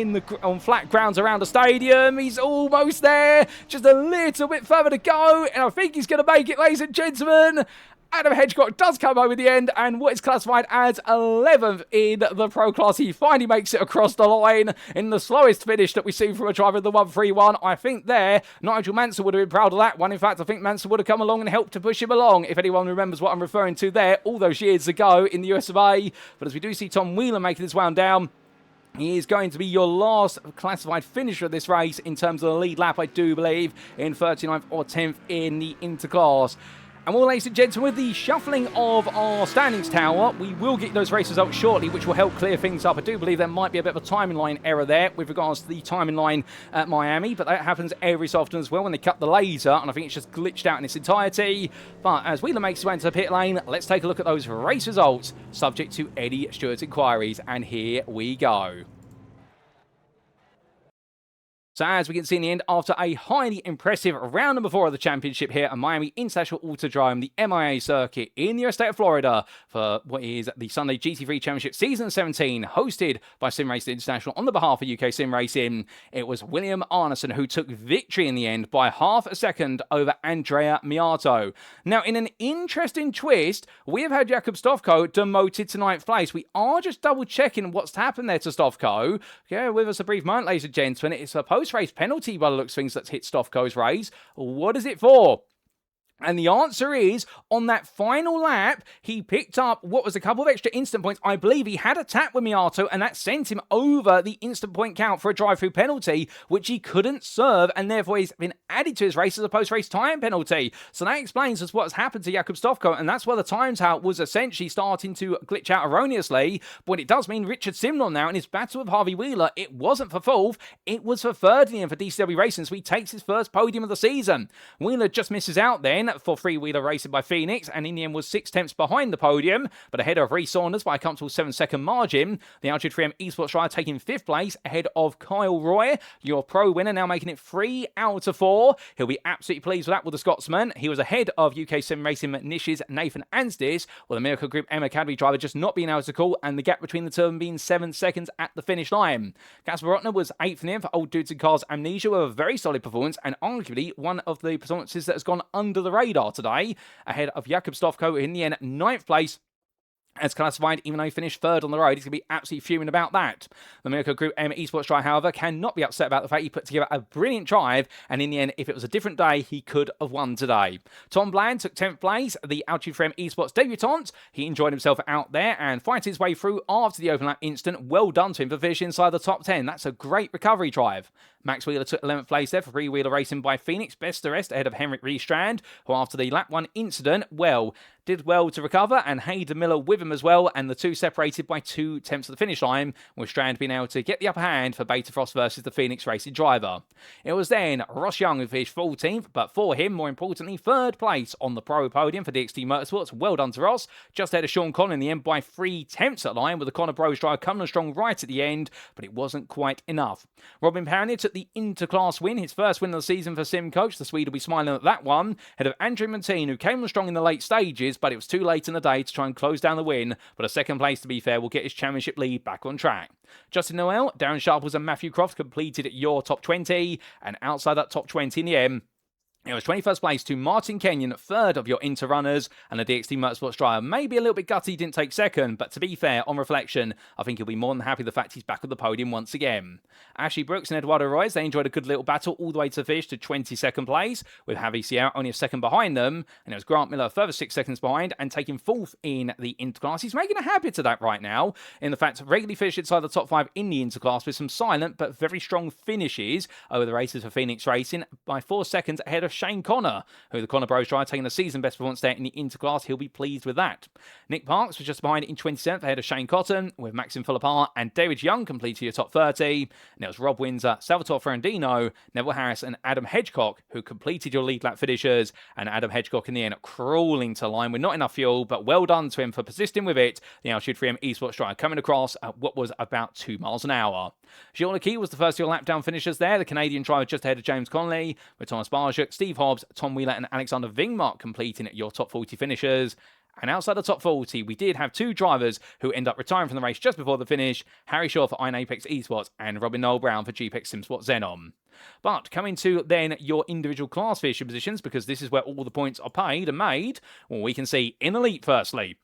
on flat grounds around the stadium. He's almost there. Just a little bit further to go, and I think he's going to make it, ladies and gentlemen. Adam Hedgecock does come over the end, and what is classified as 11th in the Pro class. He finally makes it across the line in the slowest finish that we've seen from a driver in the 1-3-1. I think there, Nigel Mansell would have been proud of that one. In fact, I think Mansell would have come along and helped to push him along, if anyone remembers what I'm referring to there, all those years ago in the US of A. But as we do see Tom Wheeler making his way down, he is going to be your last classified finisher of this race in terms of the lead lap, I do believe, in 39th or 10th in the interclass. And well, ladies and gentlemen, with the shuffling of our standings tower, we will get those race results shortly, which will help clear things up. I do believe there might be a bit of a timing line error there with regards to the timing line at Miami, but that happens every so often as well when they cut the laser, and I think it's just glitched out in its entirety. But as Wheeler makes his way into the pit lane, let's take a look at those race results, subject to Eddie Stewart's inquiries, and here we go. So as we can see in the end, after a highly impressive round number 4 of the championship here at Miami International Autodrome, the MIA circuit in the US state of Florida, for what is the Sunday GT3 Championship Season 17, hosted by SimRacing International on the behalf of UKSimRacing, it was William Arneson who took victory in the end by half a second over Andrea Miato. Now, in an interesting twist, we have had Jakub Stofko demoted to 9th place. We are just double checking what's happened there to Stofko. Yeah, with us a brief moment, ladies and gentlemen. It's a post-race penalty by the looks of things that's hit Stofko's race. What is it for? And the answer is, on that final lap, he picked up what was a couple of extra instant points. I believe he had a tap with Miato, and that sent him over the instant point count for a drive-through penalty, which he couldn't serve, and therefore he's been added to his race as a post-race time penalty. So that explains us what's happened to Jakub Stofko, and that's where the time tout was essentially starting to glitch out erroneously. But it does mean Richard Simnor now, in his battle with Harvey Wheeler, it wasn't for 4th, it was for 3rd in the end for DCW Racing, so he takes his first podium of the season. Wheeler just misses out then for three-wheeler racing by Phoenix, and in the end was 6 tenths behind the podium, but ahead of Rhys Saunders by a comfortable 7-second margin. The GT3 Esports driver taking 5th place ahead of Kyle Roy, your pro winner, now making it 3 out of 4. He'll be absolutely pleased with that with the Scotsman. He was ahead of UKSimRacing Nish's Nathan Anstis, with the Miracle Group M Academy driver just not being able to call, and the gap between the two of them being 7 seconds at the finish line. Casper Rotner was 8th in the end for Old Dudes and Cars Amnesia, with a very solid performance, and arguably one of the performances that has gone under the radar today, ahead of Jakub Stofko in the end 9th place as classified, even though he finished 3rd on the road. He's going to be absolutely fuming about that. The Miracle Group M Esports drive, however, cannot be upset about the fact he put together a brilliant drive, and in the end, if it was a different day, he could have won today. Tom Bland took 10th place, the Altitude M Esports debutant. He enjoyed himself out there and fighting his way through after the open lap incident. Well done to him for finishing inside the top 10. That's a great recovery drive. Max Wheeler took 11th place there for three-wheeler racing by Phoenix. Best the rest ahead of Henrik Riestrand, who after the lap 1 incident, did well to recover, and Hayden Miller with him as well, and the two separated by 2 tenths of the finish line, with Strand being able to get the upper hand for Beta Frost versus the Phoenix Racing driver. It was then Ross Young who finished 14th, but for him, more importantly, 3rd place on the pro podium for DXT Motorsports. Well done to Ross, just ahead of Sean Conlon in the end by 3 tenths at line, with the Connor Bros driver coming on strong right at the end, but it wasn't quite enough. Robin Powney took the interclass win, his first win of the season for Sim Coach. The Swede will be smiling at that one, ahead of Andrew Montine, who came on strong in the late stages, but it was too late in the day to try and close down the win. But a 2nd place, to be fair, will get his championship lead back on track. Justin Noel, Darren Sharples and Matthew Croft completed your top 20, and outside that top 20 in the end, it was 21st place to Martin Kenyon, 3rd of your Inter runners, and the DXT Motorsports driver. Maybe a little bit gutty he didn't take 2nd, but to be fair, on reflection, I think he'll be more than happy with the fact he's back at the podium once again. Ashley Brooks and Eduardo Royce, they enjoyed a good little battle all the way to the finish to 22nd place, with Javi Sierra only a 2nd behind them, and it was Grant Miller a further 6 seconds behind, and taking 4th in the Interclass. He's making a habit of that right now, in the fact regularly finished inside the top 5 in the Interclass with some silent but very strong finishes over the races for Phoenix Racing by 4 seconds ahead of Shane Connor, who the Connor Bros driver taking the season best performance there in the Interclass. He'll be pleased with that. Nick Parks was just behind in 27th ahead of Shane Cotton, with Maxim Philippart and David Young completing your top 30. And it was Rob Windsor, Salvatore Ferrandino, Neville Harris and Adam Hedgecock who completed your lead lap finishers, and Adam Hedgecock in the end crawling to line with not enough fuel, but well done to him for persisting with it. The Altitude 3M Esports driver coming across at what was about 2 miles an hour. Gilles Lequy was the first of your lap down finishers there, the Canadian driver just ahead of James Connolly, with Thomas Barjuk, Steve Hobbs, Tom Wheeler and Alexander Vingmark completing your top 40 finishers. And outside the top 40, we did have two drivers who end up retiring from the race just before the finish, Harry Shaw for Iron Apex Esports and Robin Noel Brown for GPEX SimSport Xenon. But coming to then your individual class finishing positions, because this is where all the points are paid and made, well, we can see in Elite firstly,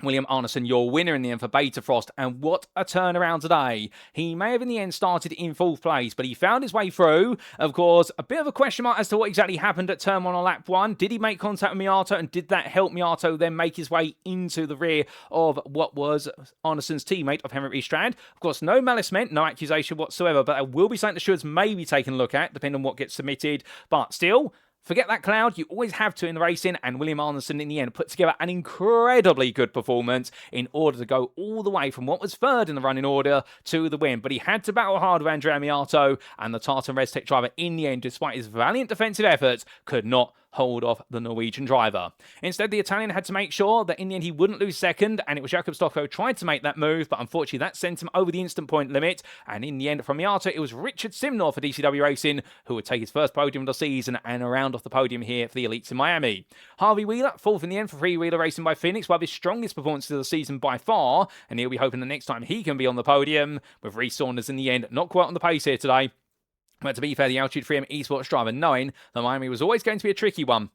William Arneson, your winner in the end for Beta Frost, and what a turnaround today. He may have in the end started in 4th place, but he found his way through. Of course, a bit of a question mark as to what exactly happened at turn 1 on lap 1. Did he make contact with Miato, and did that help Miato then make his way into the rear of what was Arneson's teammate of Henrik Strand? Of course, no malice meant, no accusation whatsoever, but there will be something the shoulds may be taken a look at, depending on what gets submitted. But still, forget that cloud, you always have to in the racing, and William Arneson in the end put together an incredibly good performance in order to go all the way from what was 3rd in the running order to the win. But he had to battle hard with Andrea Miato, and the Tartan Restech driver in the end, despite his valiant defensive efforts, could not hold off the Norwegian driver. Instead, the Italian had to make sure that in the end he wouldn't lose second, and it was Jakob Stocco who tried to make that move, but unfortunately that sent him over the instant point limit, and in the end from Miato it was Richard Simnor for DCW Racing who would take his first podium of the season and a round off the podium here for the elites in Miami. Harvey Wheeler, 4th in the end for Freewheeler Racing by Phoenix, one of his strongest performances of the season by far, and he'll be hoping the next time he can be on the podium, with Reece Saunders in the end not quite on the pace here today. But to be fair, the Altitude 3M esports driver, knowing that Miami was always going to be a tricky one,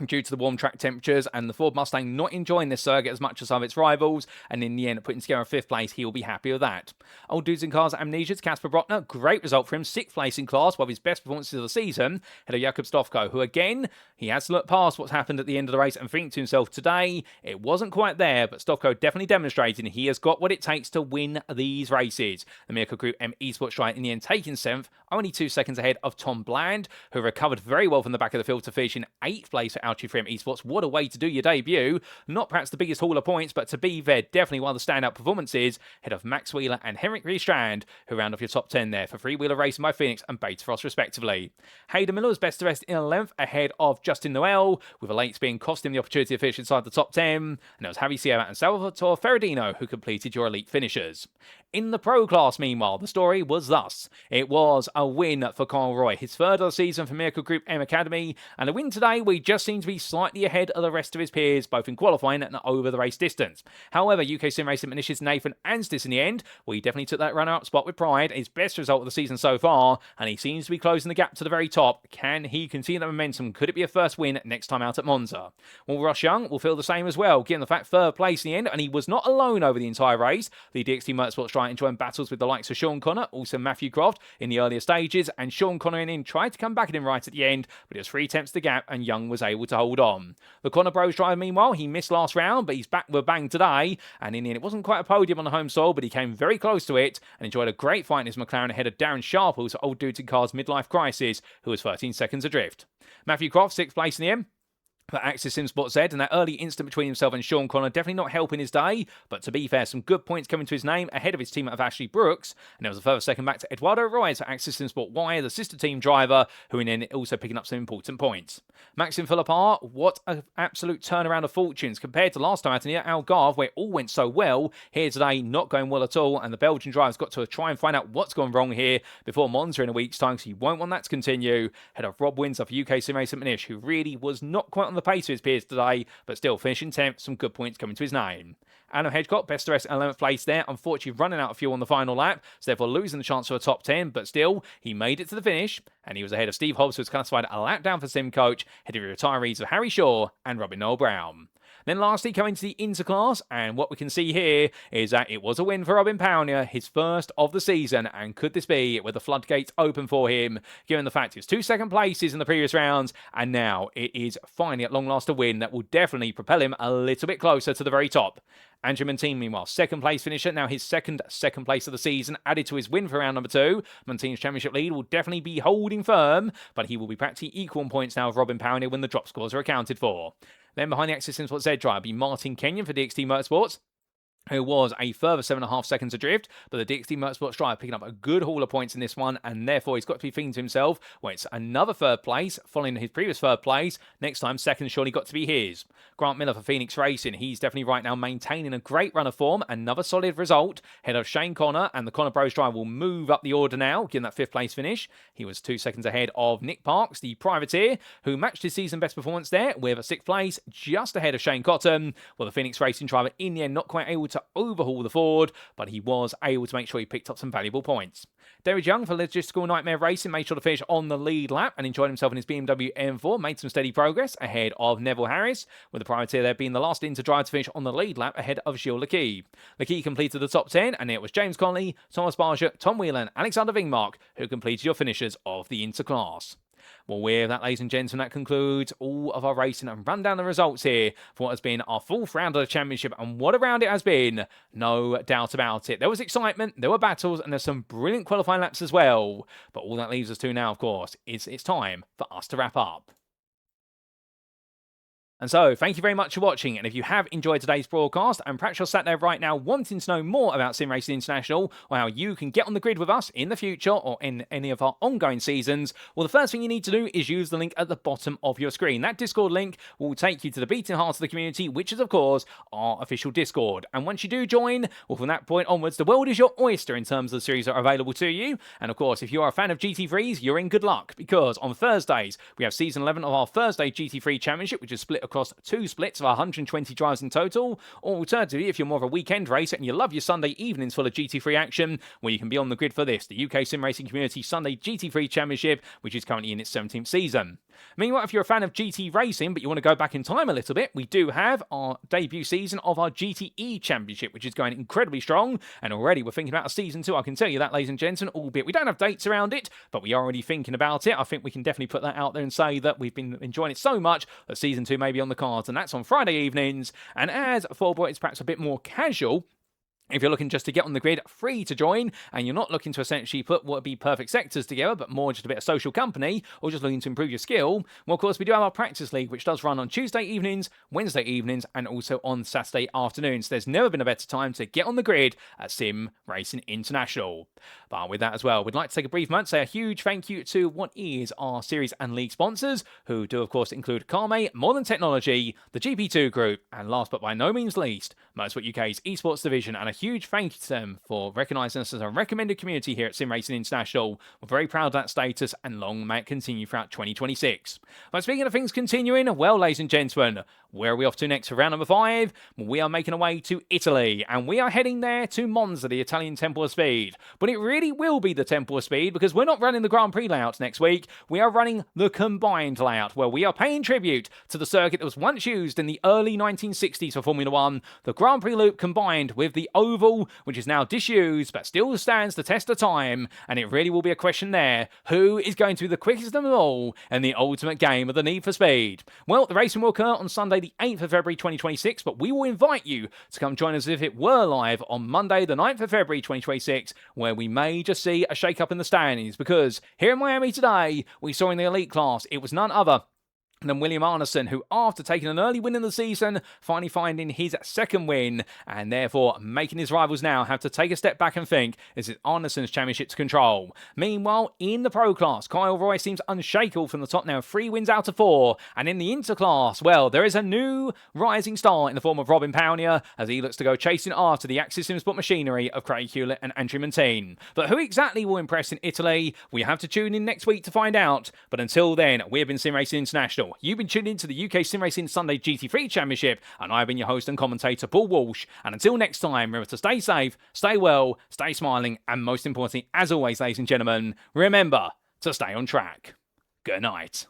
due to the warm track temperatures and the Ford Mustang not enjoying this circuit as much as some of its rivals, and in the end putting together a 5th place, he will be happy with that. Old Dudes in Cars Amnesia's Casper Brotner, great result for him, 6th place in class, one of his best performances of the season, ahead of Jakob Stofko, who again, he has to look past what's happened at the end of the race and think to himself today, it wasn't quite there, but Stofko definitely demonstrating he has got what it takes to win these races. The Mirko Group M Esports driver in the end taking 7th, only 2 seconds ahead of Tom Bland, who recovered very well from the back of the field to finish in 8th place for Altitude 3M Esports. What a way to do your debut. Not perhaps the biggest haul of points, but to be there, definitely one of the standout performances, ahead of Max Wheeler and Henrik Riestrand, who round off your top 10 there for Freewheeler Racing by Phoenix and Beta Frost respectively. Hayden Miller was best to rest in 11th, ahead of Justin Noel, with a late spin costing him the opportunity to finish inside the top 10, and it was Javi Sierra and Salvatore Ferradino who completed your elite finishers. In the pro class, meanwhile, the story was thus. It was a win for Kyle Roy, his 3rd of the season for Miracle Group M Academy, and a win today where he just seemed to be slightly ahead of the rest of his peers, both in qualifying and over the race distance. However, UKSimRacing finishes Nathan Anstis in the end, where he definitely took that runner-up spot with pride, his best result of the season so far, and he seems to be closing the gap to the very top. Can he continue that momentum? Could it be a first win next time out at Monza? Well, Ross Young will feel the same as well, given the fact 3rd place in the end, and he was not alone over the entire race. The DXT Motorsports driver enjoying battles with the likes of Sean Connor, also Matthew Croft in the earlier stages, and Sean Connor in tried to come back at him right at the end, but it was 3 attempts to gap, and Young was able to hold on. The Connor Bros driver, meanwhile, he missed last round, but he's back with a bang today, and in the end it wasn't quite a podium on the home soil, but he came very close to it, and enjoyed a great fight in his McLaren ahead of Darren Sharples, Old Dudes in Cars Midlife Crisis, who was 13 seconds adrift. Matthew Croft, 6th place in the end for Axis SimSport Z, and that early instant between himself and Sean Connor definitely not helping his day, but to be fair, some good points coming to his name ahead of his teammate of Ashley Brooks, and there was a further second back to Eduardo Royes for Axis SimSport Y, the sister team driver, who in the end also picking up some important points. Maxim Philippart, what an absolute turnaround of fortunes compared to last time out in Algarve, where it all went so well. Here today, not going well at all, and the Belgian driver's got to try and find out what's gone wrong here before Monza in a week's time, so you won't want that to continue. Head of Rob Windsor for UKSimRacing International, who really was not quite on the pace of his peers today, but still finishing 10th, some good points coming to his name. Adam Hedgecott, best to rest 11th place there, unfortunately running out of fuel on the final lap, so therefore losing the chance for a top 10, but still, he made it to the finish, and he was ahead of Steve Hobbs, who was classified a lap down for Sim Coach, ahead of the retirees of Harry Shaw and Robin Noel Brown. Then lastly, coming to the interclass, and what we can see here is that it was a win for Robin Pownier, his 1st of the season, and could this be with the floodgates open for him, given the fact it was 2 second places in the previous rounds, and now it is finally at long last a win that will definitely propel him a little bit closer to the very top. Andrew Montine, meanwhile, 2nd place finisher, now his second place of the season, added to his win for round number 2. Montine's championship lead will definitely be holding firm, but he will be practically equal in points now with Robin Pownier when the drop scores are accounted for. Then behind the Axis SimSport Z driver be Martin Kenyon for DXT Motorsports. who was a further 7.5 seconds adrift, but the DXT Motorsports driver picking up a good haul of points in this one, and therefore he's got to be thinking to himself, well, it's another third place, following his previous third place. Next time, second surely got to be his. Grant Miller for Phoenix Racing, he's definitely right now maintaining a great run of form, another solid result, ahead of Shane Connor, and the Connor Bros driver will move up the order now, getting that 5th place finish. He was 2 seconds ahead of Nick Parks, the privateer, who matched his season best performance there with a 6th place, just ahead of Shane Cotton. Well, the Phoenix Racing driver in the end not quite able to overhaul the Ford, but he was able to make sure he picked up some valuable points. Derek Young for Logistical Nightmare Racing made sure to finish on the lead lap and enjoyed himself in his BMW M4, made some steady progress ahead of Neville Harris, with the privateer there being the last in to drive to finish on the lead lap ahead of Gilles Lequy. Lequy completed the top 10, and it was James Connolly, Thomas Barger, Tom Whelan, Alexander Vingmark who completed your finishers of the Interclass. Well, with that, ladies and gentlemen, that concludes all of our racing and run down the results here for what has been our 4th round of the championship, and what a round it has been, no doubt about it. There was excitement, there were battles, and there's some brilliant qualifying laps as well. But all that leaves us to now, of course, is it's time for us to wrap up. And so, thank you very much for watching, and if you have enjoyed today's broadcast, and perhaps you're sat there right now wanting to know more about SimRacing International, or how you can get on the grid with us in the future, or in any of our ongoing seasons, well, the first thing you need to do is use the link at the bottom of your screen. That Discord link will take you to the beating heart of the community, which is, of course, our official Discord. And once you do join, well, from that point onwards, the world is your oyster in terms of the series that are available to you. And, of course, if you are a fan of GT3s, you're in good luck, because on Thursdays, we have Season 11 of our Thursday GT3 Championship, which is split across 2 splits of 120 drives in total. Or alternatively, if you're more of a weekend racer and you love your Sunday evenings full of GT3 action, well, you can be on the grid for this, the UK SimRacing Community Sunday GT3 Championship, which is currently in its 17th season. Meanwhile, if you're a fan of GT racing, but you want to go back in time a little bit, we do have our debut season of our GTE Championship, which is going incredibly strong, and already we're thinking about a season 2, I can tell you that, ladies and gentlemen, albeit we don't have dates around it, but we are already thinking about it. I think we can definitely put that out there and say that we've been enjoying it so much that season 2 may be on the cards, and that's on Friday evenings. And as for what is perhaps a bit more casual, if you're looking just to get on the grid, free to join, and you're not looking to essentially put what would be perfect sectors together, but more just a bit of social company, or just looking to improve your skill, well, of course, we do have our practice league, which does run on Tuesday evenings, Wednesday evenings, and also on Saturday afternoons. There's never been a better time to get on the grid at SimRacing International. But with that as well, we'd like to take a brief moment to say a huge thank you to what is our series and league sponsors, who do, of course, include Carme, More Than Technology, the GP2 Group, and last but by no means least, Motorsport UK's esports division, and a huge thank you to them for recognising us as a recommended community here at SimRacing International. We're very proud of that status, and long may it continue throughout 2026. But speaking of things continuing, well, ladies and gentlemen, where are we off to next for round number 5? Well, we are making our way to Italy, and we are heading there to Monza, the Italian Temple of Speed. But it really will be the Temple of Speed, because we're not running the Grand Prix layout next week. We are running the combined layout, where we are paying tribute to the circuit that was once used in the early 1960s for Formula 1, the Grand Prix loop combined with the oval, which is now disused, but still stands the test of time. And it really will be a question there, who is going to be the quickest of them all in the ultimate game of the Need for Speed? Well, the racing will occur on Sunday the 8th of February 2026, but we will invite you to come join us as if it were live on Monday the 9th of February 2026, where we may just see a shake-up in the standings, because here in Miami today, we saw in the elite class, it was none other than William Arneson, who, after taking an early win in the season, finally finding his second win, and therefore making his rivals now have to take a step back and think, is it Arneson's championship to control? Meanwhile, in the pro class, Kyle Roy seems unshakable from the top now, 3 wins out of 4, and in the interclass, well, there is a new rising star in the form of Robin Paunia, as he looks to go chasing after the Axis Simsport machinery of Craig Hewlett and Andrew Montine. But who exactly will impress in Italy? We have to tune in next week to find out, but until then, we have been SimRacing International. You've been tuned into the UK SimRacing Sunday GT3 Championship, and I've been your host and commentator, Paul Walsh. And until next time, remember to stay safe, stay well, stay smiling, and most importantly, as always, ladies and gentlemen, remember to stay on track. Good night.